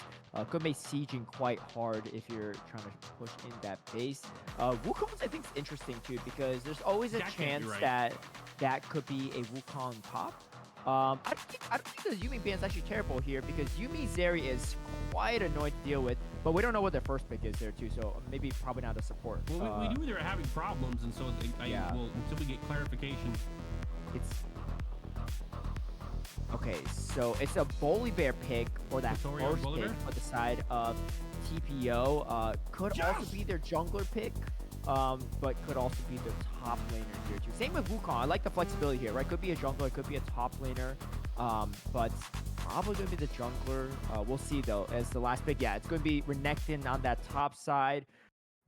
could make sieging quite hard if you're trying to push in that base. Wukong's I think is interesting too, because there's always a That can't chance be right. that that could be a Wukong top. I don't think the Yumi ban is actually terrible here, because Yumi Zeri is quite annoying to deal with, but we don't know what their first pick is there too, so maybe probably not a support. Well, we knew they were having problems, and so Yeah. well, until we get clarification. It's okay, so it's a Bear pick for that Victoria first Volibear? pick on the side of TPO. Could also Yes! be their jungler pick, but could also be their top laner here too. Same with Wukong. I like the flexibility here, right? Could be a jungler, could be a top laner, but probably going to be the jungler. We'll see though, as the last pick. Yeah, it's going to be Renekton on that top side.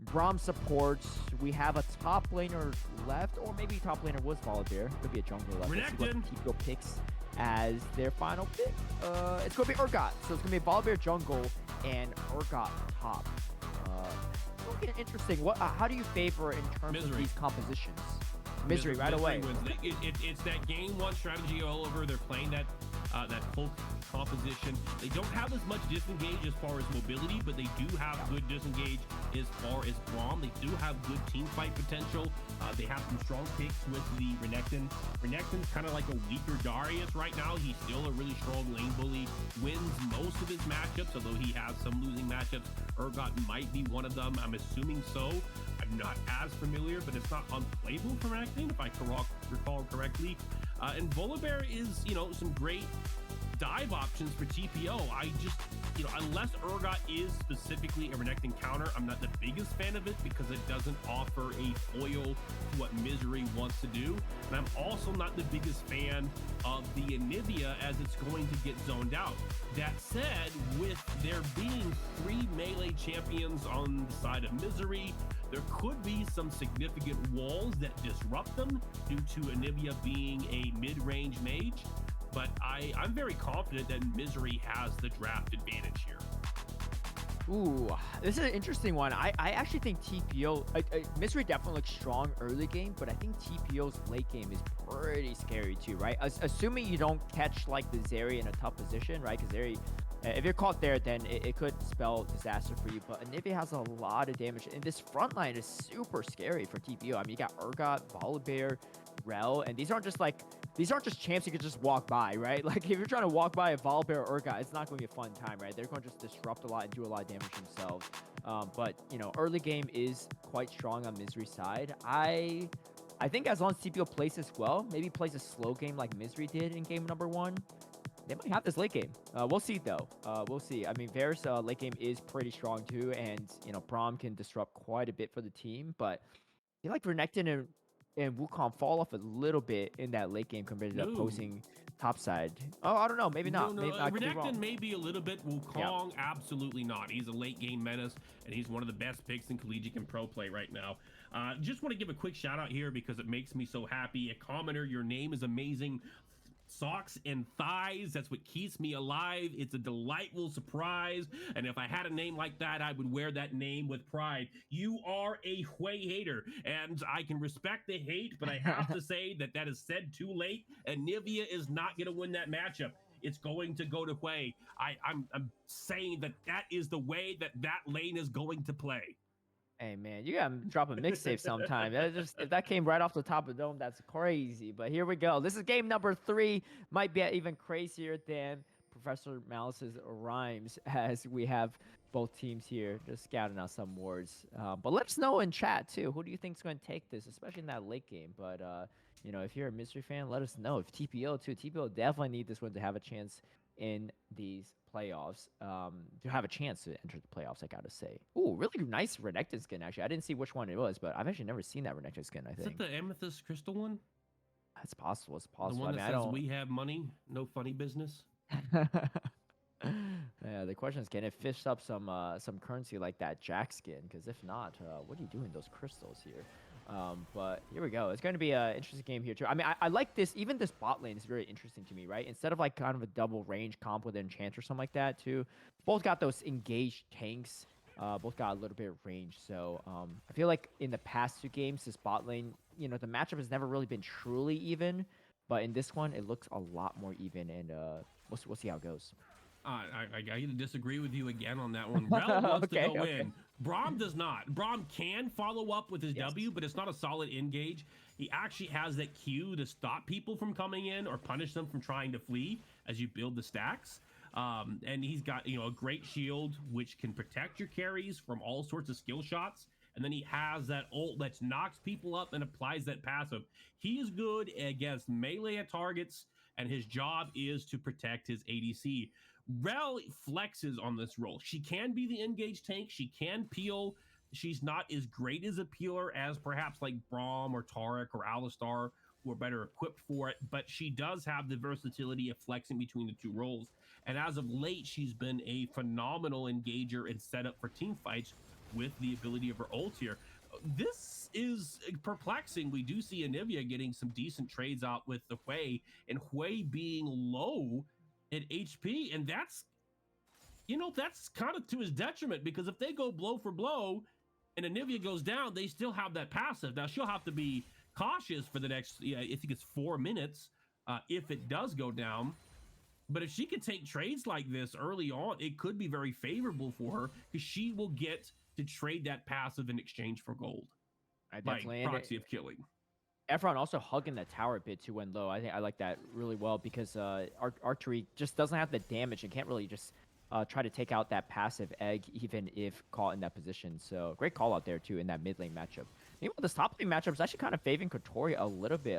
Braum supports. We have a top laner left, or maybe top laner was Volibear. Could be a jungler left. Let's see what Renekton. TPO picks as their final pick. It's going to be Urgot. So it's going to be Volibear jungle and Urgot top. Looking interesting. What? How do you favor in terms of MZRY. these compositions? MZRY right MZRY away. wins. It's that game 1 strategy all over. They're playing that poke composition. They don't have as much disengage as far as mobility, but they do have good disengage as far as Braum. They do have good team fight potential. They have some strong picks with the Renekton. Renekton's kind of like a weaker Darius right now. He's still a really strong lane bully. Wins most of his matchups, although he has some losing matchups. Urgot might be one of them. I'm assuming so. I'm not as familiar, but it's not unplayable for Renekton, if I recall correctly. And Volibear is, you know, some great dive options for TPO. I just, you know, unless Urgot is specifically a Renekton counter, I'm not the biggest fan of it because it doesn't offer a foil to what MZRY wants to do. And I'm also not the biggest fan of the Anivia, as it's going to get zoned out. That said, with there being 3 melee champions on the side of MZRY, there could be some significant walls that disrupt them due to Anivia being a mid-range mage. But I'm very confident that MZRY has the draft advantage here. Ooh, this is an interesting one. I actually think TPO, MZRY definitely looks strong early game, but I think TPO's late game is pretty scary too, right? Assuming you don't catch like the Zeri in a tough position, right? Because Zeri, if you're caught there, then it could spell disaster for you. But Anivia has a lot of damage, and this front line is super scary for TPO. I mean, you got Urgot, Volibear, Rel, and these aren't just champs you could just walk by, right? Like if you're trying to walk by a Volibear or Urgot, it's not going to be a fun time, right? They're going to just disrupt a lot and do a lot of damage themselves. But you know, early game is quite strong on MZRY's side. I think as long as TPO plays this well, maybe plays a slow game like MZRY did in game number 1, they might have this late game. We'll see though. We'll see. I mean, Varus late game is pretty strong too, and you know, Braum can disrupt quite a bit for the team, but feel like Renekton and Wukong fall off a little bit in that late game compared to the No. opposing top side. Oh, I don't know. Maybe No, not. no. Maybe I could be Renekton wrong. maybe a little bit. Yeah. Wukong, absolutely not. He's a late game menace, and he's one of the best picks in collegiate and pro play right now. Just want to give a quick shout out here because it makes me so happy. A commenter, your name is amazing. Socks and thighs, that's what keeps me alive. It's a delightful surprise, and if I had a name like that, I would wear that name with pride. You are a Hui hater, and I can respect the hate, but I have to say that is said too late, and Nivea is not going to win that matchup. It's going to go to Hui. I'm saying that is the way that lane is going to play. Hey man, you gotta drop a mixtape sometime. That just if that came right off the top of the dome, that's crazy. But here we go. This is game number 3. Might be even crazier than Professor Malice's rhymes, as we have both teams here just scouting out some wards. But let us know in chat too. Who do you think is going to take this, especially in that late game? But you know, if you're a MZRY fan, let us know. If TPO too, TPO definitely need this one to have a chance in these playoffs, to have a chance to enter the playoffs, I gotta say. Ooh, really nice Renekton skin, actually. I didn't see which one it was, but I've actually never seen that Renekton skin, I Is think. it the amethyst crystal one? That's possible. It's The possible. one I that mean, I says don't... we have money, no funny business. Yeah, the question is, can it fish up some currency like that Jack skin? Because if not, what are you doing those crystals here? But here we go. It's going to be an interesting game here too. I mean, I like this. Even this bot lane is very interesting to me, right? Instead of like kind of a double range comp with enchant or something like that too, both got those engaged tanks. Both got a little bit of range. So I feel like in the past 2 games, this bot lane, you know, the matchup has never really been truly even. But in this one, it looks a lot more even, and we'll see how it goes. I got to disagree with you again on that one. Rel wants Okay, to go okay. in. Braum does not. Braum can follow up with his Yes. W, but it's not a solid engage. He actually has that Q to stop people from coming in or punish them from trying to flee as you build the stacks. And he's got, you know, a great shield which can protect your carries from all sorts of skill shots. And then he has that ult that knocks people up and applies that passive. He is good against melee targets, and his job is to protect his ADC. Rel flexes on this role. She can be the engaged tank. She can peel. She's not as great as a peeler as perhaps like Braum or Taric or Alistar, who are better equipped for it, but she does have the versatility of flexing between the 2 roles. And as of late, she's been a phenomenal engager and setup for team fights with the ability of her ult here. This is perplexing. We do see Anivia getting some decent trades out with the Hui, and Hui being low at HP, and that's, you know, that's kind of to his detriment, because if they go blow for blow and Anivia goes down, they still have that passive. Now she'll have to be cautious for the next, I think it's 4 minutes, if it does go down. But if she can take trades like this early on, it could be very favorable for her, because she will get to trade that passive in exchange for gold. I By definitely proxy of killing. Efron also hugging the tower a bit too when low. I think I like that really well, because archery just doesn't have the damage and can't really just try to take out that passive egg even if caught in that position. So great call out there too in that mid lane matchup. Meanwhile, this top lane matchup is actually kind of favoring Kotori a little bit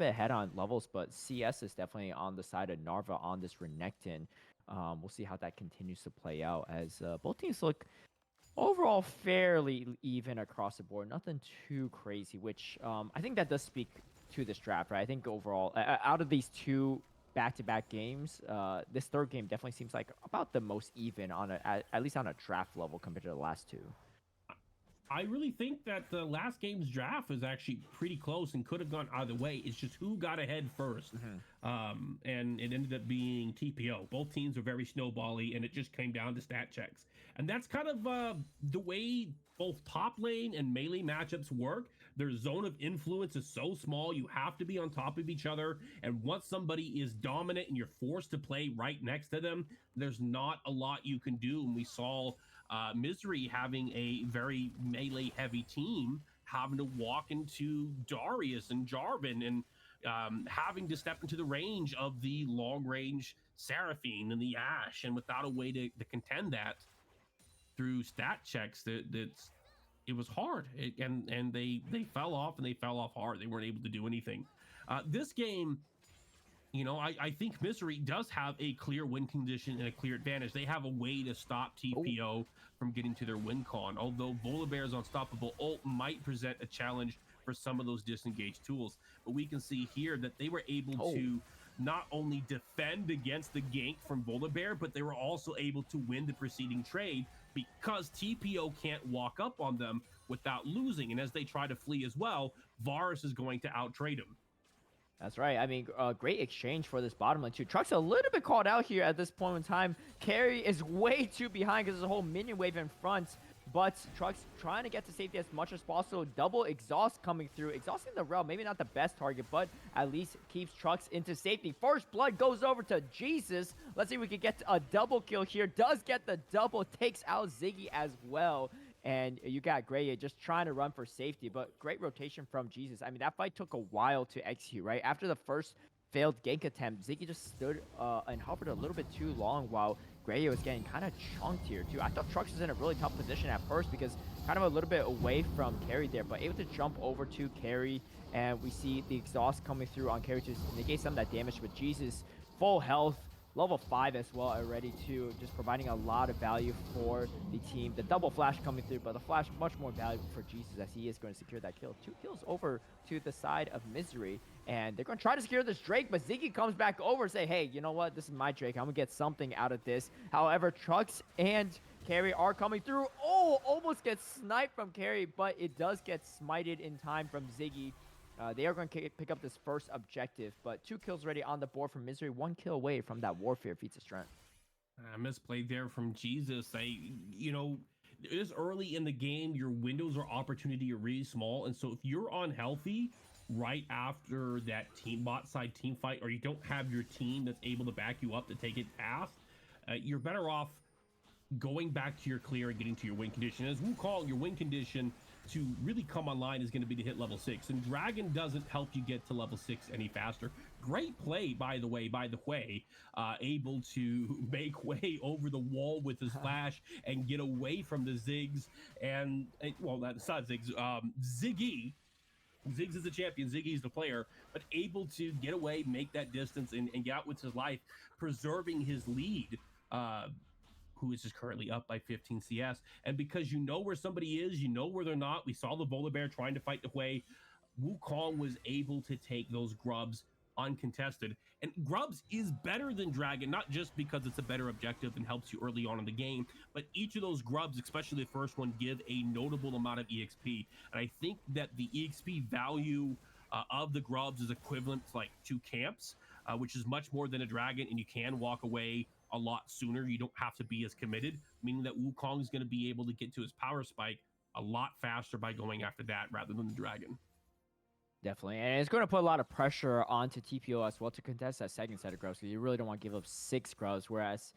ahead on levels, but CS is definitely on the side of Narva on this Renekton. We'll see how that continues to play out as both teams look overall fairly even across the board. Nothing too crazy, which I think that does speak to this draft, right? I think overall, out of these 2 back-to-back games, this 3rd game definitely seems like about the most even on at least on a draft level compared to the last 2. I really think that the last game's draft was actually pretty close and could have gone either way. It's just who got ahead first. And it ended up being TPO. Both teams were very snowbally, and it just came down to stat checks. And that's kind of the way both top lane and melee matchups work. Their zone of influence is so small, you have to be on top of each other. And once somebody is dominant and you're forced to play right next to them, there's not a lot you can do. And we saw MZRY having a very melee heavy team, having to walk into Darius and Jarvan, and having to step into the range of the long range Seraphine and the Ashe, and without a way to contend that through stat checks, it was hard. And they fell off, and they fell off hard. They weren't able to do anything. This game, You know, I think MZRY does have a clear win condition and a clear advantage. They have a way to stop TPO from getting to their win con, although Volibear's unstoppable ult might present a challenge for some of those disengaged tools. But we can see here that they were able to not only defend against the gank from Volibear, but they were also able to win the preceding trade because TPO can't walk up on them without losing. And as they try to flee as well, Varus is going to outtrade him. That's right. I mean, great exchange for this bottom lane too. Truck's a little bit called out here at this point in time. Carry is way too behind because there's a whole minion wave in front. But Truck's trying to get to safety as much as possible. Double exhaust coming through. Exhausting the Rel. Maybe not the best target, but at least keeps Trucks into safety. First blood goes over to Jesus. Let's see if we can get a double kill here. Does get the double. Takes out Ziggy as well. And you got Gray just trying to run for safety, but great rotation from Jesus. I mean, that fight took a while to execute, right? After the first failed gank attempt, Ziggy just stood and hovered a little bit too long while Gray was getting kind of chunked here, too. I thought Trux was in a really tough position at first because kind of a little bit away from Carry there, but able to jump over to Carry, and we see the exhaust coming through on Carry to negate some of that damage, but Jesus, full health, level 5 as well already too, just providing a lot of value for the team. The double flash coming through, but the flash much more valuable for Jesus as he is going to secure that kill. 2 kills over to the side of MZRY, and they're going to try to secure this Drake, but Ziggy comes back over and say, hey, you know what? This is my Drake. I'm going to get something out of this. However, Trucks and Carry are coming through. Oh, almost gets sniped from Carry, but it does get smited in time from Ziggy. They are going to pick up this first objective, but 2 kills already on the board from MZRY, 1 kill away from that Warfare feats of strength. Misplayed there from Jesus. You know, this early in the game, your windows of opportunity are really small, and so if you're unhealthy right after that team bot side team fight, or you don't have your team that's able to back you up to take it past, you're better off going back to your clear and getting to your win condition. As Wukong, your win condition to really come online is going to be to hit level 6, and Dragon doesn't help you get to level 6 any faster. Great play, by the way, able to make way over the wall with his flash and get away from the Ziggs, and well, that's not Ziggs, Ziggy. Ziggs is the champion, Ziggy's the player, but able to get away, make that distance, and get out with his life, preserving his lead, who is just currently up by 15 CS. And because you know where somebody is, you know where they're not. We saw the Volibear trying to fight the way. Wukong was able to take those grubs uncontested. And grubs is better than Dragon, not just because it's a better objective and helps you early on in the game, but each of those grubs, especially the first one, give a notable amount of EXP. And I think that the EXP value of the grubs is equivalent to like 2 camps, which is much more than a Dragon, and you can walk away a lot sooner. You don't have to be as committed, meaning that Wukong is going to be able to get to his power spike a lot faster by going after that rather than the Dragon. Definitely, and it's going to put a lot of pressure onto TPO as well to contest that second set of grubs, because you really don't want to give up 6 grubs, whereas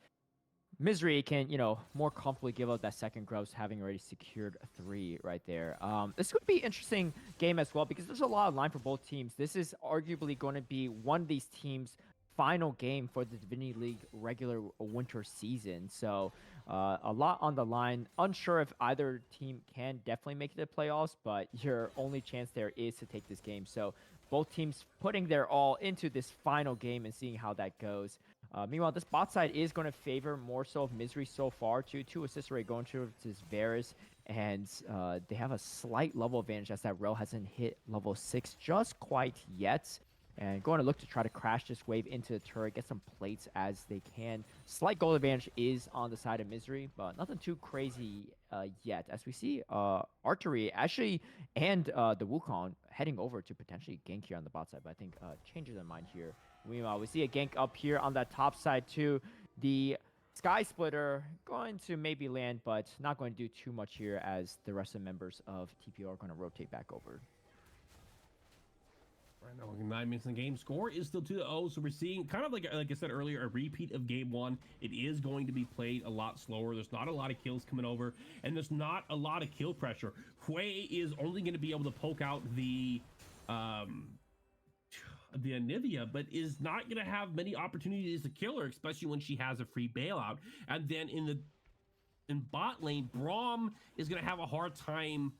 MZRY can, you know, more comfortably give up that second grubs, having already secured 3 right there. This could be an interesting game as well, because there's a lot of line for both teams. This is arguably going to be one of these teams' final game for the Divinity League regular winter season. So a lot on the line. Unsure if either team can definitely make it to the playoffs, but your only chance there is to take this game. So both teams putting their all into this final game and seeing how that goes. Meanwhile, this bot side is going to favor more so of MZRY so far. 2 assists already going to this Varus, and they have a slight level advantage as that Rel hasn't hit level 6 just quite yet. And going to look to try to crash this wave into the turret, get some plates as they can. Slight gold advantage is on the side of MZRY, but nothing too crazy yet. As we see Artery actually and the Wukong heading over to potentially gank here on the bot side, but I think changes their mind here. Meanwhile, we see a gank up here on that top side too. The Sky Splitter going to maybe land, but not going to do too much here as the rest of the members of TPO are going to rotate back over. Right now, 9 minutes in the game. Score is still 2-0, so we're seeing kind of like I said earlier, a repeat of game 1. It is going to be played a lot slower. There's not a lot of kills coming over, and there's not a lot of kill pressure. Hui is only going to be able to poke out the Anivia, but is not going to have many opportunities to kill her, especially when she has a free bailout. And then in bot lane, Braum is going to have a hard time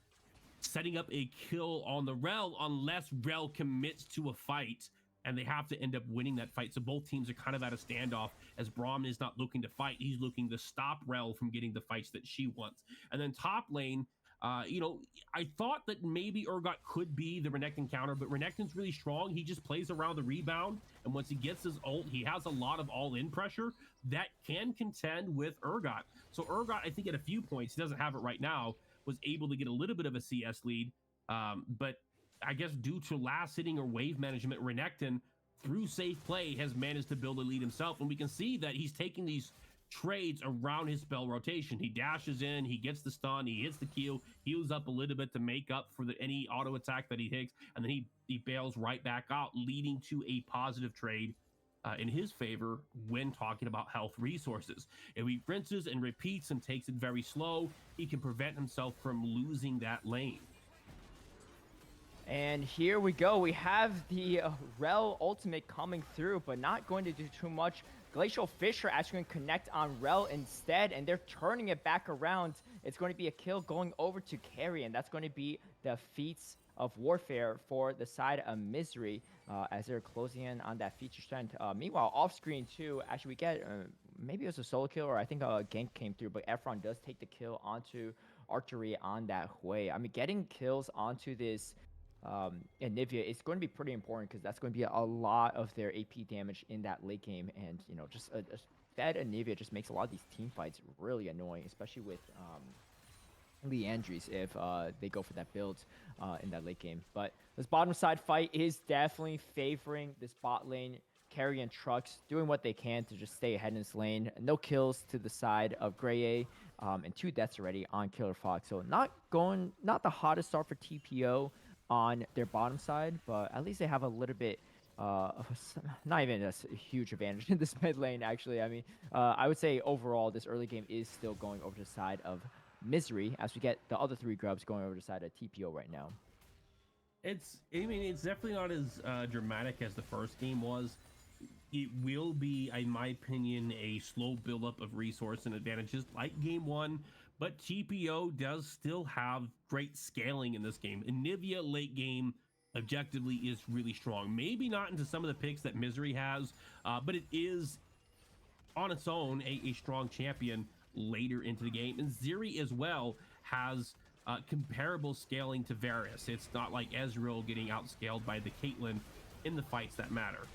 setting up a kill on the Rel unless Rel commits to a fight and they have to end up winning that fight. So both teams are kind of at a standoff as Braum is not looking to fight. He's looking to stop Rel from getting the fights that she wants. And then top lane, I thought that maybe Urgot could be the Renekton counter, but Renekton's really strong. He just plays around the rebound, and once he gets his ult, he has a lot of all-in pressure that can contend with Urgot. So Urgot, I think at a few points, he doesn't have it right now, was able to get a little bit of a CS lead, but I guess due to last hitting or wave management, Renekton, through safe play, has managed to build a lead himself, and we can see that he's taking these trades around his spell rotation. He dashes in, he gets the stun, he hits the Q, heals up a little bit to make up for any auto attack that he takes, and then he bails right back out, leading to a positive trade in his favor when talking about health resources. If he rinses and repeats and takes it very slow, he can prevent himself from losing that lane. And here we go. We have the Rel ultimate coming through, but not going to do too much. Glacial Fisher actually going to connect on Rel instead, and they're turning it back around. It's going to be a kill going over to Carry, and that's going to be the feats of warfare for the side of MZRY as they're closing in on that feature strength. Meanwhile, off screen too, actually we get, maybe it was a solo kill, or I think a gank came through, but Efron does take the kill onto Archery on that Hui. I mean, getting kills onto this Anivia is going to be pretty important because that's going to be a lot of their AP damage in that late game, and just a fed Anivia just makes a lot of these team fights really annoying, especially with Leandries if they go for that build in that late game. But this bottom side fight is definitely favoring this bot lane. Carry and Trucks doing what they can to just stay ahead in this lane. No kills to the side of Grey and 2 deaths already on Killer Fox. So not the hottest start for TPO on their bottom side, but at least they have a little bit not even a huge advantage in this mid lane, actually. I mean, I would say overall this early game is still going over to the side of MZRY as we get the other 3 grubs going over to the side of TPO right now. It's definitely not as dramatic as the first game was. It will be, in my opinion, a slow buildup of resource and advantages like game 1, but TPO does still have great scaling in this game. Anivia late game objectively is really strong. Maybe not into some of the picks that MZRY has, but it is on its own a strong champion later into the game. And MZRY as well has comparable scaling to Varus. It's not like Ezreal getting outscaled by the Caitlyn in the fights that matter.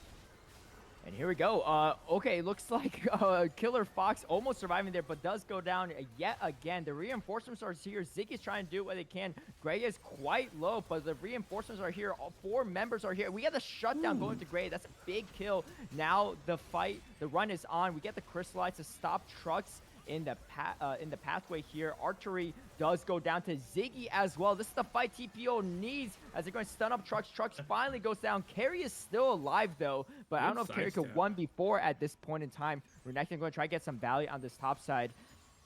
And here we go. Okay, looks like Killer Fox almost surviving there, but does go down yet again. The reinforcements are here. Ziggy's trying to do what they can. Gray is quite low, but the reinforcements are here. All 4 members are here. We get the shutdown going to Gray. That's a big kill. Now the fight, the run is on. We get the Crystallites to stop Trucks in the pathway here. Archery does go down to Ziggy as well. This is the fight TPO needs as they're going to stun up Trucks. Trucks finally goes down. Carry is still alive though, but I don't know if Carry could won before at this point in time. Renekton going to try to get some value on this top side.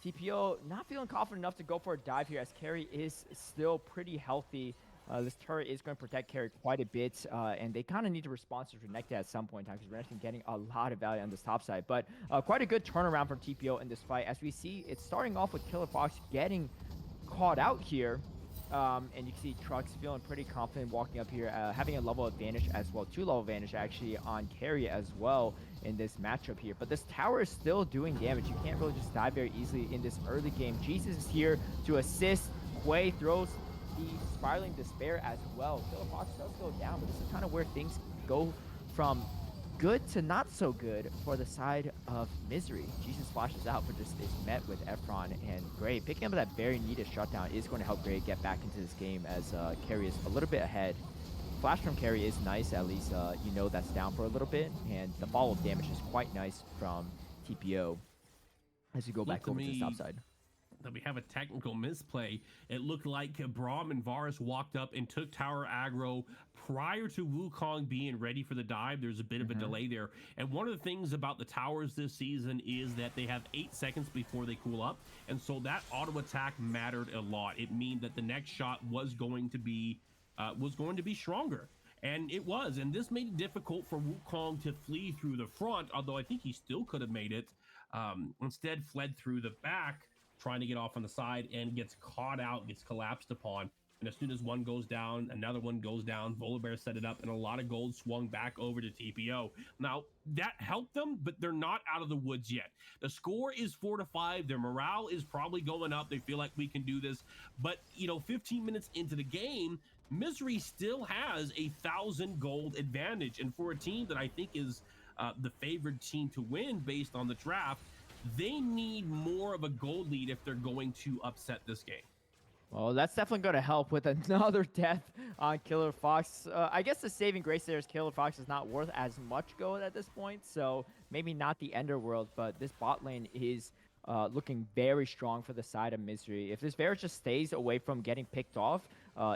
TPO not feeling confident enough to go for a dive here as Carry is still pretty healthy. This turret is going to protect Carry quite a bit, and they kind of need to respond to Renekton at some point in time because Renekton getting a lot of value on this top side. But quite a good turnaround from TPO in this fight. As we see, it's starting off with Killer Fox getting caught out here, and you can see Trucks feeling pretty confident walking up here, having a level advantage as well, 2 level advantage actually on Carry as well in this matchup here. But this tower is still doing damage. You can't really just die very easily in this early game. Jesus is here to assist. Quay throws the Spiraling Despair as well. Killer Fox does go down, but this is kind of where things go from good to not so good for the side of MZRY. Jesus flashes out, but just is met with Efron and Gray. Picking up that very needed shutdown is going to help Gray get back into this game as Carry is a little bit ahead. Flash from Carry is nice, at least that's down for a little bit, and the follow-up damage is quite nice from TPO as you go back over to the top side. That we have a technical misplay. It looked like Braum and Varus walked up and took tower aggro prior to Wukong being ready for the dive. There's a bit of a delay there. And one of the things about the towers this season is that they have 8 seconds before they cool up. And so that auto attack mattered a lot. It means that the next shot was going to be stronger. And it was. And this made it difficult for Wukong to flee through the front, although I think he still could have made it. Instead fled through the back, trying to get off on the side, and gets caught out, gets collapsed upon. And as soon as one goes down, another one goes down. Volibear set it up, and a lot of gold swung back over to TPO. Now, that helped them, but they're not out of the woods yet. The score is 4-5. Their morale is probably going up. They feel like we can do this. But, 15 minutes into the game, MZRY still has 1,000 gold advantage. And for a team that I think is the favored team to win based on the draft, they need more of a gold lead if they're going to upset this game. Well, that's definitely going to help with another death on Killer Fox. I guess the saving grace there is Killer Fox is not worth as much gold at this point, so maybe not the Ender World, but this bot lane is looking very strong for the side of MZRY. If this Varus just stays away from getting picked off,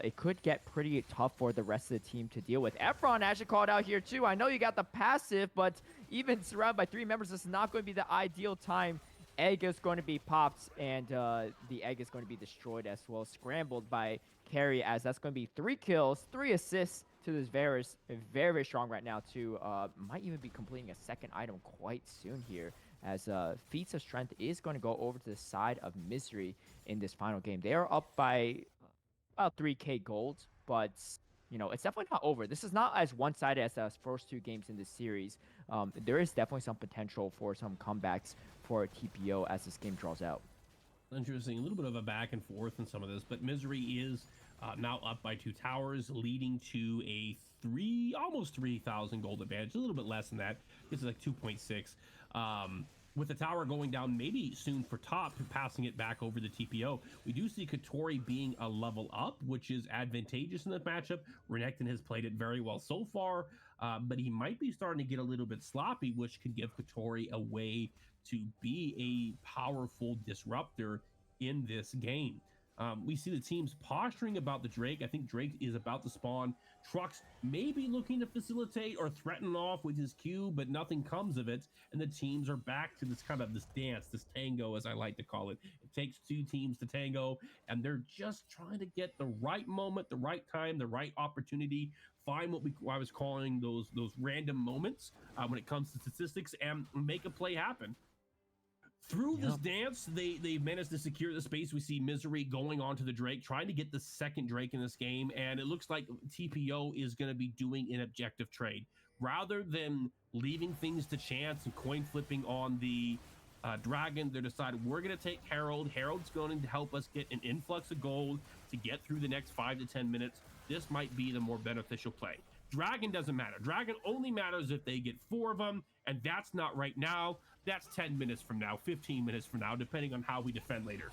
it could get pretty tough for the rest of the team to deal with. Efron actually called out here too. I know you got the passive, but even surrounded by 3 members, this is not going to be the ideal time. Egg is going to be popped, and the egg is going to be destroyed as well. Scrambled by Carry, as that's going to be 3 kills, 3 assists to this Varus. Very, very strong right now, too. Might even be completing a second item quite soon here, as Feats of Strength is going to go over to the side of MZRY in this final game. They are up by about 3k gold, but it's definitely not over. This is not as one-sided as the first 2 games in this series. There is definitely some potential for some comebacks for TPO as this game draws out. Interesting, a little bit of a back and forth in some of this, but MZRY is now up by 2 towers, leading to a almost 3,000 gold advantage, a little bit less than that. This is like 2.6. With the tower going down maybe soon for top, passing it back over to TPO. We do see Katori being a level up, which is advantageous in the matchup. Renekton has played it very well so far, but he might be starting to get a little bit sloppy, which could give Katori a way to be a powerful disruptor in this game. We see the teams posturing about the Drake. I think Drake is about to spawn. Trucks maybe looking to facilitate or threaten off with his Q, but nothing comes of it. And the teams are back to this dance, this tango, as I like to call it. It takes 2 teams to tango, and they're just trying to get the right moment, the right time, the right opportunity, find what I was calling those random moments when it comes to statistics, and make a play happen. Through this dance, they've managed to secure the space. We see MZRY going on to the Drake, trying to get the second Drake in this game, and it looks like TPO is going to be doing an objective trade. Rather than leaving things to chance and coin flipping on the Dragon, they decided we're going to take Herald. Herald's going to help us get an influx of gold to get through the next 5 to 10 minutes. This might be the more beneficial play. Dragon doesn't matter. Dragon only matters if they get 4 of them, and that's not right now. That's 10 minutes from now, 15 minutes from now, depending on how we defend later.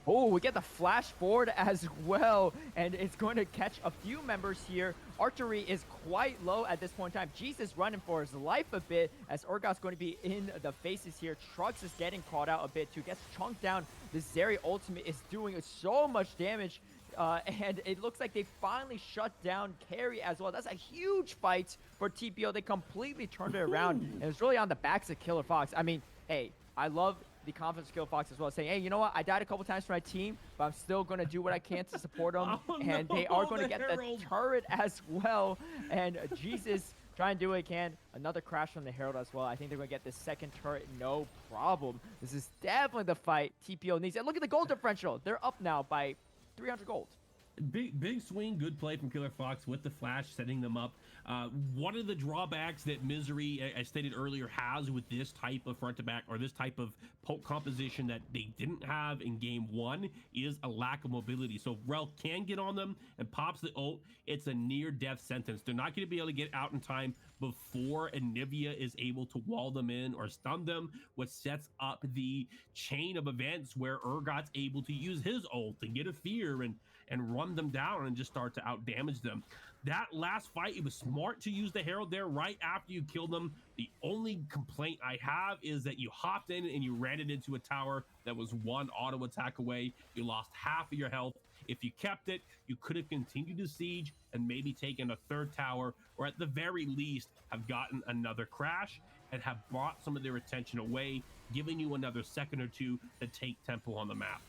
Oh, we get the flash forward as well, and it's going to catch a few members here. Archery is quite low at this point in time. Jesus running for his life a bit, as Urgot's going to be in the faces here. Trucks is getting caught out a bit too. Gets chunked down. The MZRY ultimate is doing so much damage. And it looks like they finally shut down Carry as well. That's a huge fight for TPO. They completely turned it around. And it's really on the backs of Killer Fox. I mean, hey, I love the confidence of Killer Fox as well, saying, hey, you know what? I died a couple times for my team, but I'm still going to do what I can to support them. And they are going to get the turret as well. And Jesus trying to do what he can. Another crash from the Herald as well. I think they're going to get the second turret, no problem. This is definitely the fight TPO needs. And look at the gold differential. They're up now by 300 gold. Big swing, good play from Killer Fox with the flash, setting them up. One of the drawbacks that MZRY, I stated earlier, has with this type of front to back, or this type of poke composition that they didn't have in game 1, is a lack of mobility. So if Rel can get on them and pops the ult, it's a near death sentence. They're not going to be able to get out in time before Anivia is able to wall them in or stun them, which sets up the chain of events where Urgot's able to use his ult and get a fear and run them down and just start to out damage them. That last fight, it was smart to use the Herald there right after you killed them. The only complaint I have is that you hopped in and you ran it into a tower that was 1 auto attack away. You lost half of your health. If you kept it, you could have continued to siege and maybe taken a 3rd tower, or at the very least have gotten another crash and have brought some of their attention away, giving you another second or 2 to take tempo on the map.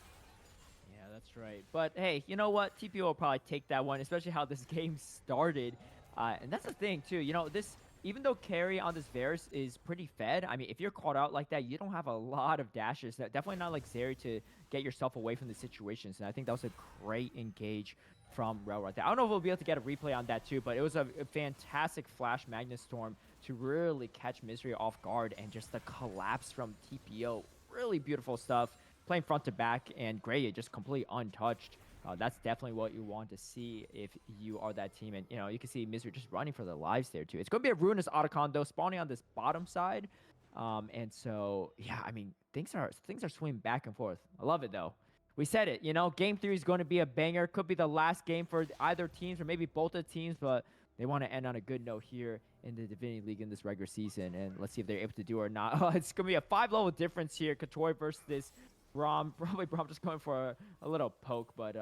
That's right. But hey, you know what? TPO will probably take that one, especially how this game started. And that's the thing too. This even though carry on this Varus is pretty fed, I mean, if you're caught out like that, you don't have a lot of dashes. Definitely not like ZERY to get yourself away from the situations. And I think that was a great engage from Rel right there. I don't know if we'll be able to get a replay on that too, but it was a fantastic flash Magnus Storm to really catch MZRY off guard, and just the collapse from TPO. Really beautiful stuff. Playing front to back, and Gray just completely untouched. That's definitely what you want to see if you are that team. And, you know, you can see MZRY just running for their lives there, too. It's going to be a Ruinous Otacon, though, spawning on this bottom side. And so, yeah, I mean, things are swinging back and forth. I love it, though. We said it, you know, Game 3 is going to be a banger. Could be the last game for either teams or maybe both the teams, but they want to end on a good note here in the Divinity League in this regular season. And let's see if they're able to do it or not. It's going to be a 5-level difference here. Katori versus this Braum. Probably Braum just going for a little poke, but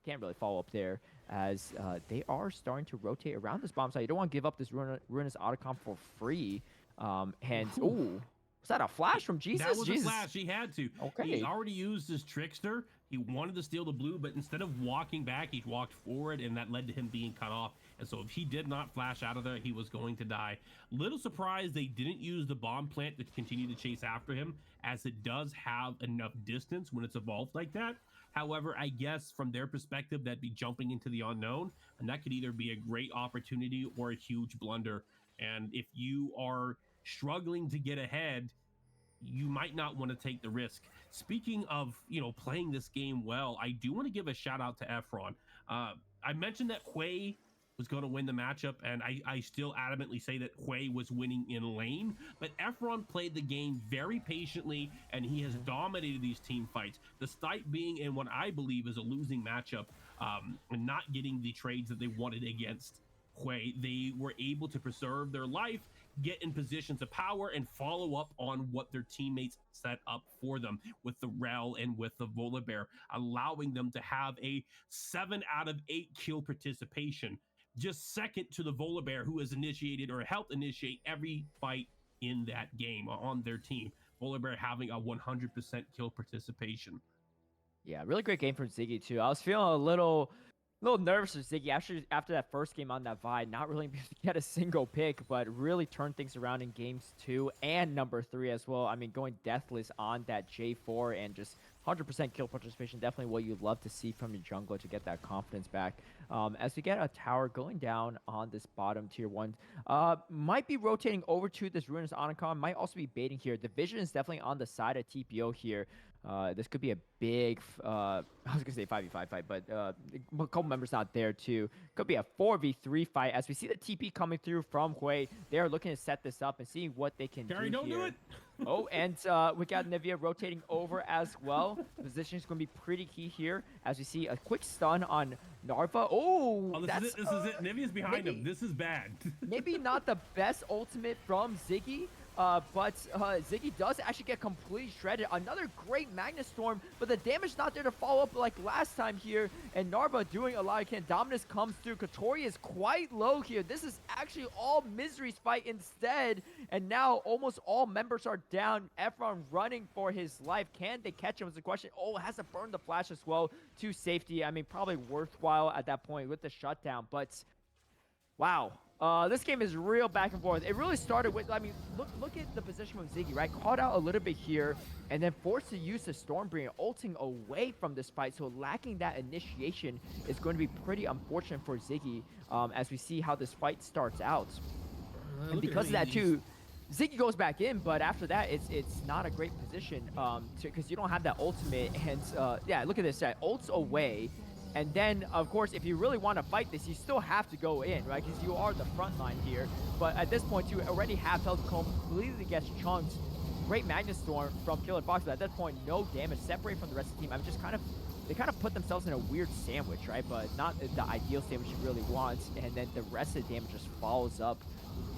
can't really follow up there, as they are starting to rotate around this bomb site. You don't want to give up this Ruinous Otacon for free. And, ooh, was that a flash from Jesus? That was Jesus. a flash. He had to. Okay. He already used his Trickster. He wanted to steal the blue, but instead of walking back, he walked forward, and that led to him being cut off. And so if he did not flash out of there, he was going to die. Little surprised they didn't use the bomb plant to continue to chase after him, as it does have enough distance when it's evolved like that. However, I guess from their perspective, that'd be jumping into the unknown, and that could either be a great opportunity or a huge blunder. And if you are struggling to get ahead, you might not want to take the risk. Speaking of, you know, playing this game well, I do want to give a shout out to Efron. I mentioned that Hui was going to win the matchup, and I still adamantly say that Hui was winning in lane, but Efron played the game very patiently, and he has dominated these team fights, despite being in what I believe is a losing matchup, and not getting the trades that they wanted against Hui. They were able to preserve their life, get in positions of power, and follow up on what their teammates set up for them with the Rel and with the Volibear, allowing them to have a 7 out of 8 kill participation, just second to the Volibear, who has initiated or helped initiate every fight in that game on their team. Volibear having a 100% kill participation. Yeah, really great game from Ziggy, too. I was feeling a little nervous for Ziggy after that first game on that Vide, not really able to get a single pick, but really turned things around in games 2 and number 3 as well. I mean, going deathless on that J4 and just 100% kill participation, definitely what you'd love to see from your jungler to get that confidence back. As we get a tower going down on this bottom tier 1, might be rotating over to this Ruinous Otacon, might also be baiting here. The vision is definitely on the side of TPO here. This could be a big, I was going to say 5v5 fight, but a couple members not there too. Could be a 4v3 fight. As we see the TP coming through from Hui, they are looking to set this up and see what they can do Gary, don't here. do it. Oh, and we got Nivea rotating over as well. The position is going to be pretty key here, as we see a quick stun on Narva. Oh, this is it. Nivea's behind him. This is bad. Maybe not the best ultimate from Ziggy. But Ziggy does actually get completely shredded. Another great Magnus Storm, but the damage not there to follow up like last time here. And Narva doing a lot of can. Dominus comes through. Katori is quite low here. This is actually all MZRY's fight instead. And now almost all members are down. Efron running for his life. Can they catch him is the question. Oh, has to burn the flash as well to safety. I mean, probably worthwhile at that point with the shutdown. But wow. This game is real back and forth. It really started with, I mean, look at the position from Ziggy, right? Caught out a little bit here, and then forced to use the Stormbringer, ulting away from this fight. So lacking that initiation is going to be pretty unfortunate for Ziggy, as we see how this fight starts out. And because of that too, Ziggy goes back in, but after that, it's not a great position, because you don't have that ultimate. And yeah, look at this, ults away. And then, of course, if you really want to fight this, you still have to go in, right? Because you are the front line here. But at this point, you already have health completely gets chunked. Great Magnus Storm from Killer Fox, but at that point, no damage. Separate from the rest of the team. I mean, just they kind of put themselves in a weird sandwich, right? But not the ideal sandwich you really want. And then the rest of the damage just follows up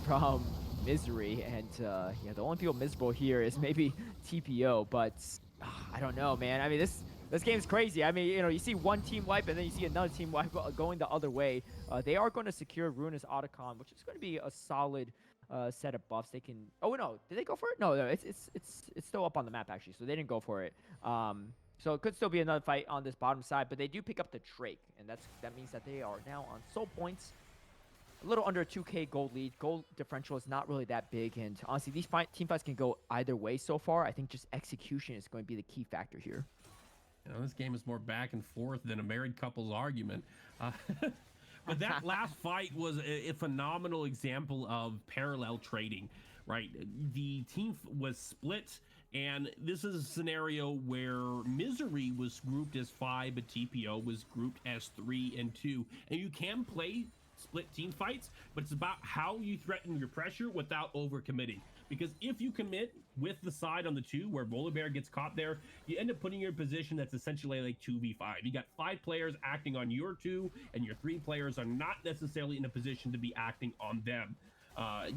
from MZRY. And yeah, the only people miserable here is maybe TPO. But I don't know, man. I mean, this game's crazy. I mean, you know, you see one team wipe, and then you see another team wipe going the other way. They are going to secure Ruinous Otacon, which is going to be a solid set of buffs. They can. Oh no, did they go for it? No, it's still up on the map actually, so they didn't go for it. So it could still be another fight on this bottom side, but they do pick up the Drake, and that means that they are now on soul points. a little under 2K gold lead. Gold differential is not really that big, and honestly, these team fights can go either way so far. I think just execution is going to be the key factor here. You know, this game is more back and forth than a married couple's argument. But that last fight was a phenomenal example of parallel trading, right? The team was split, and this is a scenario where MZRY was grouped as 5, but TPO was grouped as 3 and 2. And you can play split team fights, but it's about how you threaten your pressure without overcommitting. Because if you commit with the side on the 2 where Volibear gets caught there, you end up putting your position that's essentially like 2v5. You got 5 players acting on your 2, and your 3 players are not necessarily in a position to be acting on them.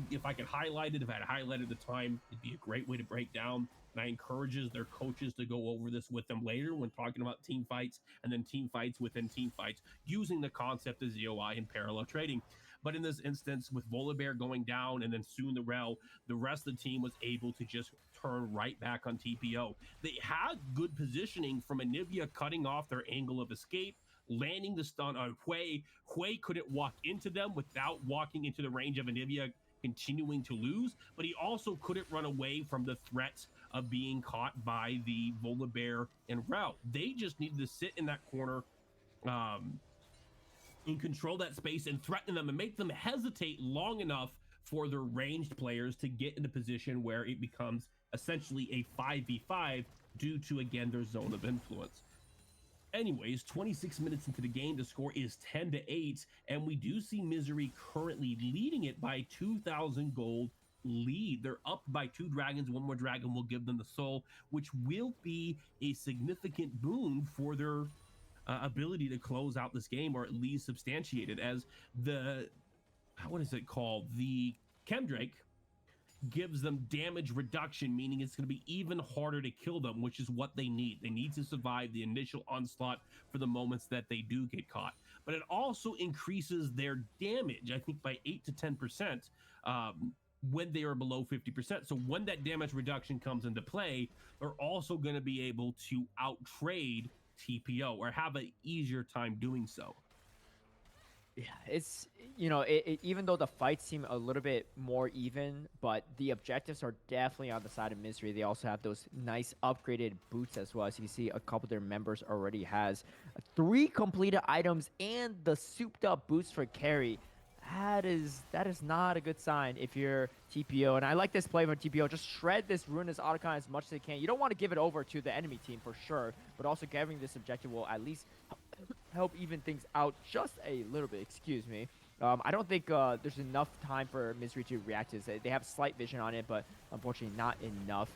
If I could highlight it, if I had highlighted the time, it'd be a great way to break down. And I encourages their coaches to go over this with them later when talking about team fights, and then team fights within team fights, using the concept of ZOI and parallel trading. But in this instance, with Volibear going down and then soon the Rel, the rest of the team was able to just turn right back on TPO. They had good positioning from Anivia cutting off their angle of escape, landing the stun on Hui. Hui couldn't walk into them without walking into the range of Anivia continuing to lose, but he also couldn't run away from the threat of being caught by the Volibear and Rel. They just needed to sit in that corner, and control that space and threaten them and make them hesitate long enough for their ranged players to get in a position where it becomes essentially a 5v5 due to, again, their zone of influence. Anyways, 26 minutes into the game, the score is 10-8, and we do see MZRY currently leading it by 2,000 gold lead. They're up by 2 dragons. 1 more dragon will give them the soul, which will be a significant boon for their ability to close out this game, or at least substantiate it, as the, what is it called? The Chemdrake gives them damage reduction, meaning it's going to be even harder to kill them, which is what they need. They need to survive the initial onslaught for the moments that they do get caught. But it also increases their damage, I think, by 8 to 10%, when they are below 50%. So when that damage reduction comes into play, they're also going to be able to out-trade TPO, or have an easier time doing so. Yeah, it's, even though the fights seem a little bit more even, but the objectives are definitely on the side of MZRY. They also have those nice upgraded boots as well. As you can see, a couple of their members already has 3 completed items and the souped up boots for carry. That is not a good sign if you're TPO. And I like this play from TPO. Just shred this Ruinous Autocon as much as they can. You don't want to give it over to the enemy team for sure, but also getting this objective will at least help even things out just a little bit. Excuse me. I don't think there's enough time for MZRY to react to this. They have slight vision on it, but unfortunately not enough,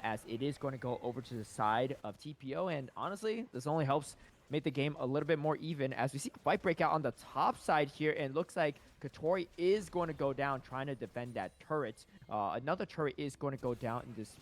as it is going to go over to the side of TPO. And honestly, this only helps make the game a little bit more even, as we see a fight break out on the top side here, and it looks like Katori is going to go down trying to defend that turret. Another turret is going to go down in this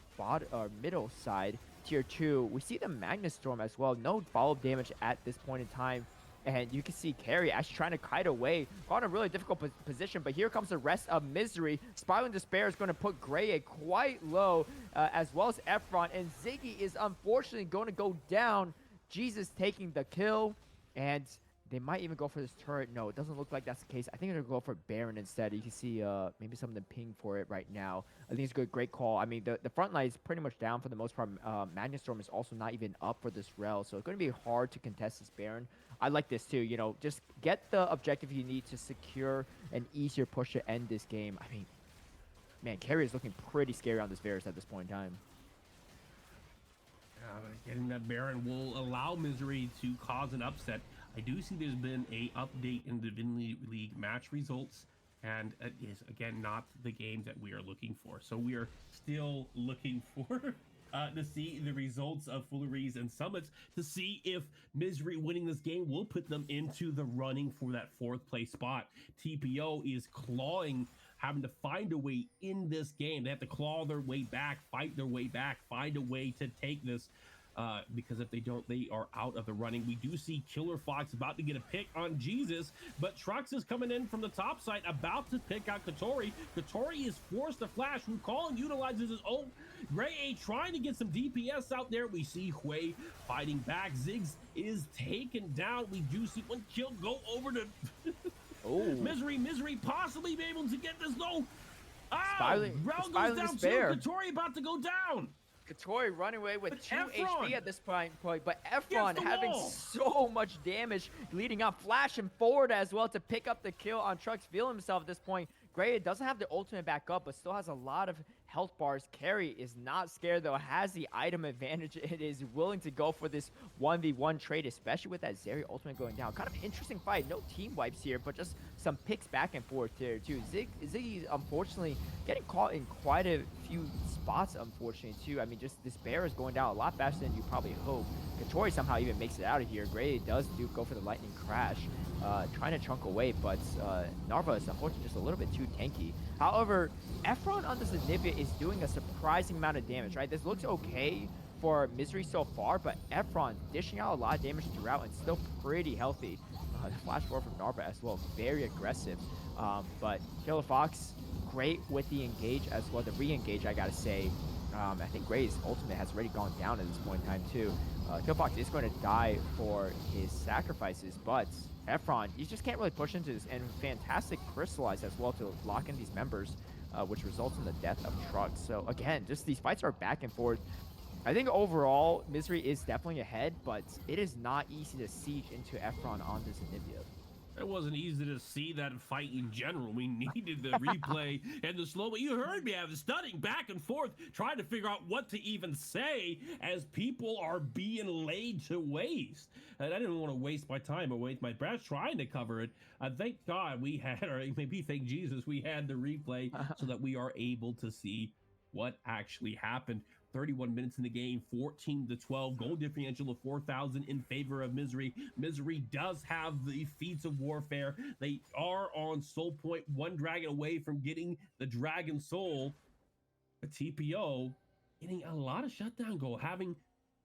middle side, tier 2. We see the Magnus Storm as well. No follow-up damage at this point in time. And you can see Carry actually trying to kite away on a really difficult position. But here comes the rest of MZRY. Spiraling Despair is going to put Gray quite low, as well as Efron. And Ziggy is unfortunately going to go down. Jesus taking the kill, and they might even go for this turret. No, it doesn't look like that's the case. I think they're going to go for Baron instead. You can see maybe some of them ping for it right now. I think it's a good, great call. I mean, the front line is pretty much down for the most part. Magnus Storm is also not even up for this Rel, so it's going to be hard to contest this Baron. I like this too. Just get the objective you need to secure an easier push to end this game. I mean, man, Carry is looking pretty scary on this Varus at this point in time. Getting that Baron will allow MZRY to cause an upset. I do see there's been a update in the Divinity League match results, and it is, again, not the game that we are looking for. So we are still looking for to see the results of Fooleries and Summits, to see if MZRY winning this game will put them into the running for that 4th place spot. TPO is clawing, having to find a way in this game. They have to claw their way back, fight their way back, find a way to take this, because if they don't, they are out of the running. We do see Killer Fox about to get a pick on Jesus, but Trux is coming in from the top side, about to pick out Katori. Katori is forced to flash. Wukong utilizes his own. Gray A trying to get some DPS out there. We see Hui fighting back. Ziggs is taken down. We do see one kill go over to Oh, MZRY possibly be able to get this though. Oh, Spiraling goes down too. despair. Katori about to go down. Katori running away with But 2 Efron HP at this point, but gets Efron the having wall. so much damage, leading up, flashing forward as well to pick up the kill on Trucks, feeling himself at this point. Gray doesn't have the ultimate back up, but still has a lot of health bars. Carry is not scared, though, has the item advantage. It is willing to go for this 1v1 trade, especially with that Zeri ultimate going down. Kind of interesting fight. No team wipes here, but just some picks back and forth here, too. Ziggy's unfortunately getting caught in quite a few spots, unfortunately, too. I mean, just this bear is going down a lot faster than you probably hope. Katori somehow even makes it out of here. Gray does go for the lightning crash, trying to chunk away, but Narva is unfortunately just a little bit too tanky. However, Efron on this Anivia is doing a surprising amount of damage, right? This looks okay for MZRY so far, but Efron dishing out a lot of damage throughout and still pretty healthy. The flash forward from Narva as well, very aggressive. But Killer Fox, great with the engage as well, the re-engage, I gotta say. I think Gray's ultimate has already gone down at this point in time, too. Killer Fox is going to die for his sacrifices, but Efron, you just can't really push into this, and fantastic crystallize as well to lock in these members, which results in the death of Trucks. So again, just these fights are back and forth. I think overall, MZRY is definitely ahead, but it is not easy to siege into Efron on this Anivia. It wasn't easy to see that fight in general. We needed the replay and the slow, but you heard me. I was studying back and forth, trying to figure out what to even say as people are being laid to waste. And I didn't want to waste my time or waste my breath trying to cover it. Thank God we had, or maybe thank Jesus, we had the replay so that we are able to see what actually happened. 31 minutes in the game, 14-12, goal differential of 4,000 in favor of MZRY. MZRY does have the feats of warfare. They are on soul point, 1 dragon away from getting the dragon soul. But TPO getting a lot of shutdown goal, having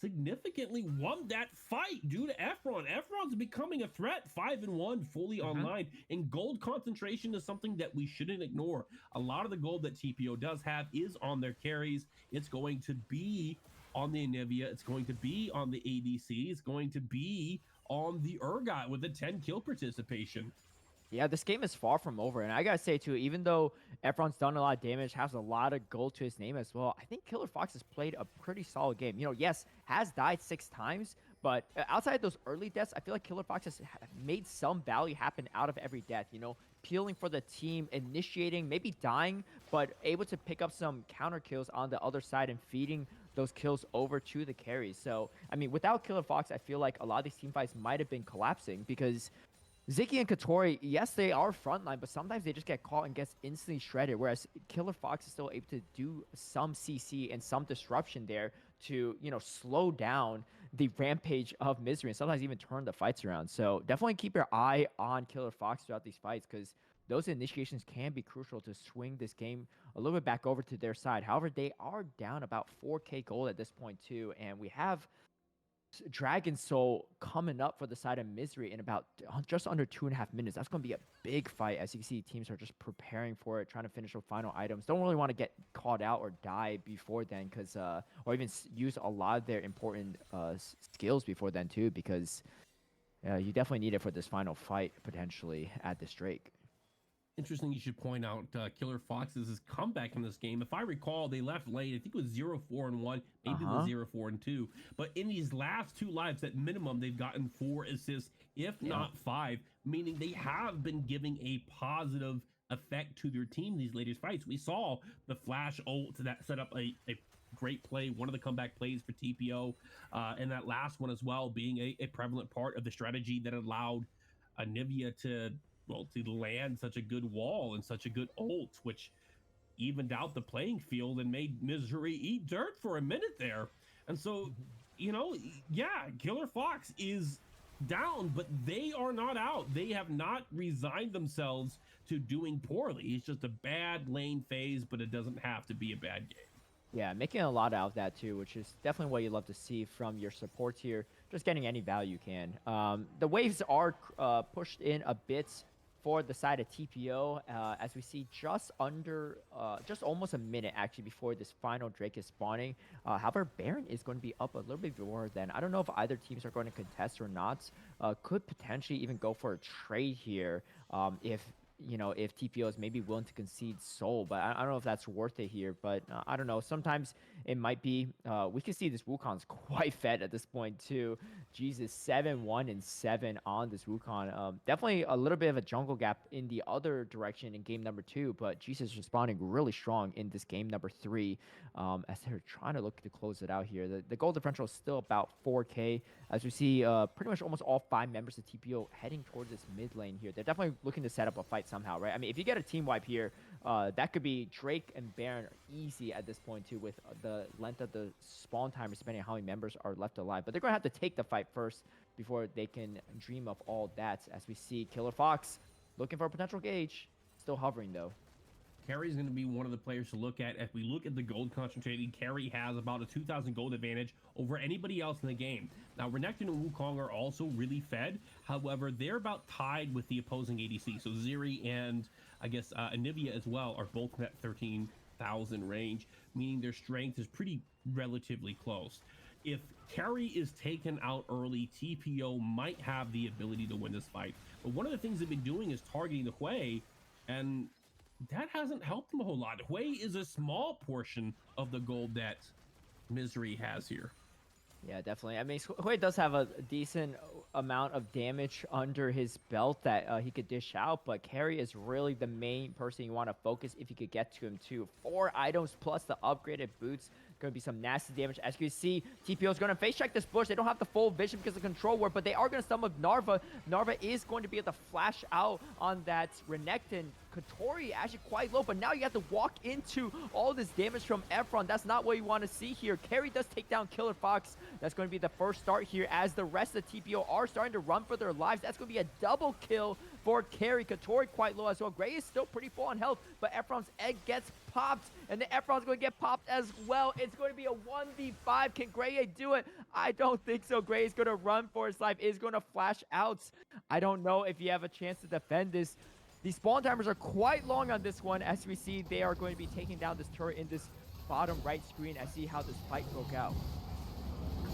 significantly won that fight due to Efron. Efron's becoming a threat, 5-1, fully online, and gold concentration is something that we shouldn't ignore. A lot of the gold that TPO does have is on their carries. It's going to be on the Anivia, it's going to be on the ADC, it's going to be on the Urgot with a 10 kill participation. Yeah, this game is far from over, and I gotta say too, even though Efron's done a lot of damage, has a lot of gold to his name as well, I think Killer Fox has played a pretty solid game. You know, yes, has died 6 times, but outside those early deaths, I feel like Killer Fox has made some value happen out of every death, you know, peeling for the team, initiating, maybe dying, but able to pick up some counter kills on the other side and feeding those kills over to the carries. So, I mean, without Killer Fox, I feel like a lot of these team fights might have been collapsing because Ziggy and Katori, yes, they are frontline, but sometimes they just get caught and gets instantly shredded, whereas Killer Fox is still able to do some CC and some disruption there to, you know, slow down the rampage of MZRY and sometimes even turn the fights around. So definitely keep your eye on Killer Fox throughout these fights because those initiations can be crucial to swing this game a little bit back over to their side. However, they are down about 4K gold at this point too, and we have Dragon Soul coming up for the side of MZRY in about just under 2.5 minutes. That's going to be a big fight. As you can see, teams are just preparing for it, trying to finish the final items. Don't really want to get caught out or die before then, because or even use a lot of their important skills before then too, because you definitely need it for this final fight potentially at this Drake. Interesting you should point out Killer Fox's comeback in this game. If I recall, they left late. I think it was 0-4-1, maybe it was 0-4-2. But in these last 2 lives, at minimum, they've gotten 4 assists, if not 5, meaning they have been giving a positive effect to their team these latest fights. We saw the flash ult that set up a great play, one of the comeback plays for TPO, and that last one as well being a prevalent part of the strategy that allowed Anivia to land such a good wall and such a good ult, which evened out the playing field and made MZRY eat dirt for a minute there. And so, you know, yeah, Killer Fox is down, but they are not out. They have not resigned themselves to doing poorly. It's just a bad lane phase, but it doesn't have to be a bad game. Yeah, making a lot out of that too, which is definitely what you love to see from your support here. Just getting any value you can. The waves are pushed in a bit for the side of TPO, as we see just almost a minute actually before this final Drake is spawning. However, Baron is going to be up a little bit more than, I don't know if either teams are going to contest or not. Could potentially even go for a trade here if TPO is maybe willing to concede Soul, but I don't know if that's worth it here. But I don't know. Sometimes it might be. We can see this Wukong's quite fed at this point too. Jesus, 7-1-7 on this Wukong. Definitely a little bit of a jungle gap in the other direction in game number 2, but Jesus responding really strong in this game number 3 as they're trying to look to close it out here. The goal differential is still about 4K as we see pretty much almost all 5 members of TPO heading towards this mid lane here. They're definitely looking to set up a fight somehow, right? I mean, if you get a team wipe here, that could be Drake and Baron easy at this point too, with the length of the spawn time, depending on how many members are left alive. But they're going to have to take the fight first before they can dream of all that. As we see Killer Fox looking for a potential gauge, still hovering though. Carry is going to be one of the players to look at. If we look at the gold concentrated, Carry has about a 2,000 gold advantage over anybody else in the game. Now, Renekton and Wukong are also really fed. However, they're about tied with the opposing ADC. So MZRY and I guess Anivia as well are both in that 13,000 range, meaning their strength is pretty relatively close. If Carry is taken out early, TPO might have the ability to win this fight. But one of the things they've been doing is targeting the Hui, and that hasn't helped them a whole lot. Hui is a small portion of the gold that MZRY has here. Yeah, definitely. I mean, Hui does have a decent amount of damage under his belt that he could dish out, but Carry is really the main person you want to focus if you could get to him too. 4 items plus the upgraded boots. Going to be some nasty damage. As you can see, TPO is going to face check this bush. They don't have the full vision because of control ward, but they are going to summon Narva. Narva is going to be able to flash out on that Renekton. Katori actually quite low, but now you have to walk into all this damage from Efron. That's not what you want to see here. Carry does take down Killer Fox. That's going to be the first start here as the rest of the TPO are starting to run for their lives. That's going to be a double kill for Carry. Katori quite low as well. Gray is still pretty full on health, but Efron's egg gets popped, and then Efron's going to get popped as well. It's going to be a 1v5. Can Gray do it? I don't think so. Gray is going to run for his life, is going to flash out. I don't know if you have a chance to defend this. The spawn timers are quite long on this one. As we see, they are going to be taking down this turret in this bottom right screen. I see how this fight broke out.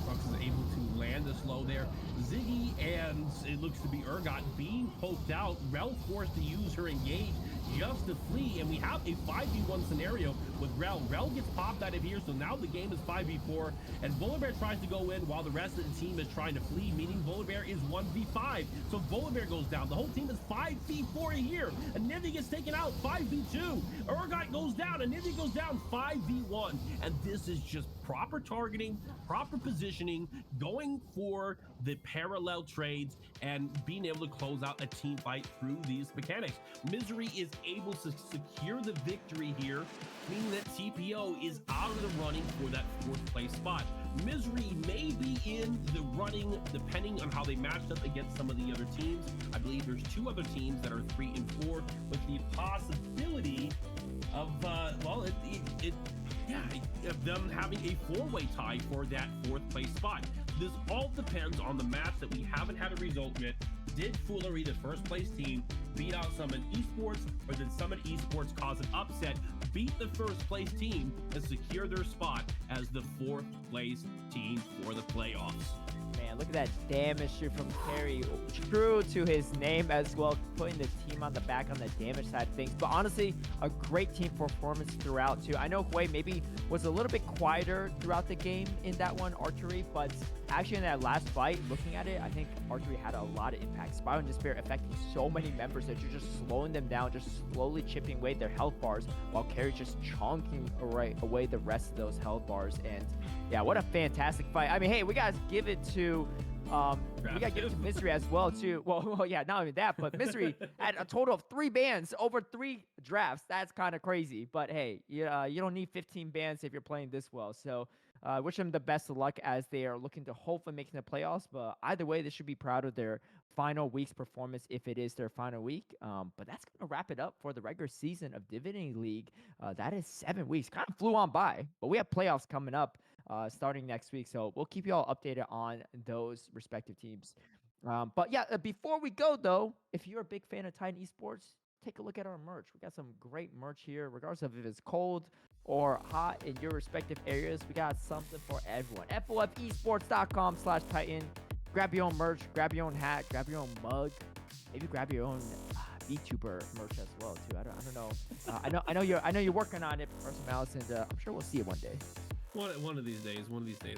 Fox is able to land the slow there. Ziggy and it looks to be Urgot being poked out. Rel forced to use her engage just to flee, and we have a 5v1 scenario with Rel. Rel gets popped out of here, so now the game is 5v4, and Volibear tries to go in while the rest of the team is trying to flee, meaning Volibear is 1v5. So Volibear goes down. The whole team is 5v4 here. Anivia gets taken out, 5v2. Urgot goes down, Anivia goes down, 5v1. And this is just proper targeting, proper positioning, going for the parallel trades, and being able to close out a team fight through these mechanics. MZRY is able to secure the victory here, meaning that TPO is out of the running for that 4th place spot. MZRY may be in the running depending on how they matched up against some of the other teams. I believe there's 2 other teams that are 3 and 4 with the possibility of of them having a 4-way tie for that 4th place spot. This all depends on the match that we haven't had a result yet. Did Foolery, the 1st place team, beat out Summit Esports, or did Summit Esports cause an upset, beat the 1st place team, and secure their spot as the 4th place team for the playoffs? Man, look at that damage here from Carry. True to his name as well, putting the team on the back on the damage side of things. But honestly, a great team performance throughout too. I know Hui maybe was a little bit quieter throughout the game in that one, Archery, but actually in that last fight, looking at it, I think Archery had a lot of impact. Spiral and Despair affecting so many members that you're just slowing them down, just slowly chipping away their health bars, while Carry just chunking away the rest of those health bars. And yeah, what a fantastic fight. I mean, hey, we gotta give it to MZRY as well too. Well, yeah, not only that, but MZRY had a total of 3 bans over 3 drafts. That's kind of crazy. But hey, you don't need 15 bans if you're playing this well. So wish them the best of luck as they are looking to hopefully making the playoffs. But either way, they should be proud of their final week's performance if it is their final week. But that's going to wrap it up for the regular season of Divinity League. That is 7 weeks. Kind of flew on by, but we have playoffs coming up starting next week. So we'll keep you all updated on those respective teams. But yeah, before we go though, if you're a big fan of Titan Esports, take a look at our merch. We got some great merch here, regardless of if it's cold or hot in your respective areas. We got something for everyone. FOFesports.com/Titan. Grab your own merch, grab your own hat, grab your own mug, maybe grab your own VTuber merch as well too. I don't know. I know you're working on it, Professor Malice, and I'm sure we'll see it one day. One of these days,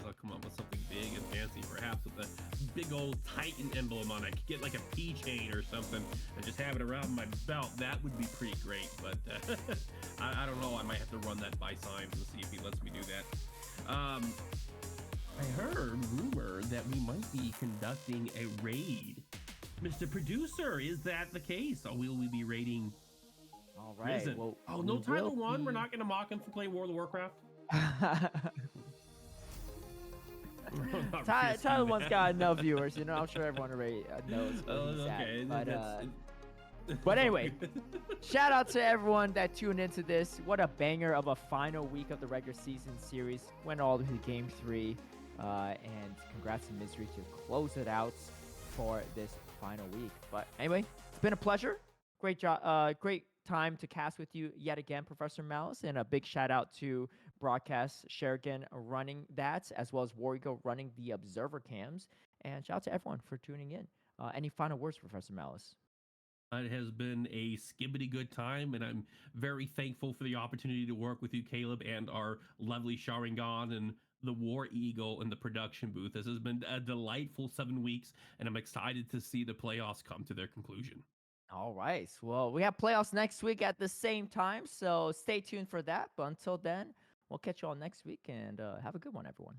I'll come up with something big and fancy, perhaps with a big old Titan emblem on it. I could get like a P chain or something and just have it around my belt. That would be pretty great, but I don't know. I might have to run that by Symes and see if he lets me do that. I heard rumor that we might be conducting a raid. Mr. Producer, is that the case? Or will we be raiding? All right. Well, no Tyler 1. We're not going to mock him for playing World of Warcraft. Tyler 1's got enough viewers, I'm sure everyone already knows. Okay. But anyway, shout out to everyone that tuned into this. What a banger of a final week of the regular season series. Went all the way to Game 3. And congrats to MZRY to close it out for this final week. But anyway, it's been a pleasure. Great job. Great time to cast with you yet again, Professor Malice. And a big shout out to Broadcast Sherigan running that, as well as Warrigo running the Observer cams. And shout out to everyone for tuning in. Any final words, Professor Malice? It has been a skibbity good time, and I'm very thankful for the opportunity to work with you, Caleb, and our lovely Sharingan and the War Eagle in the production booth. This has been a delightful 7 weeks, and I'm excited to see the playoffs come to their conclusion. All right. Well, we have playoffs next week at the same time, so stay tuned for that. But until then, we'll catch you all next week, and have a good one, everyone.